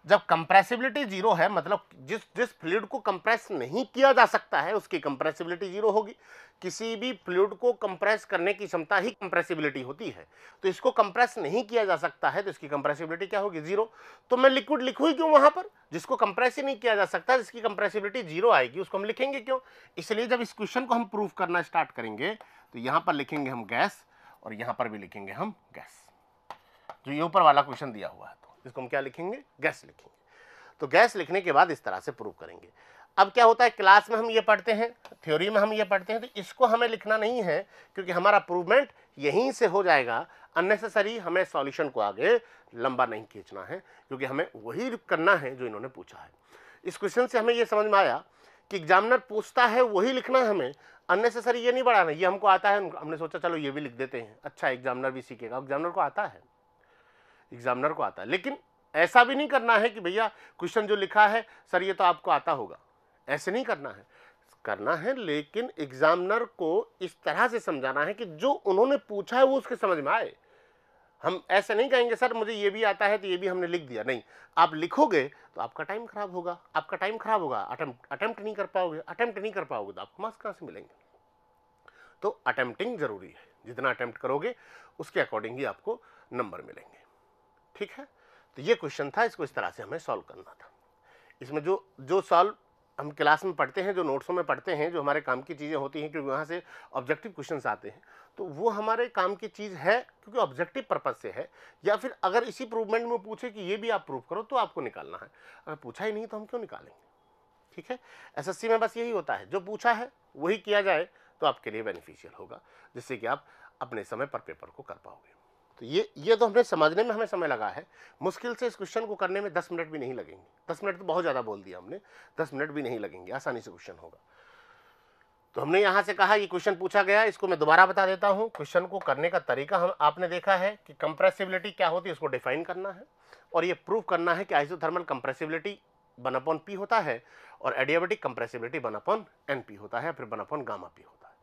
जब कंप्रेसिबिलिटी 0 है, मतलब जिस फ्लूइड को कंप्रेस नहीं किया जा सकता है उसकी कंप्रेसिबिलिटी 0 होगी। किसी भी फ्लूइड को कंप्रेस करने की क्षमता ही कंप्रेसिबिलिटी होती है, तो इसको कंप्रेस नहीं किया जा सकता है तो इसकी कंप्रेसिबिलिटी क्या होगी, 0। तो मैं लिक्विड लिखूँ ही क्यों वहां पर, जिसको कंप्रेस ही नहीं किया जा सकता, जिसकी कंप्रेसिबिलिटी 0 आएगी, उसको हम लिखेंगे क्यों। इसलिए जब इस क्वेश्चन को हम प्रूव करना स्टार्ट करेंगे तो यहां पर लिखेंगे हम गैस, और यहां पर भी लिखेंगे हम गैस। जो ये ऊपर वाला क्वेश्चन दिया हुआ है, तो इसको हम क्या लिखेंगे, गैस लिखेंगे। तो गैस लिखने के बाद इस तरह से प्रूव करेंगे। अब क्या होता है, क्लास में हम ये पढ़ते हैं, थ्योरी में हम ये पढ़ते हैं, तो इसको हमें लिखना नहीं है क्योंकि हमारा प्रूवमेंट यहीं से हो जाएगा। अननेसेसरी हमें सॉल्यूशन को आगे लंबा नहीं खींचना है, क्योंकि हमें वही करना है जो इन्होंने पूछा है। इस क्वेश्चन से हमें ये समझ में आया कि एग्जामिनर पूछता है वही लिखना है हमें, अननेसेसरी ये नहीं बढ़ाना। ये हमको आता है, हमने सोचा चलो ये भी लिख देते हैं, अच्छा एग्जामिनर भी सीखेगा, एग्जामिनर को आता है, एग्जामिनर को आता है। लेकिन ऐसा भी नहीं करना है कि भैया क्वेश्चन जो लिखा है सर ये तो आपको आता होगा, ऐसे नहीं करना है। करना है लेकिन एग्जामिनर को इस तरह से समझाना है कि जो उन्होंने पूछा है वो उसके समझ में आए। हम ऐसे नहीं कहेंगे सर मुझे ये भी आता है तो ये भी हमने लिख दिया, नहीं। आप लिखोगे तो आपका टाइम खराब होगा, आपका टाइम खराब होगा, अटेम्प्ट नहीं कर पाओगे, अटेम्प्ट नहीं कर पाओगे तो आपको मार्क्स कहाँ से मिलेंगे। तो अटेम्प्टिंग जरूरी है, जितना अटेम्प्ट करोगे उसके अकॉर्डिंग ही आपको नंबर मिलेंगे, ठीक है। तो ये क्वेश्चन था, इसको इस तरह से हमें सॉल्व करना था। इसमें जो सॉल्व हम क्लास में पढ़ते हैं, जो नोट्सों में पढ़ते हैं, जो हमारे काम की चीज़ें होती हैं, क्योंकि वहाँ से ऑब्जेक्टिव क्वेश्चंस आते हैं, तो वो हमारे काम की चीज़ है क्योंकि ऑब्जेक्टिव पर्पज से है। या फिर अगर इसी प्रूवमेंट में पूछे कि ये भी आप प्रूव करो तो आपको निकालना है, अगर पूछा ही नहीं तो हम क्यों निकालेंगे। ठीक है, एसएससी में बस यही होता है, जो पूछा है वही किया जाए तो आपके लिए बेनिफिशियल होगा, जिससे कि आप अपने समय पर पेपर को कर पाओगे। तो ये तो हमने समझने में हमें समय लगा है। मुश्किल से इस क्वेश्चन को करने में 10 मिनट भी नहीं लगेंगे। 10 मिनट तो बहुत ज़्यादा बोल दिया हमने, 10 मिनट भी नहीं लगेंगे, आसानी से क्वेश्चन होगा। तो हमने यहाँ से कहा ये क्वेश्चन पूछा गया, इसको मैं दोबारा बता देता हूँ। क्वेश्चन को करने का तरीका हम आपने देखा है कि कंप्रेसिबिलिटी क्या होती है, इसको डिफाइन करना है और ये प्रूव करना है कि आइसोथर्मल कंप्रेसिबिलिटी 1/P होता है और एडियाबेटिक कंप्रेसिबिलिटी 1/NP होता है, फिर 1/γP होता है।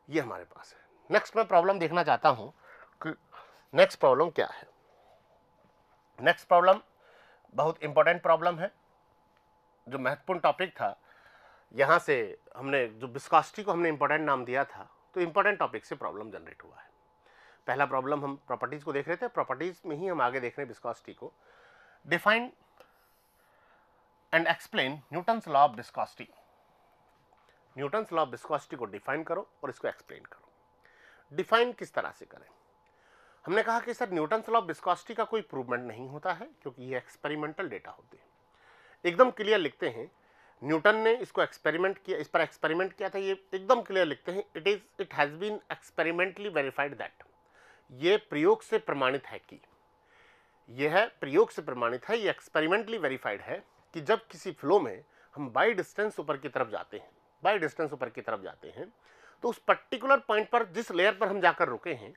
ये हमारे पास है। नेक्स्ट मैं प्रॉब्लम देखना चाहता हूँ कि नेक्स्ट प्रॉब्लम क्या है। नेक्स्ट प्रॉब्लम बहुत इंपॉर्टेंट प्रॉब्लम है, जो महत्वपूर्ण टॉपिक था। यहाँ से हमने जो विस्कोसिटी को हमने इंपॉर्टेंट नाम दिया था, तो इंपॉर्टेंट टॉपिक से प्रॉब्लम जनरेट हुआ है। पहला प्रॉब्लम हम प्रॉपर्टीज को देख रहे थे, प्रॉपर्टीज में ही हम आगे देख रहे हैं विस्कोसिटी को। Define and explain Newton's law of viscosity. Newton's law of viscosity को डिफाइन करो और इसको एक्सप्लेन करो। डिफाइन किस तरह से करें? हमने कहा कि sir Newton's law of viscosity का कोई प्रूवमेंट नहीं होता है, क्योंकि ये एक्सपेरिमेंटल डेटा होते हैं। एकदम क्लियर लिखते हैं, न्यूटन ने इसको एक्सपेरिमेंट किया, इस पर एक्सपेरिमेंट किया था, ये एकदम क्लियर लिखते हैं, it has been experimentally verified that, ये प्रयोग से प्रमाणित है कि, यह है प्रयोग से प्रमाणित है, ये एक्सपेरिमेंटली वेरीफाइड है कि जब किसी फ्लो में हम बाई डिस्टेंस ऊपर की तरफ जाते हैं, बाई डिस्टेंस ऊपर की तरफ जाते हैं, तो उस पर्टिकुलर पॉइंट पर, जिस लेयर पर हम जाकर रुके हैं,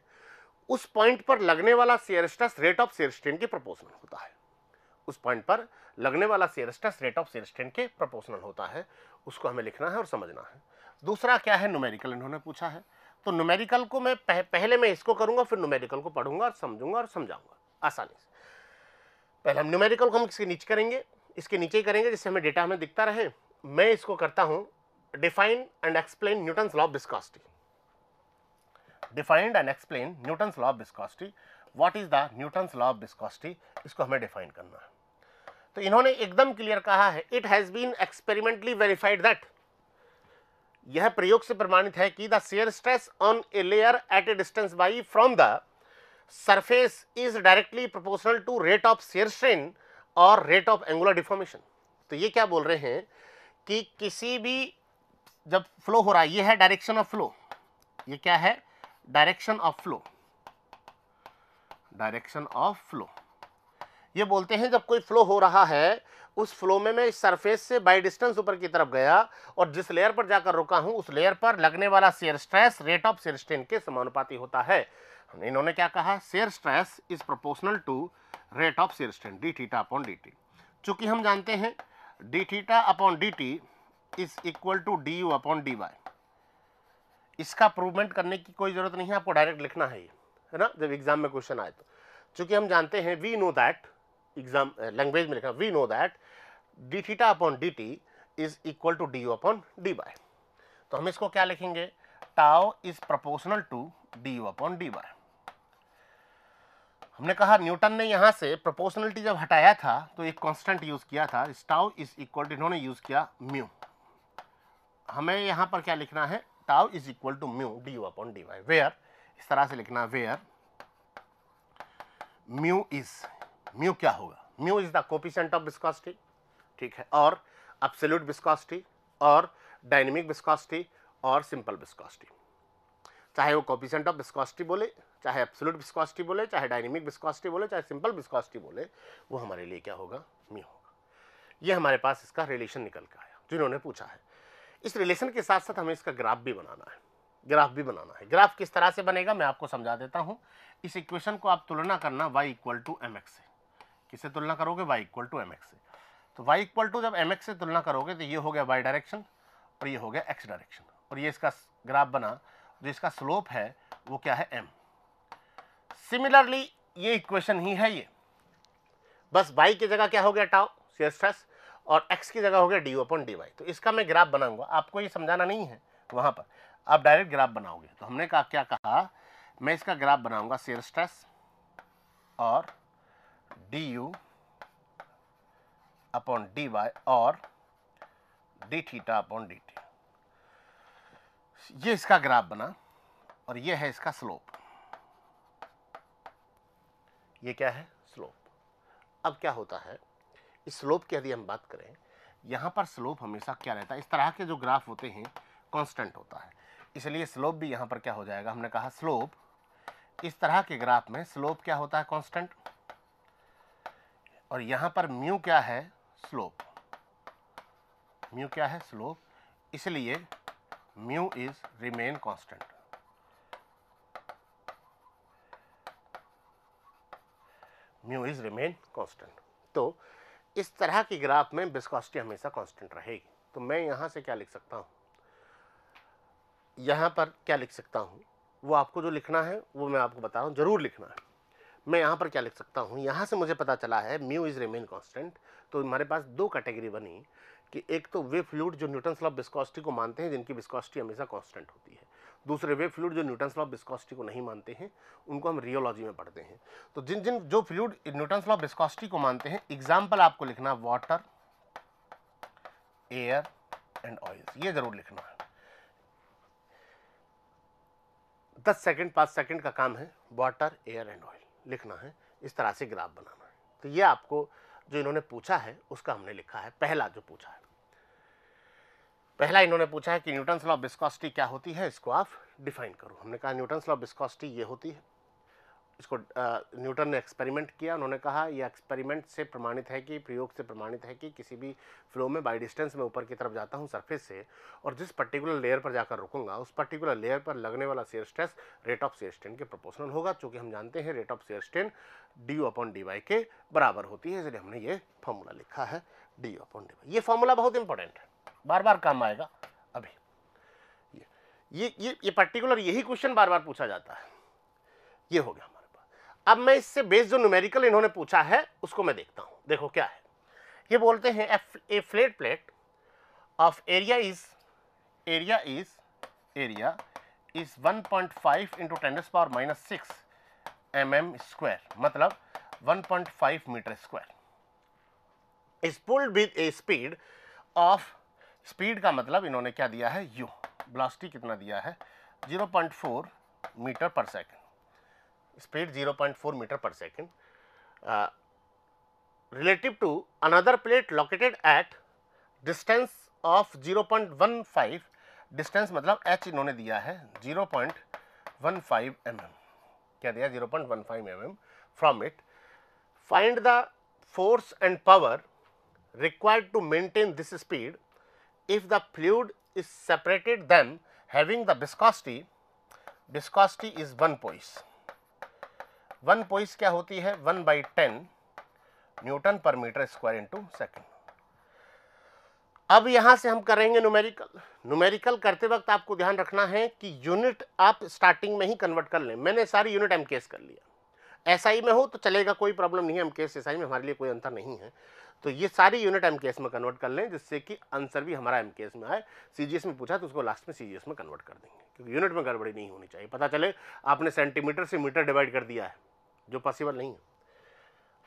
उस पॉइंट पर लगने वाला shear stress rate of shear strain के प्रोपोर्शनल होता है। उस पॉइंट पर लगने वाला shear stress rate of shear strain के प्रोपोर्शनल होता है, उसको हमें लिखना है और समझना है। दूसरा क्या है, न्यूमेरिकल इन्होंने पूछा है, तो न्यूमेरिकल को मैं पहले मैं इसको करूंगा, फिर न्यूमेरिकल को पढ़ूंगा और समझूंगा और समझाऊंगा आसानी से। पहले हम न्यूमेरिकल को हम इसके नीचे करेंगे, इसके नीचे ही करेंगे, जिससे हमें डेटा हमें दिखता रहे। मैं इसको करता हूं, define and explain Newton's law of viscosity. Defined and explain Newton's law of viscosity. What is the Newton's law of viscosity, इसको हमें डिफाइन करना है। तो इन्होंने एकदम क्लियर कहा है, it has been experimentally verified that, यह प्रयोग से प्रमाणित है कि the shear stress on a layer at a distance y from the surface is directly proportional to rate of shear strain और रेट ऑफ एंगुलर डिफॉर्मेशन। तो ये क्या बोल रहे हैं कि किसी भी, जब फ्लो हो रहा है, ये है डायरेक्शन ऑफ फ्लो, ये क्या है, direction of flow, direction of flow. ये बोलते हैं जब कोई फ्लो हो रहा है, उस फ्लो में मैं इस सरफेस से बाई डिस्टेंस ऊपर की तरफ गया और जिस लेयर पर जाकर रुका हूं, उस लेयर पर लगने वाला shear stress rate of shear strain के समानुपाती होता है। इन्होंने क्या कहा, shear stress is proportional to rate of shear strain D theta upon D T. चूंकि हम जानते हैं D theta upon D T is equal to D you upon D Y. इसका प्रूवमेंट करने की कोई जरूरत नहीं है, आपको डायरेक्ट लिखना है ये, है ना, जब एग्जाम में क्वेश्चन आए तो। चूंकि हम जानते हैं, we know that, exam language में लिखा, we know that D theta upon D T is equal to D you upon D Y. तो हम इसको क्या लिखेंगे, tau is proportional to D you upon D Y. हमने कहा न्यूटन ने यहां से प्रोपोर्शनलिटी जब हटाया था तो एक कांस्टेंट यूज किया था, टाउ इज इक्वल टू, इन्होंने यूज किया म्यू। हमें यहां पर क्या लिखना है, tau is equal to mu D you upon D Y, where, इस तरह से लिखना, वेयर म्यू इज, म्यू क्या होगा, mu is the coefficient of viscosity, ठीक है, और एब्सोल्यूट विस्कोसिटी और डायनेमिक विस्कोसिटी और सिंपल विस्कोसिटी। चाहे वो कोफिशिएंट ऑफ विस्कोसिटी बोले, चाहे एब्सोल्यूट विस्कोसिटी बोले, चाहे डायनेमिक विस्कोसिटी बोले, चाहे सिंपल विस्कोसिटी बोले, वो हमारे लिए क्या होगा, म्यू होगा। ये हमारे पास इसका रिलेशन निकल के आया जिन्होंने पूछा है। इस रिलेशन के साथ साथ हमें इसका ग्राफ भी बनाना है, ग्राफ भी बनाना है। ग्राफ किस तरह से बनेगा मैं आपको समझा देता हूं। इस इक्वेशन को आप तुलना करना y equal to M X से। किससे तुलना करोगे, y equal to M X से। तो y इक्वल टू जब एम एक्स से तुलना करोगे तो ये हो गया y डायरेक्शन और ये हो गया x डायरेक्शन, और ये इसका ग्राफ बना, जो इसका स्लोप है वो क्या है, m। सिमिलरली ये इक्वेशन ही है ये, बस y की जगह क्या हो गया, टाउ शियर स्ट्रेस, और x की जगह हो गया D you upon D Y. तो इसका मैं ग्राफ बनाऊंगा, आपको ये समझाना नहीं है, वहां पर आप डायरेक्ट ग्राफ बनाओगे। तो हमने कहा, क्या कहा, मैं इसका ग्राफ बनाऊंगा शियर स्ट्रेस और d you upon D y और d theta upon D t. ये इसका ग्राफ बना और ये है इसका स्लोप। ये क्या है? स्लोप। अब क्या होता है, इस स्लोप की यदि हम बात करें, यहां पर स्लोप हमेशा क्या रहता है, इस तरह के जो ग्राफ होते हैं कांस्टेंट होता है, इसलिए स्लोप भी यहां पर क्या हो जाएगा, हमने कहा स्लोप, इस तरह के ग्राफ में स्लोप क्या होता है? कांस्टेंट। और यहां पर म्यू क्या है? स्लोप। म्यू क्या है? स्लोप, इसलिए mu is remain constant. Mu is remain constant. तो इस तरह की ग्राफ में विस्कोसिटी हमेशा कांस्टेंट रहेगी। तो मैं यहां से क्या लिख सकता हूं, यहां पर क्या लिख सकता हूं, वो आपको जो लिखना है वो मैं आपको बता रहा हूं, जरूर लिखना है। मैं यहां पर क्या लिख सकता हूं, यहां से मुझे पता चला है म्यू इज रिमेन कांस्टेंट। तो हमारे पास दो कैटेगरी बनी कि एक तो वे फ्लूइड जो न्यूटन्स लॉ ऑफ विस्कोसिटी को मानते हैं, जिनकी विस्कोसिटी हमेशा कांस्टेंट होती है। दूसरे वे फ्लूइड जो न्यूटन्स लॉ ऑफ विस्कोसिटी को नहीं मानते हैं, उनको हम रियोलॉजी में पढ़ते हैं। तो जिन जिन जो fluid Newton's law of viscosity को मानते हैं, एग्जाम्पल आपको लिखना वाटर, एयर एंड ऑयल, ये जरूर लिखना है। 10 सेकंड 5 सेकंड का काम है, वाटर, एयर एंड ऑयल लिखना है, इस तरह से ग्राफ बनाना है। तो ये आपको जो इन्होंने पूछा है उसका हमने लिखा है। पहला जो पूछा है, पहला इन्होंने पूछा है कि न्यूटन्स लॉ ऑफ विस्कोसिटी क्या होती है, इसको आप डिफाइन करो। हमने कहा न्यूटन्स लॉ ऑफ विस्कोसिटी ये होती है। इसको न्यूटन ने एक्सपेरिमेंट किया, उन्होंने कहा यह एक्सपेरिमेंट से प्रमाणित है कि, प्रयोग से प्रमाणित है कि किसी भी फ्लो में बाई डिस्टेंस में ऊपर की तरफ जाता हूं सरफेस से, और जिस पर्टिकुलर लेयर पर जाकर रुकूंगा उस पर्टिकुलर लेयर पर लगने वाला shear stress rate of shear strain के प्रोपोर्शनल होगा। चूंकि हम जानते हैं rate of shear strain D upon D Y के बराबर होती है, इसलिए हमने ये फॉर्मूला लिखा है डी अपॉन डी वाई। ये फॉर्मूला बहुत इंपॉर्टेंट है, बार बार काम आएगा। अभी ये पर्टिकुलर यही क्वेश्चन बार बार पूछा जाता है। ये हो गया हमारे पास। अब मैं इससे बेस जो न्यूमेरिकल इन्होंने पूछा है उसको मैं देखता हूं। देखो क्या है, ये बोलते हैं a flat plate of area is 1.5 into 10⁻⁻6 mm square, मतलब 1.5 metre square, is pulled with a speed of, speed का मतलब इन्होंने क्या दिया है, यू, वेलोसिटी कितना दिया है, 0.4 metre per second, speed 0.4 metre per second, relative to another plate located at distance of 0.15, distance मतलब h इन्होंने दिया है 0.15 mm, क्या दिया, 0.15 mm from it, find the force and power required to maintain this speed if the fluid is separated, then having the viscosity is 1 poise. 1 poise क्या होती है, 1/10 Newton per metre square into second. अब यहां से हम करेंगे numerical. Numerical करते वक्त आपको ध्यान रखना है कि यूनिट आप स्टार्टिंग में ही कन्वर्ट कर लें। मैंने सारी यूनिट एमकेएस कर लिया, एसआई में हो तो चलेगा, कोई प्रॉब्लम नहीं है, एमकेएस एसआई में हमारे लिए कोई अंतर नहीं है। तो ये सारी यूनिट एमकेएस में कन्वर्ट कर लें, जिससे कि आंसर भी हमारा एमकेएस में आए। सीजीएस में पूछा तो उसको लास्ट में सीजीएस में कन्वर्ट कर देंगे, क्योंकि यूनिट में गड़बड़ी नहीं होनी चाहिए। पता चले आपने सेंटीमीटर से मीटर डिवाइड कर दिया है, जो पॉसिबल नहीं है।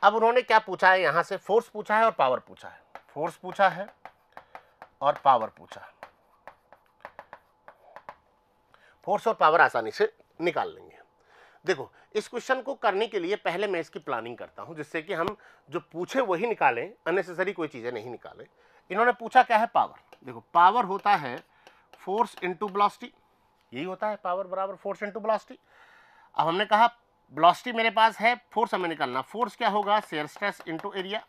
अब उन्होंने क्या पूछा है, यहां से फोर्स पूछा है और पावर पूछा है, फोर्स पूछा है और पावर पूछा है। फोर्स और पावर आसानी से निकाल लेंगे। देखो, इस क्वेश्चन को करने के लिए पहले मैं इसकी प्लानिंग करता हूं, जिससे कि हम जो पूछे वही निकालें, अननेसेसरी कोई चीजें नहीं निकालें। इन्होंने पूछा क्या है, पावर। देखो, पावर होता है फोर्स इंटू वेलोसिटी, यही होता है, पावर बराबर फोर्स इंटू वेलोसिटी। अब हमने कहा वेलोसिटी मेरे पास है, फोर्स हमें निकालना, फोर्स क्या होगा, शेयर स्ट्रेस इंटू एरिया।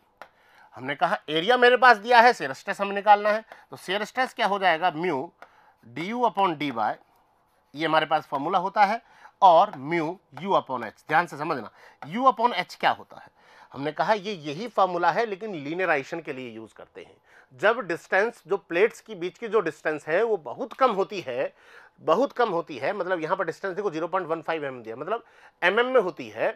हमने कहा एरिया मेरे पास दिया है, शेयर स्ट्रेस हमें निकालना है, तो शेयर स्ट्रेस क्या हो जाएगा, mu D you upon D y, ये हमारे पास फॉर्मूला होता है, और म्यू यू अपॉन एच। ध्यान से समझना, यू अपॉन एच क्या होता है, हमने कहा ये यही फॉर्मूला है, लेकिन लीनियराइजेशन के लिए यूज करते हैं। जब डिस्टेंस, जो प्लेट्स की बीच की जो डिस्टेंस है वो बहुत कम होती है, बहुत कम होती है, मतलब यहाँ पर डिस्टेंस देखो 0.15 mm दिया, मतलब mm में होती है,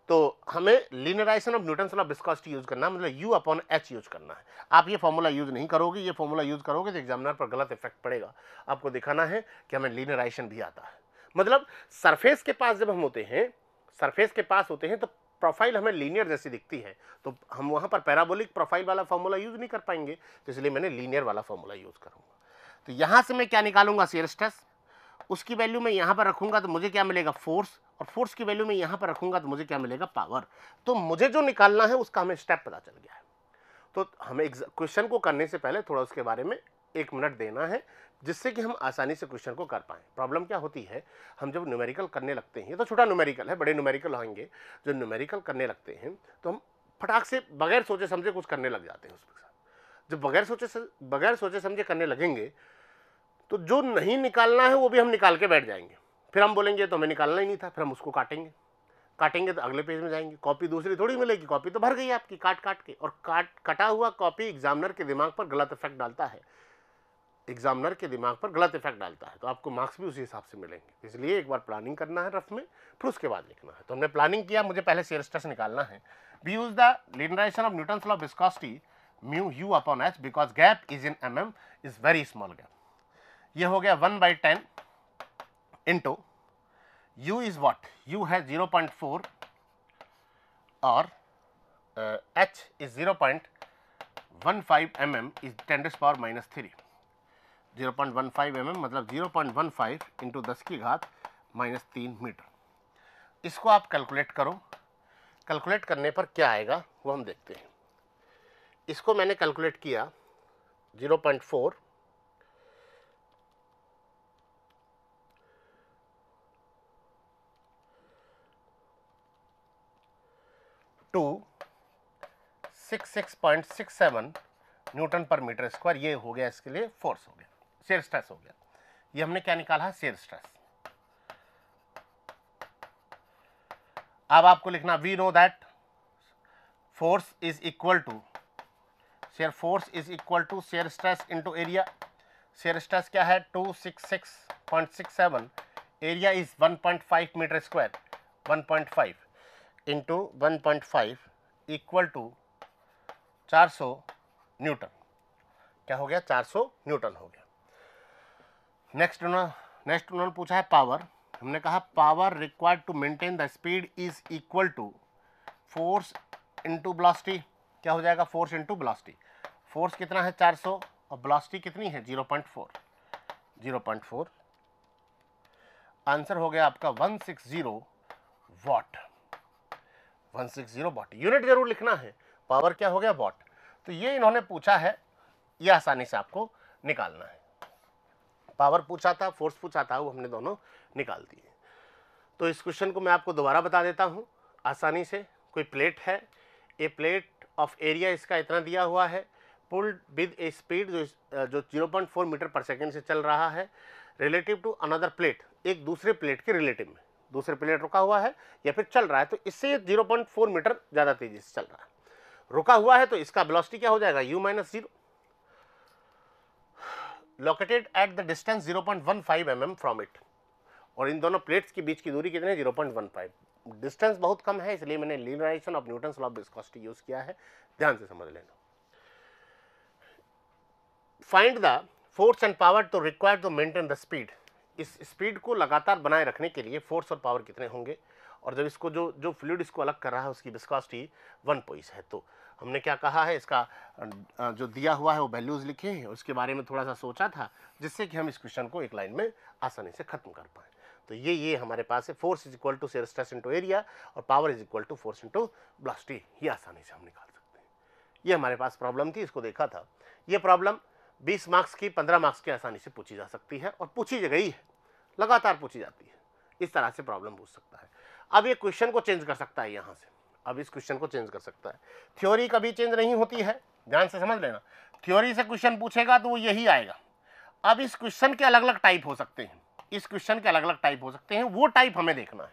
तो हमें linearisation of Newton's law of viscosity use करना है, मतलब यू अपॉन एच यूज करना है। आप ये फॉर्मूला यूज नहीं करोगे, ये फॉर्मूला यूज करोगे तो एग्जामिनर पर गलत इफेक्ट पड़ेगा। आपको दिखाना है कि हमें लीनियराइजेशन भी आता है। मतलब सरफेस के पास जब हम होते हैं, सरफेस के पास होते हैं, तो प्रोफाइल हमें लीनियर जैसी दिखती है तो हम वहाँ पर पैराबोलिक प्रोफाइल वाला फॉर्मूला यूज़ नहीं कर पाएंगे, तो इसलिए मैंने लीनियर वाला फॉर्मूला यूज़ करूँगा। तो यहाँ से मैं क्या निकालूंगा, शियर स्ट्रेस, उसकी वैल्यू मैं यहाँ पर रखूँगा तो मुझे क्या मिलेगा, फोर्स, और फोर्स की वैल्यू मैं यहाँ पर रखूँगा तो मुझे क्या मिलेगा, पावर। तो मुझे जो निकालना है उसका हमें स्टेप पता चल गया है। तो हमें क्वेश्चन को करने से पहले थोड़ा उसके बारे में 1 मिनट देना है, जिससे कि हम आसानी से क्वेश्चन को कर पाएँ। प्रॉब्लम क्या होती है, हम जब न्यूमेरिकल करने लगते हैं, ये तो छोटा न्यूमेरिकल है, बड़े न्यूमेरिकल होंगे, जो न्यूमेरिकल करने लगते हैं तो हम फटाक से बगैर सोचे समझे कुछ करने लग जाते हैं उसके साथ। जब बगैर सोचे समझे करने लगेंगे तो जो नहीं निकालना है वो भी हम निकाल के बैठ जाएंगे, फिर हम बोलेंगे तो हमें निकालना ही नहीं था, फिर हम उसको काटेंगे तो अगले पेज में जाएंगे, कॉपी दूसरी थोड़ी मिलेगी, कॉपी तो भर गई आपकी काट के। और कटा हुआ कॉपी एग्जामिनर के दिमाग पर गलत इफेक्ट डालता है, तो आपको मार्क्स भी उसी हिसाब से मिलेंगे। इसलिए एक बार प्लानिंग करना है रफ में, फिर उसके बाद लिखना है। तो हमने प्लानिंग किया, मुझे पहले शियर स्ट्रेस निकालना है। We use the linearisation of Newton's law of viscosity mu u upon h because gap is in mm, is very small gap. ये हो गया 1/10 into u is what, u है 0.4 और h is 0.15 mm is 10⁻³ 0.15 mm मतलब 0.15 into 10⁻³ metre. इसको आप calculate करो, calculate करने पर क्या आएगा वो हम देखते हैं। इसको मैंने कैलकुलेट किया 0.4 to 66.67 Newton per metre square. ये हो गया इसके लिए फोर्स हो गया, शियर स्ट्रेस हो गया। ये हमने क्या निकाला है, शियर स्ट्रेस। अब आपको लिखना, we know that force is equal to shear stress into area. Shear stress क्या है, 266.67, area is 1.5 metre square, 1.5 into 1.5 equal to 400 newton. क्या हो गया, 400 न्यूटन हो गया। नेक्स्ट उन्होंने पूछा है पावर। हमने कहा power required to maintain the speed is equal to force into velocity. क्या हो जाएगा, फोर्स इंटू वेलोसिटी। फोर्स कितना है 400 और वेलोसिटी कितनी है 0.4। आंसर हो गया आपका 160 वॉट। 160 वॉट। यूनिट जरूर लिखना है, पावर क्या हो गया, वॉट। तो ये इन्होंने पूछा है, ये आसानी से आपको निकालना है। पावर पूछा था, फोर्स पूछा था, वो हमने दोनों निकाल दिए। तो इस क्वेश्चन को मैं आपको दोबारा बता देता हूँ आसानी से। कोई प्लेट है, ए प्लेट ऑफ एरिया इसका इतना दिया हुआ है, पुल्ड विद ए स्पीड जो 0.4 मीटर पर सेकेंड से चल रहा है, रिलेटिव टू अनदर प्लेट, एक दूसरे प्लेट के रिलेटिव में। दूसरे प्लेट रुका हुआ है या फिर चल रहा है, तो इससे 0.4 मीटर ज़्यादा तेजी से चल रहा है। रुका हुआ है तो इसका वेलोसिटी क्या हो जाएगा, u-0, located at the distance 0.15 mm from it. और इन दोनों प्लेट्स के बीच की दूरी कितनी है, 0.15। डिस्टेंस बहुत कम है, इसलिए मैंने linearisation of Newton's law of viscosity use किया है, ध्यान से समझ लेना। Find the force and power to required to maintain the speed. इस स्पीड को लगातार बनाए रखने के लिए फोर्स और पावर कितने होंगे, और जब इसको जो फ्लूइड इसको अलग कर रहा है उसकी विस्कोसिटी 1 पोइस है। तो हमने क्या कहा है, इसका जो दिया हुआ है वो वैल्यूज लिखे हैं, उसके बारे में थोड़ा सा सोचा था, जिससे कि हम इस क्वेश्चन को एक लाइन में आसानी से खत्म कर पाए। तो ये हमारे पास है, force is equal to shear stress into area और power is equal to force into velocity. ये आसानी से हम निकाल सकते हैं। ये हमारे पास प्रॉब्लम थी, इसको देखा था। ये प्रॉब्लम 20 मार्क्स की, 15 मार्क्स की आसानी से पूछी जा सकती है, और पूछी गई है, लगातार पूछी जाती है। इस तरह से प्रॉब्लम पूछ सकता है। अब ये क्वेश्चन को चेंज कर सकता है, यहाँ से अब इस क्वेश्चन को चेंज कर सकता है। थ्योरी कभी चेंज नहीं होती है, ध्यान से समझ लेना। थ्योरी से क्वेश्चन पूछेगा तो वो यही आएगा। अब इस क्वेश्चन के अलग अलग टाइप हो सकते हैं, वो टाइप हमें देखना है।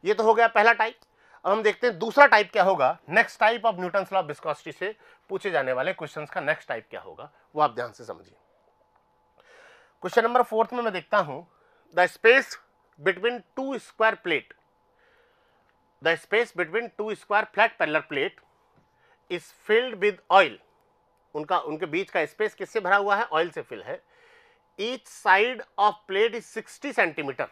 ये तो हो गया पहला टाइप। अब हम देखते हैं दूसरा टाइप क्या होगा। Next type of Newton's law of viscosity से पूछे जाने वाले क्वेश्चंस का नेक्स्ट टाइप क्या होगा, वो आप ध्यान से समझिए। क्वेश्चन नंबर 4 में मैं देखता हूं, the space between two square flat parallel plate is filled with oil. उनके बीच का स्पेस किससे भरा हुआ है, ऑयल से फिल है। Each side of plate is 60 centimetre.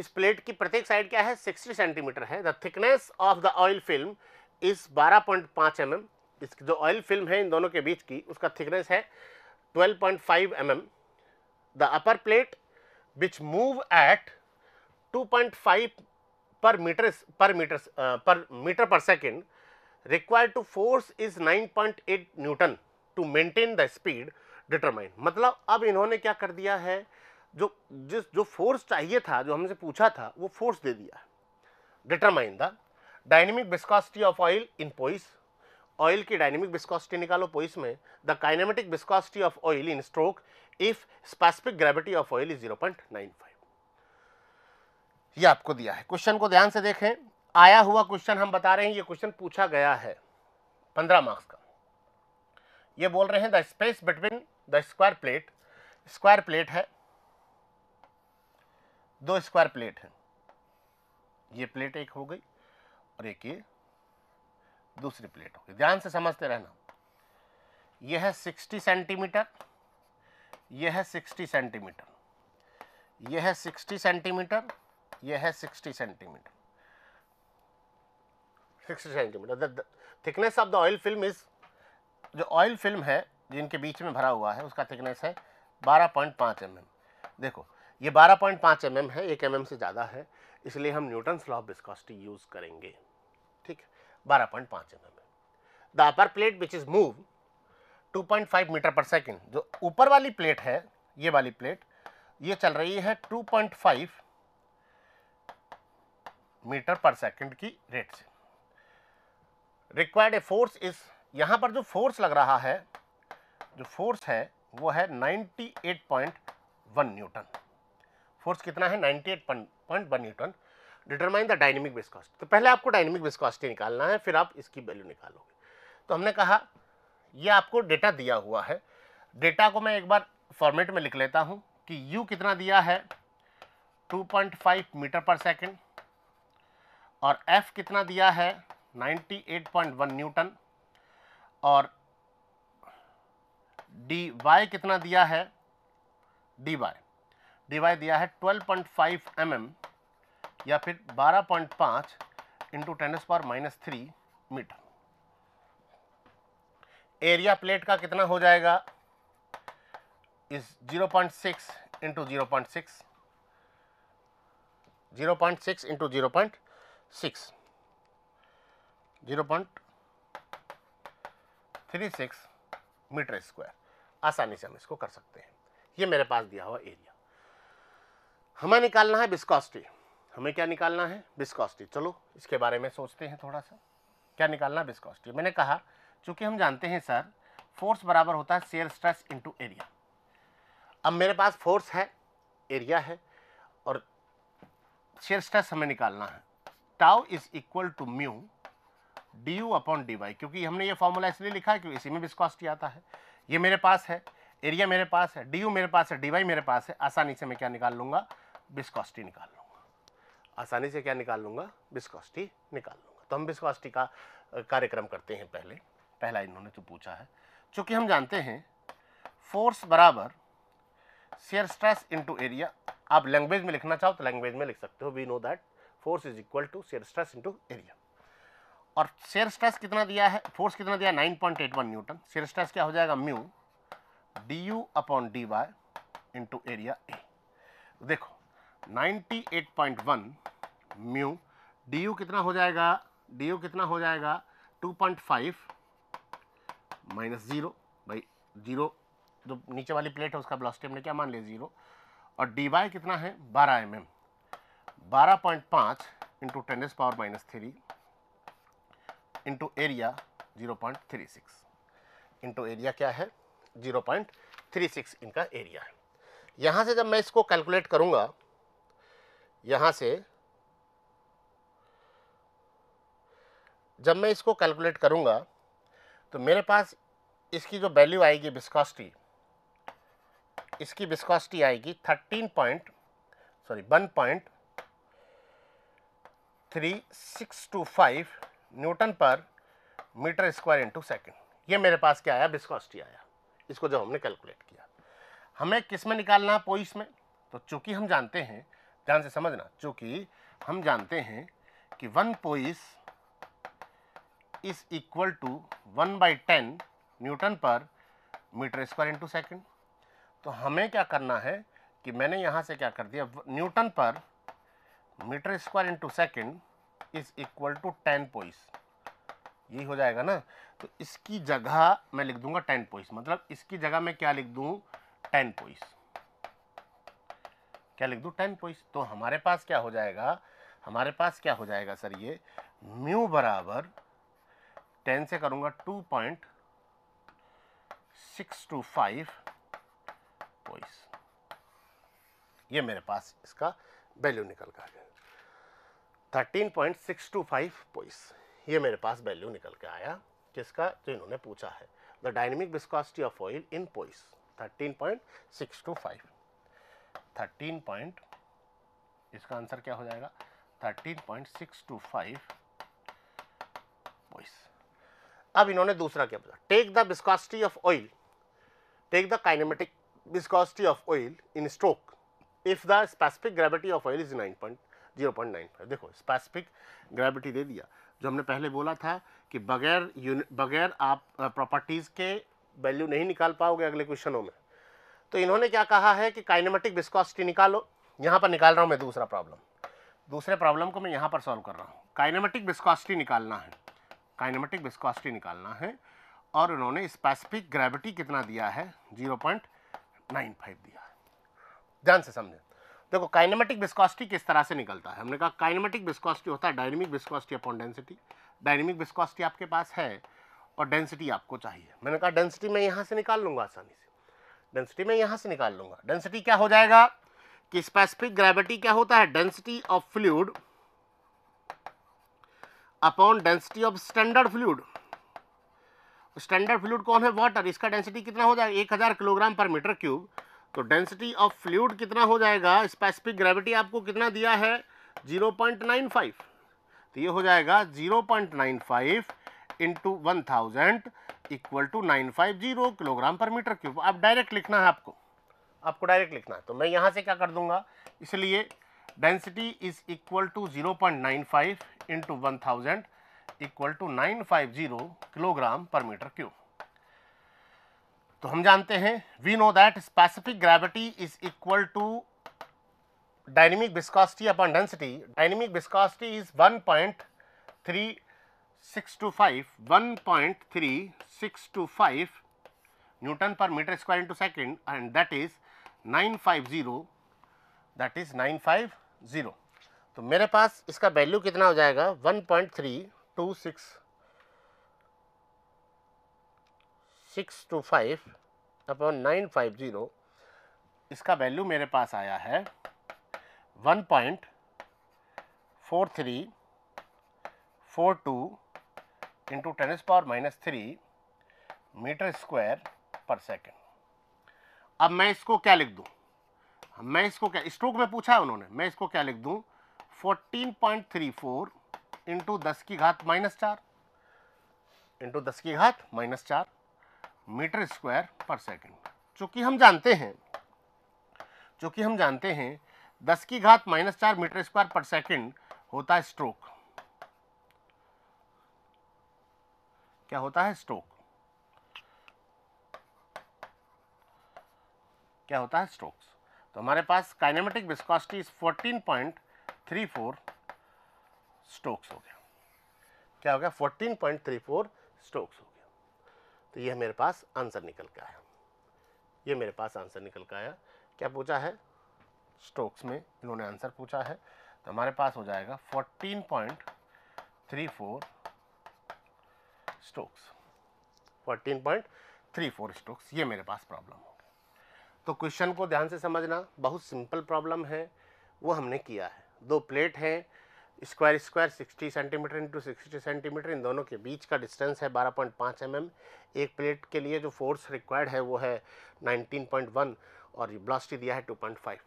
इस प्लेट की प्रत्येक साइड क्या है, 60 सेंटीमीटर है। The thickness of the oil film is 12.5 mm। इसकी जो ऑयल फिल्म है इन दोनों के बीच की, उसका थिकनेस है 12.5 mm। The upper plate which move at 2.5 per meter per second required to force is 9.8 Newton to maintain the speed determined। मतलब अब इन्होंने क्या कर दिया है, जो फोर्स चाहिए था, जो हमसे पूछा था, वो फोर्स दे दिया है। Determine the dynamic viscosity of oil in poise. Oil की डायनेमिक विस्कोसिटी निकालो पोइस में। The kinematic viscosity of oil in stroke if specific gravity of oil is 0.95। ये आपको दिया है। क्वेश्चन को ध्यान से देखें, आया हुआ क्वेश्चन हम बता रहे हैं, ये क्वेश्चन पूछा गया है 15 मार्क्स का। ये बोल रहे हैं the space between the square plate है, 2 स्क्वायर प्लेट है। ये प्लेट एक हो गई और एक ये दूसरी प्लेट हो गई। ध्यान से समझते रहना। यह है 60 सेंटीमीटर, यह है 60 सेंटीमीटर, यह है 60 सेंटीमीटर, यह है 60 centimetre. 60 centimetre. The thickness of the oil film is, जो ऑयल फिल्म है जिनके बीच में भरा हुआ है, उसका थिकनेस है 12.5 mm। देखो ये 12.5 mm है, 1 mm से ज़्यादा है, इसलिए हम Newton's law of viscosity use करेंगे। ठीक है, 12.5 mm। The upper plate which is move 2.5 metre per second. जो ऊपर वाली प्लेट है, ये वाली प्लेट, ये चल रही है 2.5 मीटर पर सेकेंड की रेट से। रिक्वायर्ड ए फोर्स इज, यहां पर जो फोर्स लग रहा है, जो फोर्स है वो है 98.1 न्यूटन। फोर्स कितना है, 98.1 Newton. Determine the dynamic viscosity. तो पहले आपको डायनेमिक विस्कोसिटी निकालना है, फिर आप इसकी वैल्यू निकालोगे। तो हमने कहा ये आपको डेटा दिया हुआ है, डेटा को मैं एक बार फॉर्मेट में लिख लेता हूं कि U कितना दिया है, 2.5 मीटर पर सेकेंड, और F कितना दिया है, 98.1 न्यूटन, और dy कितना दिया है, dy दिया है 12.5 mm या फिर 12.5 इंटू 10⁻³ मीटर। एरिया प्लेट का कितना हो जाएगा, इस 0.6 इंटू 0.6, 0.6 इंटू 0.6, 0.36 मीटर स्क्वायर। आसानी से हम इसको कर सकते हैं। ये मेरे पास दिया हुआ एरिया। हमें निकालना है विस्कोसिटी। हमें क्या निकालना है, विस्कोसिटी। चलो इसके बारे में सोचते हैं थोड़ा सा, क्या निकालना है विस्कोसिटी। मैंने कहा चूंकि हम जानते हैं सर फोर्स बराबर होता है शेयर स्ट्रेस इनटू एरिया। अब मेरे पास फोर्स है, एरिया है, और शेयर स्ट्रेस हमें निकालना है। Tau is equal to mu du upon dy, क्योंकि हमने ये फॉर्मूला इसलिए लिखा है क्योंकि इसी में विस्कोसिटी आता है। ये मेरे पास है, एरिया मेरे पास है, du मेरे पास है, dy मेरे पास है। आसानी से मैं क्या निकाल लूंगा, विस्कोसिटी निकाल लूंगा। आसानी से क्या निकाल लूंगा, विस्कोसिटी निकाल लूंगा। तो हम विस्कोसिटी का कार्यक्रम करते हैं। पहला इन्होंने जो पूछा है, चूंकि हम जानते हैं फोर्स बराबर शेयर स्ट्रेस इनटू एरिया। आप लैंग्वेज में लिखना चाहो तो लैंग्वेज में लिख सकते हो। We know that force is equal to shear stress into area. और शेयर स्ट्रेस कितना दिया है, फोर्स कितना दिया, 9.81 न्यूटन। शेयर स्ट्रेस क्या हो जाएगा, mu du upon dy into area A. देखो 98.1 म्यू, du कितना हो जाएगा, du कितना हो जाएगा 2.5 माइनस 0, भाई 0 जो नीचे वाली प्लेट है उसका वेलोसिटी हमने क्या मान लिया, 0। और dy कितना है, 12 mm, 12.5 into 10⁻³ into area 0.36 into area क्या है, 0.36 इनका एरिया है। यहां से जब मैं इसको कैलकुलेट करूंगा, यहां से जब मैं इसको कैलकुलेट करूंगा तो मेरे पास इसकी जो वैल्यू आएगी विस्कोसिटी, इसकी विस्कोसिटी आएगी 1.3625 newton per metre square into second. ये मेरे पास क्या आया, विस्कोसिटी आया। इसको जब हमने कैलकुलेट किया, हमें किस में निकालना है, पोइस में। तो चूंकि हम जानते हैं ध्यान से समझना, क्योंकि हम जानते हैं कि 1 पोइस is equal to 1/10 Newton per metre square into second. तो हमें क्या करना है कि मैंने यहां से क्या कर दिया, newton per metre square into second is equal to 10 poise, यही हो जाएगा ना। तो इसकी जगह मैं लिख दूंगा 10 पोइस, मतलब इसकी जगह मैं क्या लिख दूं, 10 पोइस। क्या लिख दूं, 10 पोइस। तो हमारे पास क्या हो जाएगा, हमारे पास क्या हो जाएगा सर, ये म्यू बराबर 10 से करूंगा 2.625 पोइस। ये मेरे पास इसका वैल्यू निकल कर आ गया 13.625 पोइस। ये मेरे पास वैल्यू निकल के आया किसका, जो इन्होंने पूछा है, the dynamic viscosity of oil in poise 13.625। 13 इसका आंसर क्या हो जाएगा, 13.625 पोइस। अब इन्होंने दूसरा क्या पूछा, take the viscosity of oil, take the kinematic viscosity of oil in stroke if the specific gravity of oil is 0.95। देखो स्पेसिफिक ग्रेविटी दे दिया, जो हमने पहले बोला था कि बगैर आप प्रॉपर्टीज के वैल्यू नहीं निकाल पाओगे अगले क्वेश्चनों में। तो इन्होंने क्या कहा है कि काइनेमेटिक विस्कोसिटी निकालो, यहां पर निकाल रहा हूं मैं दूसरा प्रॉब्लम, दूसरे प्रॉब्लम को मैं यहां पर सॉल्व कर रहा हूं। काइनेमेटिक विस्कोसिटी निकालना है, काइनेमेटिक विस्कोसिटी निकालना है, और उन्होंने स्पेसिफिक ग्रेविटी कितना दिया है, 0.95 दिया है। ध्यान से समझें, देखो काइनेमेटिक विस्कोसिटी किस तरह से निकलता है। हमने कहा काइनेमेटिक विस्कोसिटी होता है dynamic viscosity upon density. Dynamic viscosity आपके पास है और डेंसिटी आपको चाहिए। मैंने कहा डेंसिटी मैं यहां से निकाल लूंगा आसानी से, डेंसिटी मैं यहां से निकाल लूंगा। डेंसिटी क्या हो जाएगा कि स्पेसिफिक ग्रेविटी क्या होता है, density of fluid upon density of standard fluid. Standard fluid कौन है, वाटर, इसका डेंसिटी कितना हो जाएगा 1000 किलोग्राम पर मीटर क्यूब। तो डेंसिटी ऑफ फ्लूइड कितना हो जाएगा, स्पेसिफिक ग्रेविटी आपको कितना दिया है 0.95, तो ये हो जाएगा 0.95 into 1000 equal to 950 kilogram per metre cube. आप डायरेक्ट लिखना है, आपको डायरेक्ट लिखना है, तो मैं यहां से क्या कर दूंगा, इसलिए density is equal to 0.95 into 1000 equal to 950 kilogram per metre cube. तो हम जानते हैं, we know that specific gravity is equal to dynamic viscosity upon density. Dynamic viscosity is 1.3625 newton per metre square into second, and that is 950। तो मेरे पास इसका value कितना हो जाएगा 1.326625 अपॉन 950, इसका वैल्यू मेरे पास आया है 1.4342 इंटू 10⁻³ मीटर स्क्वायर पर सेकेंड। अब मैं इसको क्या लिख दूं, मैं इसको क्या, स्ट्रोक में पूछा है उन्होंने, मैं इसको क्या लिख दूं 14.34 इंटू 10⁻⁻⁴ इंटू 10⁻⁻⁴ मीटर स्क्वायर पर सेकेंड। चूंकि हम जानते हैं 10⁻⁻⁴ मीटर स्क्वायर पर सेकेंड होता है स्ट्रोक। क्या होता है, स्ट्रोक। क्या होता है, स्ट्रोक्स। तो हमारे पास काइनेमेटिक विस्कोसिटी इज 14.34 स्ट्रोक्स हो गया। क्या हो गया, 14.34 स्ट्रोक्स हो गया। तो ये मेरे पास आंसर निकल के आया, ये मेरे पास आंसर निकल के आया। क्या पूछा है, स्ट्रोक्स में इन्होंने आंसर पूछा है, तो हमारे पास हो जाएगा 14.34 स्ट्रोक्स, 14.34 स्ट्रोक्स। ये मेरे पास प्रॉब्लम हो गया। तो क्वेश्चन को ध्यान से समझना, बहुत सिंपल प्रॉब्लम है, वो हमने किया है। दो प्लेट हैं, स्क्वायर 60 सेंटीमीटर इंटू 60 सेंटीमीटर, इन दोनों के बीच का डिस्टेंस है 12.5 mm। एक प्लेट के लिए जो फोर्स रिक्वायर्ड है वो है 19.1 और वेलोसिटी दिया है 2.5।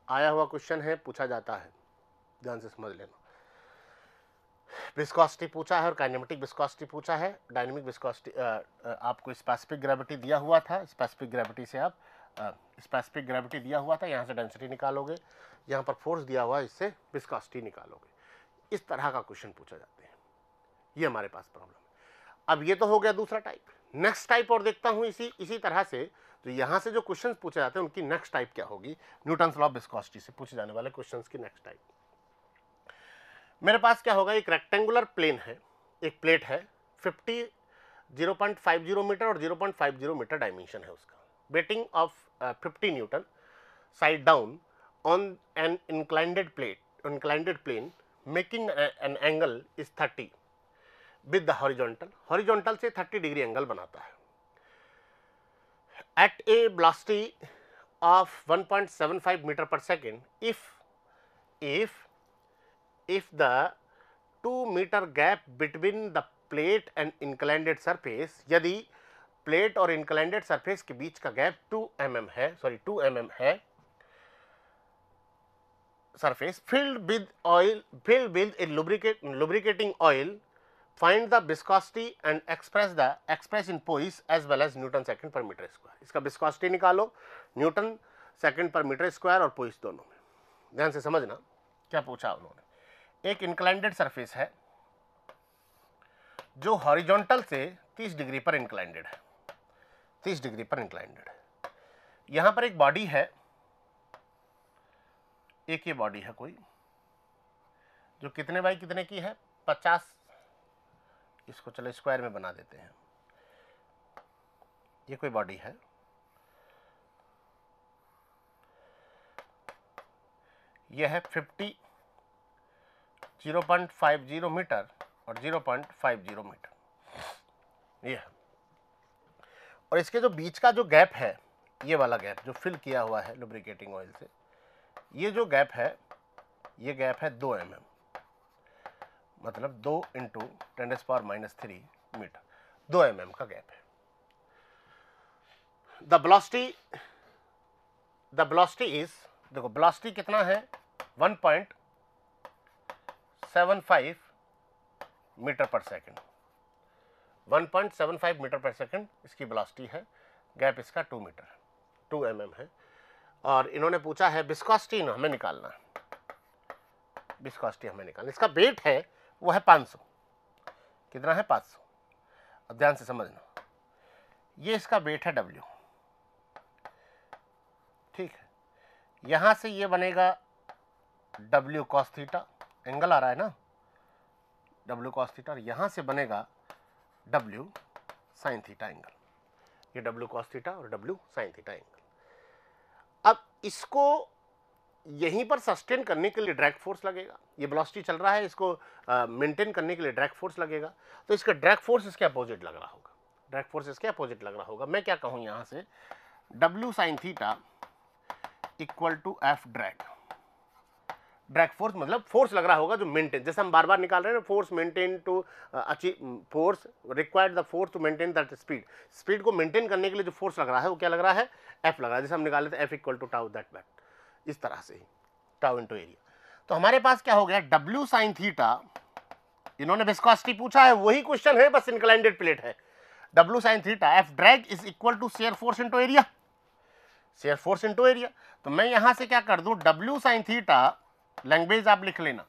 आया हुआ क्वेश्चन है, पूछा जाता है, ध्यान से समझ लेना। विस्कोसिटी पूछा है और काइनेमेटिक विस्कोसिटी पूछा है। डायनेमिक विस्कोसिटी आपको स्पेसिफिक ग्रेविटी दिया हुआ था, स्पेसिफिक ग्रेविटी से आप स्पेसिफिक ग्रेविटी दिया हुआ था, यहाँ से डेंसिटी निकालोगे, यहाँ पर फोर्स दिया हुआ है, इससे विस्कोसिटी निकालोगे। इस तरह का क्वेश्चन पूछा जाते हैं, ये हमारे पास प्रॉब्लम है। अब ये तो हो गया दूसरा टाइप। नेक्स्ट टाइप और देखता हूँ इसी तरह से, तो यहाँ से जो क्वेश्चन पूछे जाते हैं उनकी नेक्स्ट टाइप क्या होगी, न्यूटन्स लॉ ऑफ विस्कोसिटी से पूछे जाने वाले क्वेश्चंस की नेक्स्ट टाइप। मेरे पास क्या होगा, एक रेक्टेंगुलर प्लेन है, एक प्लेट है, 0.50 मीटर और 0.50 मीटर डायमेंशन है उसका, weighting of 50 newton, side down on an inclined plane, making an angle is 30 with the horizontal से 30 डिग्री एंगल बनाता है। At a velocity of 1.75 metre per second, if the 2 metre gap between the plate and inclined surface, यदि plate और inclined surface के बीच का gap 2 mm है, surface filled with a lubricating oil, find the viscosity and express in Poise as well as Newton second per meter square। इसका viscosity निकालो Newton second पर metre square और पोइस दोनों में। ध्यान से समझना क्या पूछा उन्होंने। एक इंक्लाइंडेड सरफेस है जो हॉरिजॉन्टल से 30 डिग्री पर इंक्लाइंडेड है, 30 डिग्री पर इंक्लाइंडेड है। यहां पर एक बॉडी है, एक ये बॉडी है कोई, जो कितने बाई कितने की है, 50, इसको चलो स्क्वायर में बना देते हैं। ये कोई बॉडी है, यह है 50, 0.50 मीटर और 0.50 मीटर, ये है। और इसके जो बीच का जो गैप है, ये वाला गैप जो फिल किया हुआ है लुब्रिकेटिंग ऑयल से, ये जो गैप है, ये गैप है 2 mm, मतलब 2 × 10⁻³ मीटर, 2 mm का गैप है। द वेलोसिटी इज, देखो वेलोसिटी कितना है, 1.75 metre per second, 1.75 metre per second इसकी वेलोसिटी है, गैप इसका 2 मीटर, 2 mm है। और इन्होंने पूछा है विस्कोसिटी हमें निकालना है, विस्कोसिटी हमें निकालना, इसका वेट है वो है 500, कितना है 500। अब ध्यान से समझना, ये इसका वेट है W, ठीक है। यहां से ये बनेगा W cos थीटा, एंगल आ रहा है ना, W cos थीटा, और यहां से बनेगा W sin थीटा एंगल, ये W cos थीटा और W sin थीटा एंगल। अब इसको यहीं पर सस्टेन करने के लिए ड्रैग फोर्स लगेगा, ये वेलोसिटी चल रहा है, इसको मेंटेन करने के लिए ड्रैग फोर्स लगेगा, तो इसका ड्रैग फोर्स इसके अपोजिट लग रहा होगा, ड्रैग फोर्स इसके अपोजिट लग रहा होगा। मैं क्या कहूँ यहाँ से, W sin theta equal to F drag, drag force मतलब फोर्स लग रहा होगा जो मेंटेन, जैसे हम बार बार निकाल रहे हैं, force maintain to achieve, force required the force to maintain that speed, speed को मेंटेन करने के लिए जो फोर्स लग रहा है वो क्या लग रहा है, F लग रहा है, जैसे हम निकाल लेते हैं F equal to tau that back, इस तरह से ही टाउ इनटू एरिया। तो हमारे पास क्या हो गया, W sin थीटा, इन्होंने विस्कोसिटी पूछा है, वही क्वेश्चन है, बस इंक्लाइंडेड प्लेट है। W sin theta F drag is equal to shear force into area, shear force into area. तो मैं यहां से क्या कर दूं, W sin थीटा, लैंग्वेज आप लिख लेना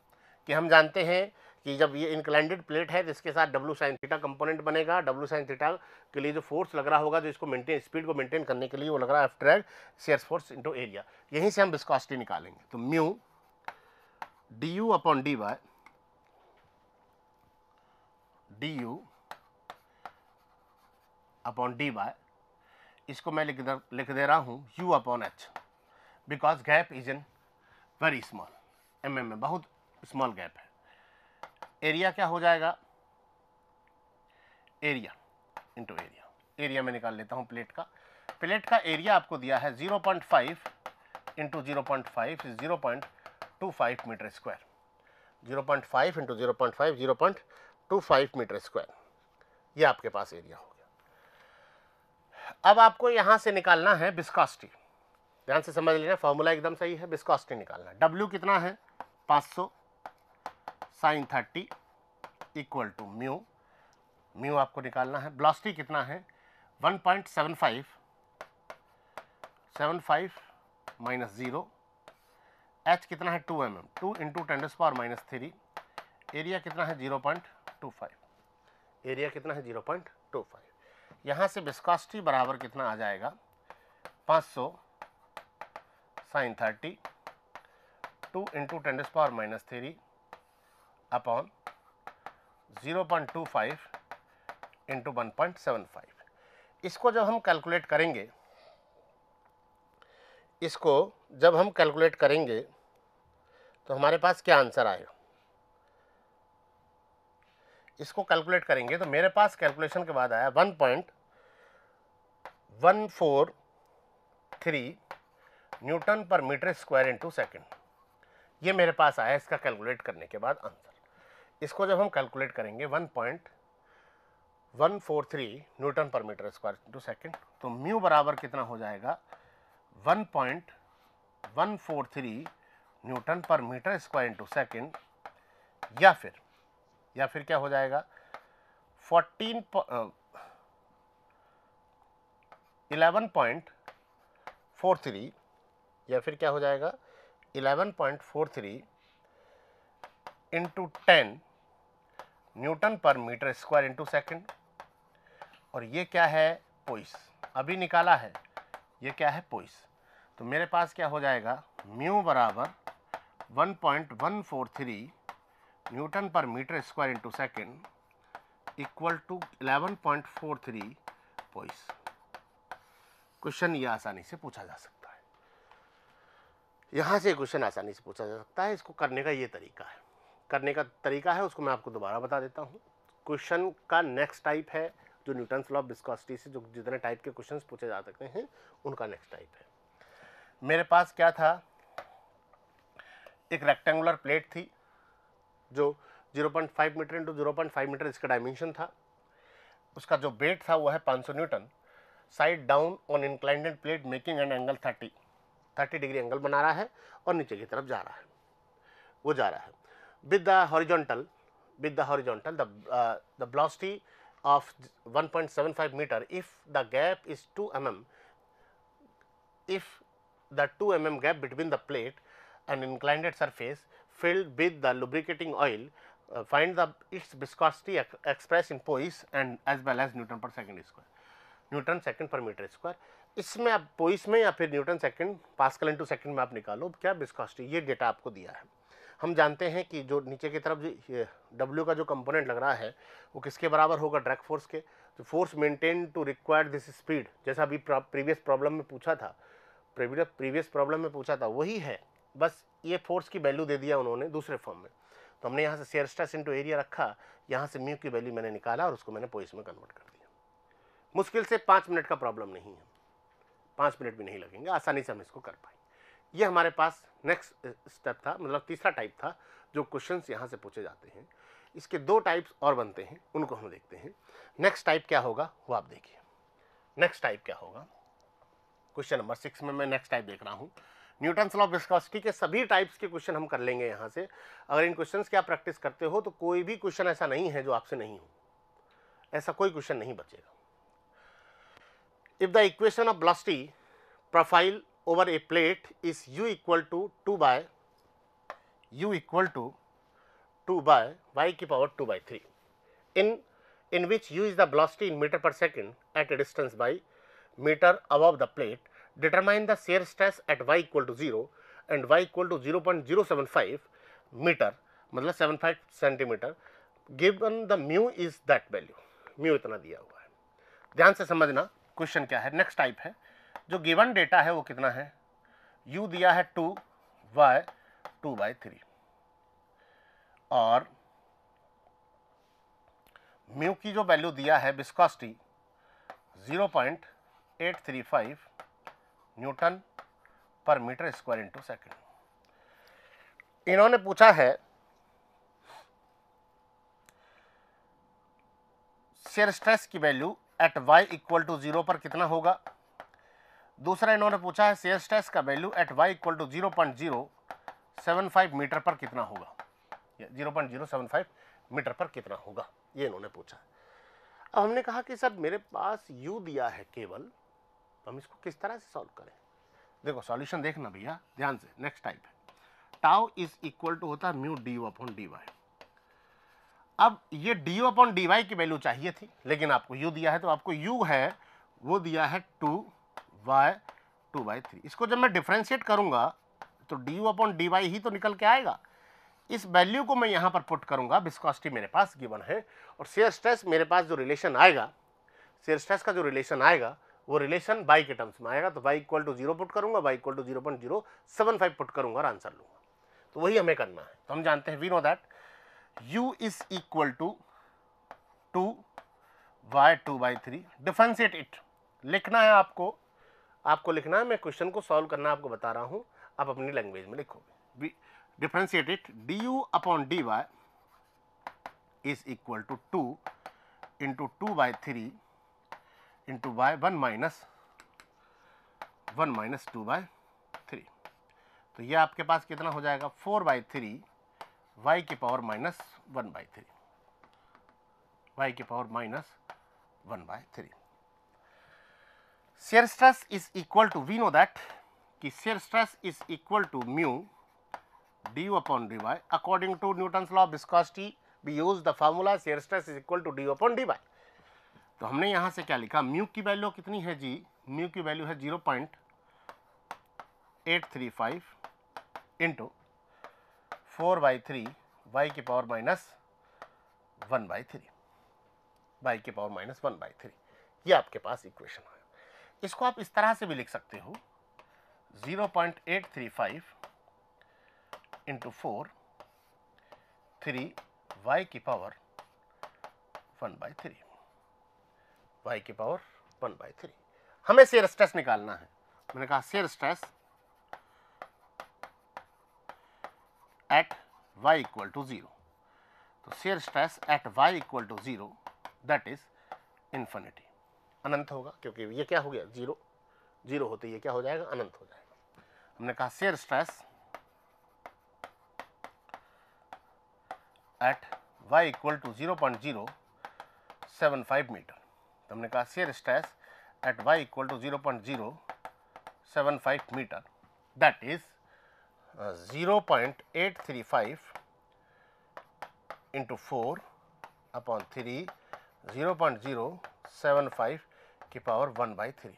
कि हम जानते हैं कि जब ये इंक्लाइंडेड प्लेट है तो इसके साथ W sin थीटा कंपोनेंट बनेगा, W sin थीटा के लिए जो फोर्स लग रहा होगा, जो इसको मेंटेन, स्पीड को मेंटेन करने के लिए, वो लग रहा है F drag share force into area. यहीं से हम विस्कोसिटी निकालेंगे, तो mu du upon dy, du upon dy, इसको मैं लिख दे रहा हूं u upon h, because gap is in very small, mm में बहुत स्मॉल गैप है। एरिया क्या हो जाएगा, एरिया इंटू एरिया, एरिया में निकाल लेता हूं प्लेट का, प्लेट का एरिया आपको दिया है 0.5 into 0.5 is 0.25 metre square, 0.5 into 0.5 0.25 metre square, ये आपके पास एरिया हो गया। अब आपको यहां से निकालना है विस्कोसिटी, ध्यान से समझ लेना, फॉर्मूला एकदम सही है, विस्कोसिटी निकालना है। W कितना है 500 sin 30 इक्वल टू म्यू, आपको निकालना है। वेलोसिटी कितना है 1.75 75 माइनस 0, h कितना है 2 mm, 2 इंटू 10⁻³ एरिया कितना है 0.25, एरिया कितना है 0.25। यहाँ से विस्कोसिटी बराबर कितना आ जाएगा 500 sin 30, 2 इंटू 10⁻³ अपॉन 0.25 इंटू 1.75। इसको जब हम कैलकुलेट करेंगे, इसको जब हम कैलकुलेट करेंगे तो हमारे पास क्या आंसर आएगा। इसको कैलकुलेट करेंगे तो मेरे पास कैलकुलेशन के बाद आया 1.143 newton per metre square into second. ये मेरे पास आया इसका कैलकुलेट करने के बाद आंसर। इसको जब हम कैलकुलेट करेंगे 1.143 newton per metre square into second, तो म्यू बराबर कितना हो जाएगा 1.143 newton per metre square into second, या फिर क्या हो जाएगा 11.43, या फिर क्या हो जाएगा 11.43 into 10 Newton per metre square into second. और ये क्या है पोइस, अभी निकाला है, ये क्या है पोइस। तो मेरे पास क्या हो जाएगा म्यू बराबर 1.143 newton per metre square into second equal to 11.43 poise. Question ये आसानी से पूछा जा सकता है, यहाँ से क्वेश्चन आसानी से पूछा जा सकता है। इसको करने का ये तरीका है, करने का तरीका है उसको मैं आपको दोबारा बता देता हूँ। क्वेश्चन का नेक्स्ट टाइप है जो न्यूटन्स लॉ ऑफ विस्कोसिटी से जो जितने टाइप के क्वेश्चंस पूछे जा सकते हैं उनका नेक्स्ट टाइप है। मेरे पास क्या था, एक रेक्टेंगुलर प्लेट थी जो 0.5 मीटर इंटू 0.5 मीटर इसका डायमेंशन था। उसका जो वेट था वो है 500 newton. Side down on inclined plate making an angle 30 degree angle बना रहा है और नीचे की तरफ जा रहा है, वो जा रहा है with the horizontal the velocity of 1.75 meter if the gap is 2 mm, if the 2 mm gap between the plate and inclined surface filled with the lubricating oil, find the its viscosity expressed in poise and as well as Newton per second square, Newton second पर metre square. इसमें आप पोइस में या फिर Newton second pascal into second में आप निकालो क्या विस्कोसिटी, ये डेटा आपको दिया है। हम जानते हैं कि जो नीचे की तरफ W का जो कंपोनेंट लग रहा है वो किसके बराबर होगा, ड्रैग फोर्स के। तो force maintain to require this speed, जैसा अभी प्रीवियस प्रॉब्लम में पूछा था, वही है, बस ये फोर्स की वैल्यू दे दिया उन्होंने दूसरे फॉर्म में। तो हमने यहाँ से शेयर स्ट्रेस इंटू एरिया रखा, यहाँ से म्यू की वैल्यू मैंने निकाला और उसको मैंने पोइस में कन्वर्ट कर दिया। मुश्किल से 5 मिनट का प्रॉब्लम नहीं है, 5 मिनट भी नहीं लगेंगे, आसानी से हम इसको कर पाएंगे। ये हमारे पास नेक्स्ट स्टेप था, मतलब तीसरा टाइप था जो क्वेश्चंस यहाँ से पूछे जाते हैं। इसके 2 टाइप्स और बनते हैं, उनको हम देखते हैं। नेक्स्ट टाइप क्या होगा वो आप देखिए। नेक्स्ट टाइप क्या होगा, क्वेश्चन नंबर 6 में मैं नेक्स्ट टाइप देख रहा हूँ। न्यूटन्स लॉ ऑफ विस्कोसिटी के सभी टाइप्स के क्वेश्चन हम कर लेंगे यहाँ से। अगर इन क्वेश्चंस की आप प्रैक्टिस करते हो तो कोई भी क्वेश्चन ऐसा नहीं है जो आपसे नहीं हो, ऐसा कोई क्वेश्चन नहीं बचेगा। If the equation of velocity profile over a plate is u equal to 2 by y की power 2/3, in which u is the velocity in meter per second at a distance by meter above the plate, determine the shear stress at y equal to 0 and y equal to 0.075 meter, मतलब 75 centimetre, given the mu is that value, mu इतना दिया हुआ है। ध्यान से समझना question क्या है। नेक्स्ट टाइप है, जो गिवन डेटा है वो कितना है, u दिया है 2y 2/3 और म्यू की जो वैल्यू दिया है viscosity 0.835 newton per metre square into second. इन्होंने पूछा है शेयर स्ट्रेस की value at y equal to 0 पर कितना होगा। दूसरा इन्होंने पूछा है शेयर स्ट्रेस का value at y equal to 0.075 metre पर कितना होगा, 0.075 मीटर पर कितना होगा, ये इन्होंने पूछा। अब हमने कहा कि सर मेरे पास u दिया है केवल, तो हम इसको किस तरह से सॉल्व करें। देखो सॉल्यूशन देखना भैया ध्यान से। नेक्स्ट टाइप है टाउ इज इक्वल टू होता है mu D you upon D y. अब ये d you upon D y की वैल्यू चाहिए थी, लेकिन आपको यू दिया है, तो आपको यू है वो दिया है 2y/3। इसको जब मैं डिफ्रेंशिएट करूंगा तो D you upon D why he तो निकल के आएगा। इस वैल्यू को मैं यहां पर पुट करूंगा, विस्कोसिटी मेरे पास गिवन है, और शेयर स्ट्रेस मेरे पास जो रिलेशन आएगा, शेयर स्ट्रेस का जो रिलेशन आएगा वो रिलेशन बाई के टर्म्स में आएगा। तो y इक्वल टू 0 पुट करूंगा, y इक्वल टू 0.075 पुट करूंगा और आंसर लूंगा। तो वही हमें करना है। तो हम जानते हैं, we know that u is equal to 2y/2/3। Differentiate it लिखना है आपको लिखना है, मैं क्वेश्चन को सॉल्व करना आपको बता रहा हूं, आप अपनी लैंग्वेज में लिखोगे। Differentiate it, du upon dy is equal to 2 into 2/3 into y 1 minus 2/3। तो ये आपके पास कितना हो जाएगा 4/3 y की पावर माइनस 1/3, y की power minus 1/3। Shear stress is equal to, we know that कि shear stress is equal to mu D you upon D y. According to Newton's law of viscosity we use the formula shear stress is equal to D you upon D Y. तो हमने यहां से क्या लिखा, mu की value कितनी है जी, mu की वैल्यू है 0.835 इंटू 4/3 y की पावर माइनस 1/3, y की पावर माइनस 1/3। ये आपके पास इक्वेशन है। इसको आप इस तरह से भी लिख सकते हो, 0.835 इंटू 4 3 y की पावर 1/3, y की पावर 1/3। हमें शेयर स्ट्रेस निकालना है। मैंने कहा shear stress at y equal to 0। तो shear stress at y equal to 0 that is infinity, अनंत होगा, क्योंकि ये क्या हो गया 0 होते ये क्या हो जाएगा, अनंत हो जाएगा। हमने कहा shear stress at y equal to 0.075 metre. तो हमने कहा shear stress at y equal to 0.075 metre that is 0.835 into 4 upon 3 0.075 की पावर 1/3,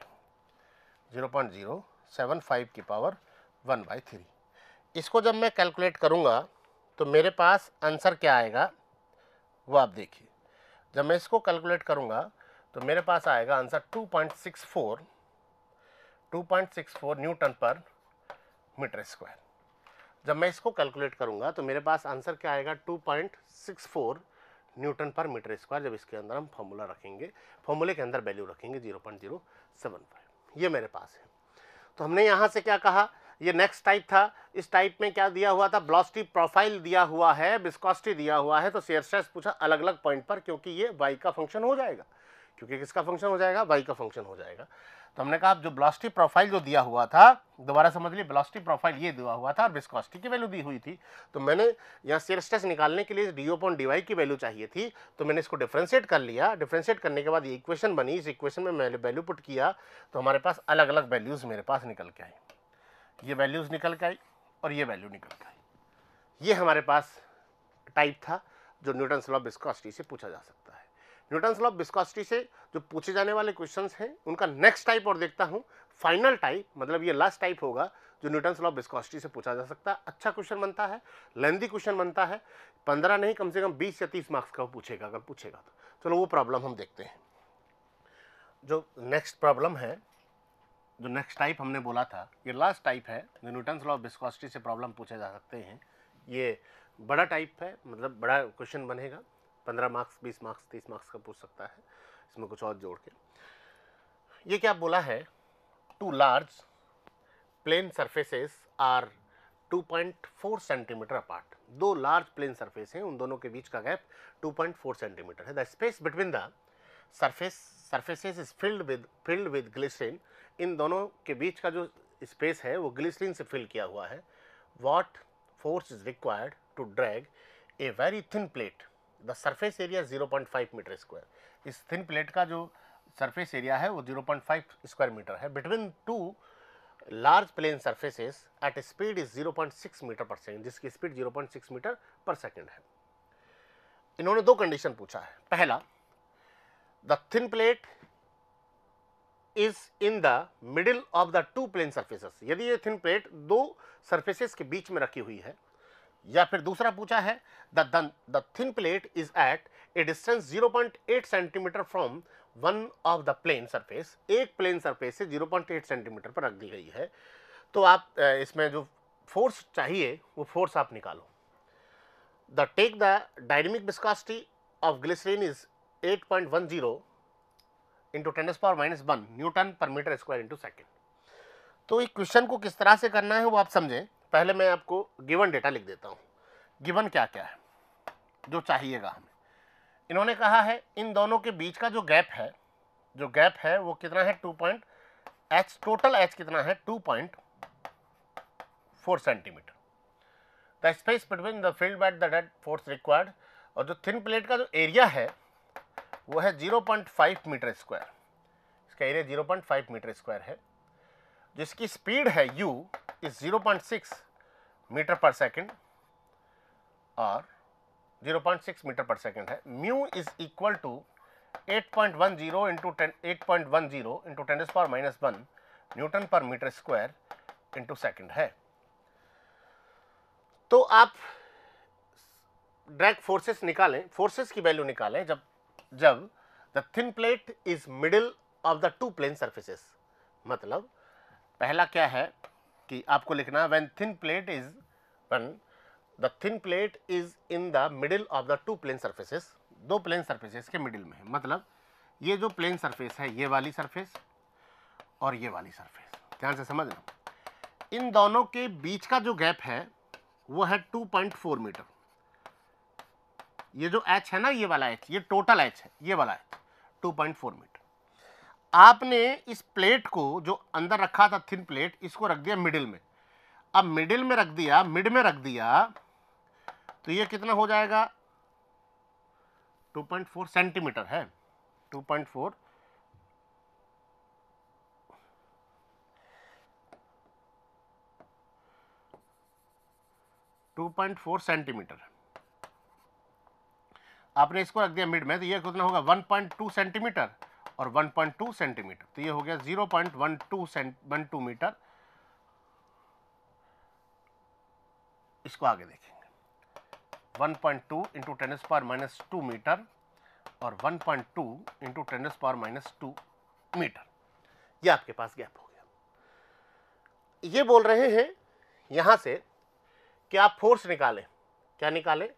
0.075 की पावर 1/3। इसको जब मैं कैलकुलेट करूंगा तो मेरे पास आंसर क्या आएगा वो आप देखिए। जब मैं इसको कैलकुलेट करूंगा तो मेरे पास आएगा answer 2.64 Newton per metre square. जब मैं इसको कैलकुलेट करूंगा तो मेरे पास आंसर क्या आएगा 2.64 न्यूटन पर मीटर स्क्वायर। जब इसके अंदर हम फॉर्मूला रखेंगे, फॉर्मूले के अंदर वैल्यू रखेंगे 0.075, ये मेरे पास है। तो हमने यहाँ से क्या कहा, ये नेक्स्ट टाइप था। इस टाइप में क्या दिया हुआ था, वेलोसिटी प्रोफाइल दिया हुआ है, विस्कोसिटी दिया हुआ है, तो शेयर स्ट्रेस पूछा अलग अलग पॉइंट पर, क्योंकि ये y का फंक्शन हो जाएगा। क्योंकि किसका फंक्शन हो जाएगा, y का फंक्शन हो जाएगा। तो हमने कहा जो वेलोसिटी प्रोफाइल जो दिया हुआ था, दोबारा समझ लीजिए, वेलोसिटी प्रोफाइल ये दिया हुआ था और विस्कोसिटी की वैल्यू दी हुई थी। तो मैंने यहाँ शेयर स्ट्रेस निकालने के लिए डी अपॉन डी वाई की वैल्यू चाहिए थी, तो मैंने इसको डिफरेंशिएट कर लिया। डिफरेंशिएट करने के बाद ये इक्वेशन बनी, इस इक्वेशन में मैंने वैल्यू पुट किया, तो हमारे पास अलग अलग वैल्यूज़ मेरे पास निकल के आई। ये वैल्यूज़ निकल के आई और ये वैल्यू निकल के आई। ये हमारे पास टाइप था जो न्यूटन्स लॉ ऑफ विस्कोसिटी से पूछा जा सकता है। न्यूटन्स लॉ ऑफ विस्कोसिटी से जो पूछे जाने वाले क्वेश्चंस हैं उनका नेक्स्ट टाइप और देखता हूं, फाइनल टाइप, मतलब ये लास्ट टाइप होगा जो न्यूटन्स लॉ ऑफ विस्कोसिटी से पूछा जा सकता है। अच्छा क्वेश्चन बनता है, लेंथी क्वेश्चन बनता है, 15 नहीं कम से कम 20 या 30 मार्क्स का पूछेगा अगर पूछेगा तो। चलो वो प्रॉब्लम हम देखते हैं। जो नेक्स्ट प्रॉब्लम है, जो नेक्स्ट टाइप हमने बोला था, ये लास्ट टाइप है जो न्यूटन्स लॉ ऑफ विस्कोसिटी से प्रॉब्लम पूछे जा सकते हैं। ये बड़ा टाइप है, मतलब बड़ा क्वेश्चन बनेगा, 15 मार्क्स 20 मार्क्स 30 मार्क्स का पूछ सकता है, इसमें कुछ और जोड़ के। ये क्या बोला है, two large plane surfaces are 2.4 centimetre apart. दो लार्ज प्लेन सरफेस हैं, उन दोनों के बीच का गैप 2.4 सेंटीमीटर है। The space between the surfaces is filled with glycerine. इन दोनों के बीच का जो स्पेस है वो ग्लिसरीन से फिल किया हुआ है। What force is required to drag a very thin plate, the surface area 0.5 metre square. इस थिन प्लेट का जो सरफेस एरिया है वो 0.5 स्क्वायर मीटर है। Between two large plane surfaces at speed is 0.6 metre per second, जिसकी speed 0.6 metre per second है। इन्होंने दो कंडीशन पूछा है। पहला, the thin plate is in the middle of the two plane surfaces, यदि ये थिन प्लेट दो सर्फेसेस के बीच में रखी हुई है। या फिर दूसरा पूछा है the thin plate is at a distance 0.8 centimetre from one of the plane surface, एक प्लेन सरफेस से 0.8 सेंटीमीटर पर रख दी गई है। तो आप इसमें जो फोर्स चाहिए वो फोर्स आप निकालो। The take the dynamic viscosity of glycerine is 8.10 into 10⁻⁻1 newton per metre square into second. तो एक क्वेश्चन को किस तरह से करना है वो आप समझें। पहले मैं आपको गिवन डेटा लिख देता हूँ। गिवन क्या क्या है जो चाहिएगा हमें। इन्होंने कहा है इन दोनों के बीच का जो गैप है वो कितना है 2.h, टोटल h कितना है 2.4 centimetre. The space between the field at the dead force required, और जो थिन प्लेट का जो एरिया है वो है 0.5 मीटर स्क्वायर, इसका एरिया 0.5 मीटर स्क्वायर है। जिसकी स्पीड है u is 0.6 metre per second और 0.6 मीटर पर सेकेंड है। Mu is equal to 8.10 into 10⁻⁻1 newton per metre square into second है। तो आप ड्रैग फोर्सेस निकालें, फोर्सेस की वैल्यू निकालें जब the thin plate is middle of the two plane surfaces. मतलब पहला क्या है कि आपको लिखना है when the thin plate is in the middle of the two plane surfaces, दो प्लेन सर्फेसेस के मिडिल में है। मतलब ये जो प्लेन सरफेस है ये वाली सरफेस और ये वाली सरफेस, ध्यान से समझना। इन दोनों के बीच का जो गैप है वो है 2.4 मीटर। ये जो h है ना, ये वाला h, ये टोटल h है, ये वाला h 2.4 मीटर। आपने इस प्लेट को जो अंदर रखा था थिन प्लेट, इसको रख दिया मिडिल में। अब मिडिल में रख दिया, मिड में रख दिया, तो ये कितना हो जाएगा 2.4 सेंटीमीटर है, 2.4 सेंटीमीटर। आपने इसको रख दिया मिड में, तो ये कितना होगा 1.2 सेंटीमीटर और 1.2 सेंटीमीटर, तो ये हो गया 0.12 मीटर। इसको आगे देखेंगे 1.2 इंटू 10⁻⁻2 मीटर और 1.2 इंटू 10⁻⁻2 मीटर। ये आपके पास गैप हो गया। ये बोल रहे हैं यहां से कि आप फोर्स निकालें। क्या निकालें?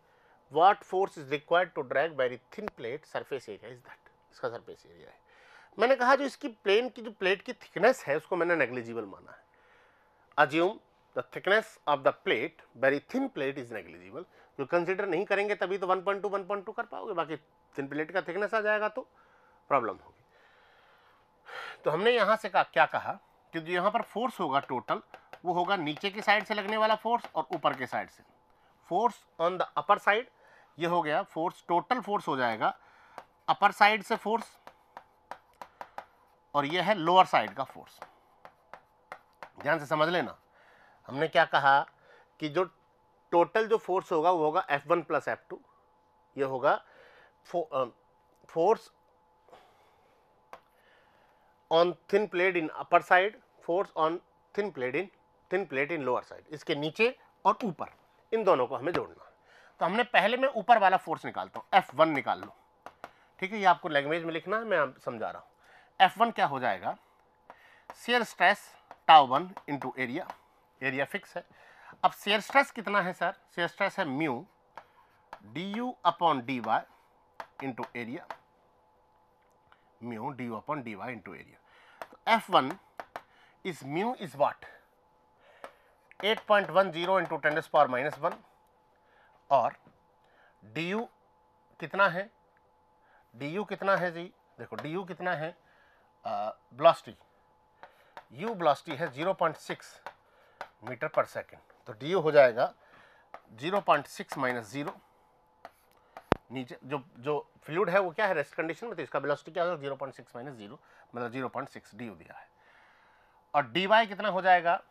What force is required to drag very thin plate, surface area is that, इसका सरफेस एरिया है। मैंने कहा जो इसकी प्लेन की जो प्लेट की थिकनेस है उसको मैंने नेग्लिजिबल माना है। Assume the thickness of the plate, very thin plate is negligible. जो कंसीडर नहीं करेंगे तभी तो 1.2 कर पाओगे, बाकी थिन प्लेट का थिकनेस आ जाएगा तो प्रॉब्लम होगी। तो हमने यहां से क्या कहा कि जो यहां पर फोर्स होगा टोटल, वो होगा नीचे की साइड से लगने वाला फोर्स और ऊपर के साइड से। Force on the upper side, ये हो गया फोर्स, टोटल फोर्स हो जाएगा अपर साइड से फोर्स, और ये है लोअर साइड का फोर्स। ध्यान से समझ लेना। हमने क्या कहा कि जो टोटल जो फोर्स होगा वो होगा F1 प्लस F2। ये होगा force on thin plate in upper side, force on thin plate in lower side. इसके नीचे और ऊपर इन दोनों को हमें जोड़ना है। तो हमने पहले मैं ऊपर वाला फोर्स निकालता हूँ, F1 निकाल लो। ठीक है, ये आपको लैंग्वेज में लिखना है, मैं समझा रहा हूँ। F1 क्या हो जाएगा, shear stress τ1 into area, area fix है। अब शेयर स्ट्रेस कितना है सर? शेयर स्ट्रेस है mu du upon dy into area, mu du upon dy into area. तो F1 is mu is what 8.10 into 10⁻⁻1 और du कितना है, du कितना है जी, देखो du कितना है, वेलोसिटी, u वेलोसिटी है 0.6 मीटर पर सेकेंड। तो du हो जाएगा 0.6 माइनस 0। नीचे जो फ्लूइड है वो क्या है, रेस्ट कंडीशन में, तो इसका वेलोसिटी क्या होगा 0.6 माइनस 0, मतलब 0.6 du दिया है। और डी वाई कितना हो जाएगा,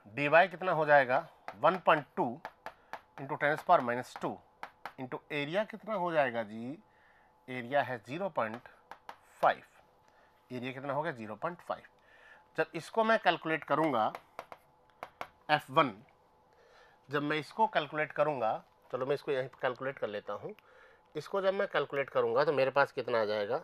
डी वाई कितना हो जाएगा 1.2 इंटू 10⁻⁻² इंटू एरिया कितना हो जाएगा जी, एरिया है 0.5, एरिया कितना हो गया 0.5। जब इसको मैं कैलकुलेट करूंगा F1, जब मैं इसको कैलकुलेट करूंगा, चलो मैं इसको यहीं पर कैलकुलेट कर लेता हूं, इसको जब मैं कैलकुलेट करूंगा तो मेरे पास कितना आ जाएगा,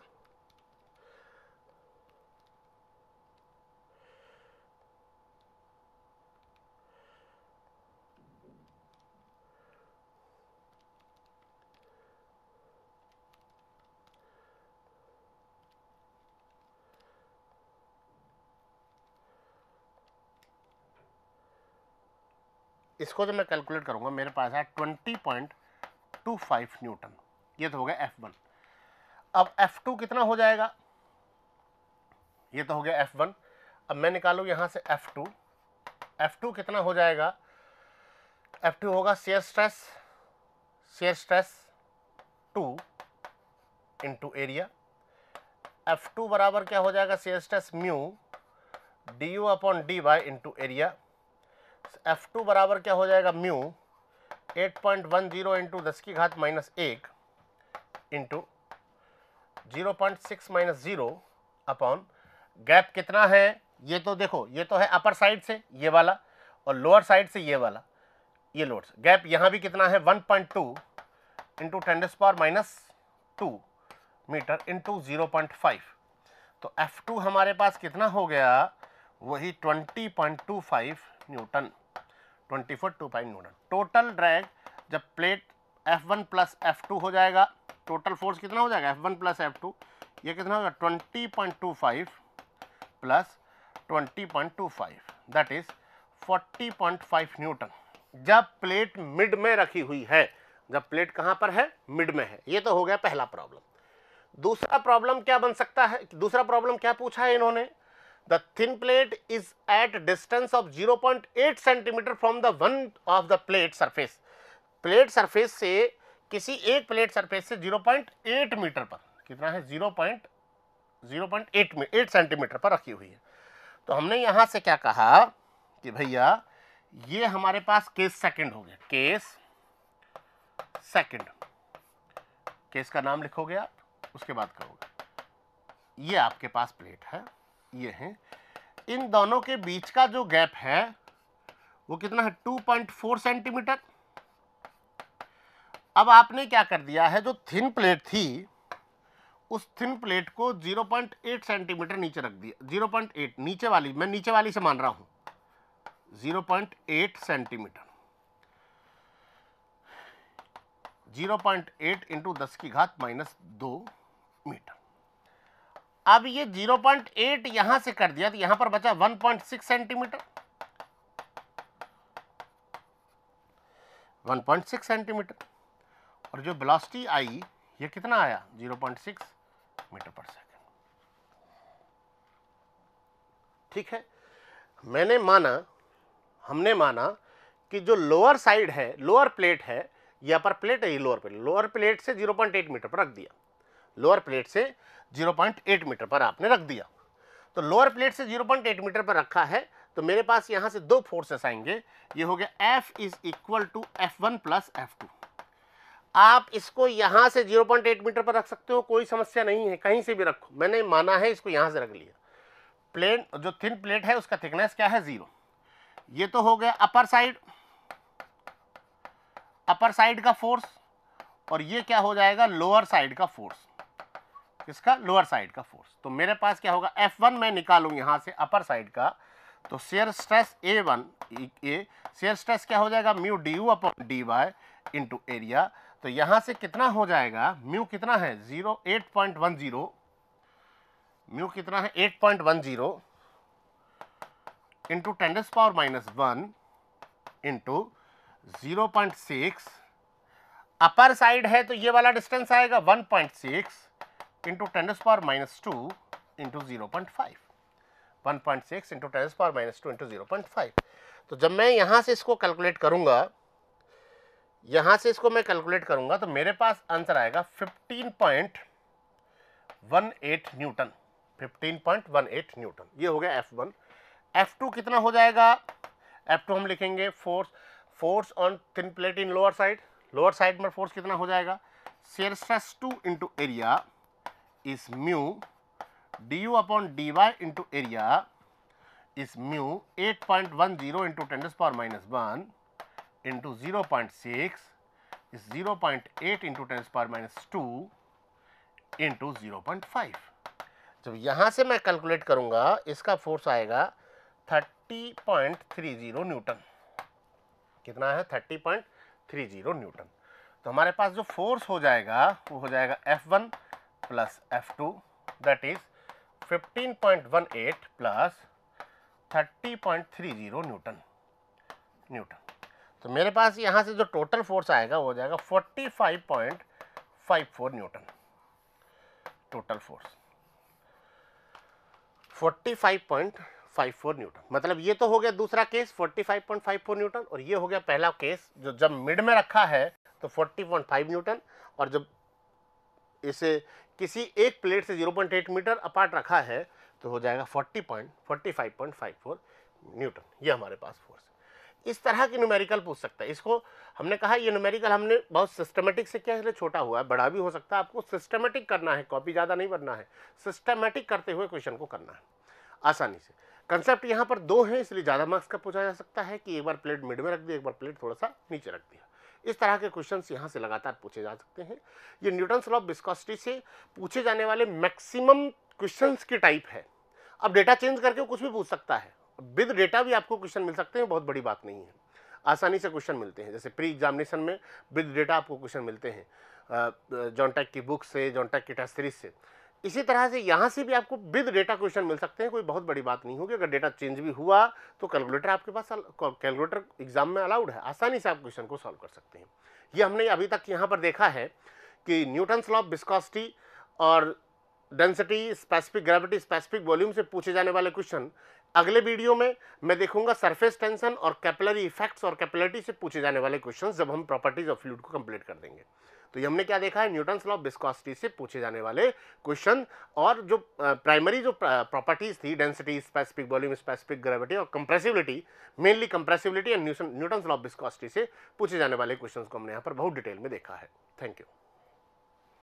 इसको जब मैं कैलकुलेट करूंगा मेरे पास है 20.25 न्यूटन। ये तो हो गया F1। अब F2 कितना हो जाएगा, ये तो हो गया F1। अब मैं निकालू यहां से F2, F2 कितना हो जाएगा, F2 होगा shear stress 2 into area. F2 बराबर क्या हो जाएगा, shear stress mu du upon dy into area. F2 बराबर क्या हो जाएगा, mu 8.10 into 10⁻⁻1 into 0.6 - 0 upon gap कितना है, ये तो देखो ये तो है अपर साइड से ये वाला और लोअर साइड से ये वाला, ये लोअर गैप यहाँ भी कितना है 1.2 इंटू 10⁻⁻2 मीटर इंटू 0.5। तो F2 हमारे पास कितना हो गया, वही 20.25 न्यूटन, 24.25 न्यूटन। टोटल ड्रैग जब प्लेट F1 प्लस F2 हो जाएगा, टोटल फोर्स कितना हो जाएगा F1 प्लस F2, ये कितना होगा 20.25 प्लस 20.25 दैट इज 40.5 न्यूटन। जब प्लेट मिड में रखी हुई है, जब प्लेट कहां पर है, मिड में है। ये तो हो गया पहला प्रॉब्लम। दूसरा प्रॉब्लम क्या बन सकता है, दूसरा प्रॉब्लम क्या पूछा है इन्होंने, the thin plate is eight distance of 0.8 centimetre from the one of the plate surface. Plate surface से किसी एक प्लेट सरफेस से 0.8 मीटर पर, कितना है 0.8 सेंटीमीटर पर रखी हुई है। तो हमने यहां से क्या कहा कि भैया ये हमारे पास केस सेकंड हो गया, केस सेकंड, केस का नाम लिखोगे आप, उसके बाद करोगे। ये आपके पास प्लेट है, ये है, इन दोनों के बीच का जो गैप है वो कितना है 2.4 सेंटीमीटर। अब आपने क्या कर दिया है, जो थिन प्लेट थी उस थिन प्लेट को 0.8 सेंटीमीटर नीचे रख दिया, 0.8 नीचे वाली, मैं नीचे वाली से मान रहा हूं 0.8 सेंटीमीटर, 0.8 इंटू 10⁻⁻2 मीटर। अब ये 0.8 यहां से कर दिया तो यहां पर बचा 1.6 सेंटीमीटर, 1.6 सेंटीमीटर, और जो वेलोसिटी आई ये कितना आया 0.6 मीटर पर सेकंड। ठीक है, मैंने माना, हमने माना कि जो लोअर साइड है, लोअर प्लेट है, ये अपर प्लेट है, ये लोअर प्लेट, लोअर प्लेट से 0.8 मीटर पर रख दिया, लोअर प्लेट से 0.8 मीटर पर आपने रख दिया। तो लोअर प्लेट से 0.8 मीटर पर रखा है तो मेरे पास यहां से दो फोर्सेस आएंगे, ये हो गया F is equal to F1 plus F2। आप इसको यहां से 0.8 मीटर पर रख सकते हो, कोई समस्या नहीं है, कहीं से भी रखो, मैंने माना है इसको यहां से रख लिया। प्लेट, जो थिन प्लेट है उसका थिकनेस क्या है 0। ये तो हो गया अपर साइड, अपर साइड का फोर्स, और ये क्या हो जाएगा लोअर साइड का फोर्स, इसका लोअर साइड का फोर्स। तो मेरे पास क्या होगा F1 मैं निकालूं यहां से अपर साइड का, तो shear stress A1 shear stress क्या हो जाएगा mu du upon dy into area. तो यहां से कितना हो जाएगा, म्यू कितना है 8.10, म्यू कितना है 8.10 इंटू 10⁻⁻1 इंटू 0.6, अपर साइड है तो ये वाला डिस्टेंस आएगा 1.6 इंटू 10⁻⁻2 इंटू 0.5, 1.6 इंटू 10⁻⁻2 इंटू 0.5। तो जब मैं यहां से इसको कैलकुलेट करूंगा, यहां से इसको मैं कैलकुलेट करूंगा तो मेरे पास आंसर आएगा 15.18 न्यूटन, 15.18 न्यूटन। ये हो गया F1। F2 कितना हो जाएगा, F2 हम लिखेंगे force on thin plate in lower side में फोर्स कितना हो जाएगा, shear stress 2 into area is mu du upon dy into area is mu 8.10 into 10⁻⁻1 into 0.6 is 0.8 into 10⁻⁻2 into 0.5। जब यहां से मैं कैलकुलेट करूंगा इसका फोर्स आएगा 30.30 न्यूटन। कितना है, 30.30 न्यूटन। तो हमारे पास जो फोर्स हो जाएगा वो हो जाएगा F1 plus F2 that is 15.18 plus 30.30 Newton. तो मेरे पास यहां से जो टोटल फोर्स आएगा वो हो जाएगा 45.54 न्यूटन। Total force 45.54 Newton. मतलब ये तो हो गया दूसरा केस 45.54 न्यूटन, और ये हो गया पहला केस जो जब मिड में रखा है तो 40.5 न्यूटन, और जब इसे किसी एक प्लेट से 0.8 मीटर अपार्ट रखा है तो हो जाएगा 45.54 न्यूटन। ये हमारे पास फोर्स। इस तरह की न्यूमेरिकल पूछ सकता है। इसको हमने कहा ये न्यूमेरिकल हमने बहुत सिस्टमेटिक से किया, इसलिए छोटा हुआ है, बड़ा भी हो सकता है। आपको सिस्टमेटिक करना है, कॉपी ज़्यादा नहीं बनना है, सिस्टमेटिक करते हुए क्वेश्चन को करना है आसानी से। कंसेप्ट यहाँ पर दो हैं, इसलिए ज़्यादा मार्क्स का पूछा जा सकता है कि एक बार प्लेट मिड में रख दी, एक बार प्लेट थोड़ा सा नीचे रख दिया। इस तरह के क्वेश्चंस यहाँ से लगातार पूछे जा सकते हैं। ये न्यूटन्स लॉ ऑफ विस्कोसिटी से पूछे जाने वाले मैक्सिमम क्वेश्चंस की टाइप है। अब डेटा चेंज करके कुछ भी पूछ सकता है, विद डेटा भी आपको क्वेश्चन मिल सकते हैं, बहुत बड़ी बात नहीं है, आसानी से क्वेश्चन मिलते हैं। जैसे प्री एग्जामिनेशन में विद डेटा आपको क्वेश्चन मिलते हैं जॉन टैक की बुक से, जॉन टैक की टेस्ट सीरीज से। इसी तरह से यहाँ से भी आपको विद डेटा क्वेश्चन मिल सकते हैं, कोई बहुत बड़ी बात नहीं होगी। अगर डेटा चेंज भी हुआ तो कैलकुलेटर आपके पास, कैलकुलेटर एग्जाम में अलाउड है, आसानी से आप क्वेश्चन को सॉल्व कर सकते हैं। ये हमने अभी तक यहाँ पर देखा है कि न्यूटन्स लॉ ऑफ विस्कोसिटी और density, specific gravity, specific volume से पूछे जाने वाले क्वेश्चन। अगले वीडियो में मैं देखूंगा सरफेस टेंशन और कैपिलरी इफेक्ट्स और कैपिलरिटी से पूछे जाने वाले क्वेश्चन, जब हम प्रॉपर्टीज ऑफ फ्लूइड को कंप्लीट कर देंगे। तो ये हमने क्या देखा है, न्यूटन्स लॉ ऑफ विस्कोसिटी से पूछे जाने वाले क्वेश्चन, और जो प्राइमरी जो प्रॉपर्टीज थी, density, specific volume, specific gravity और compressibility, mainly compressibility and Newton's law of viscosity से पूछे जाने वाले क्वेश्चन को हमने यहाँ पर बहुत डिटेल में देखा है। Thank you.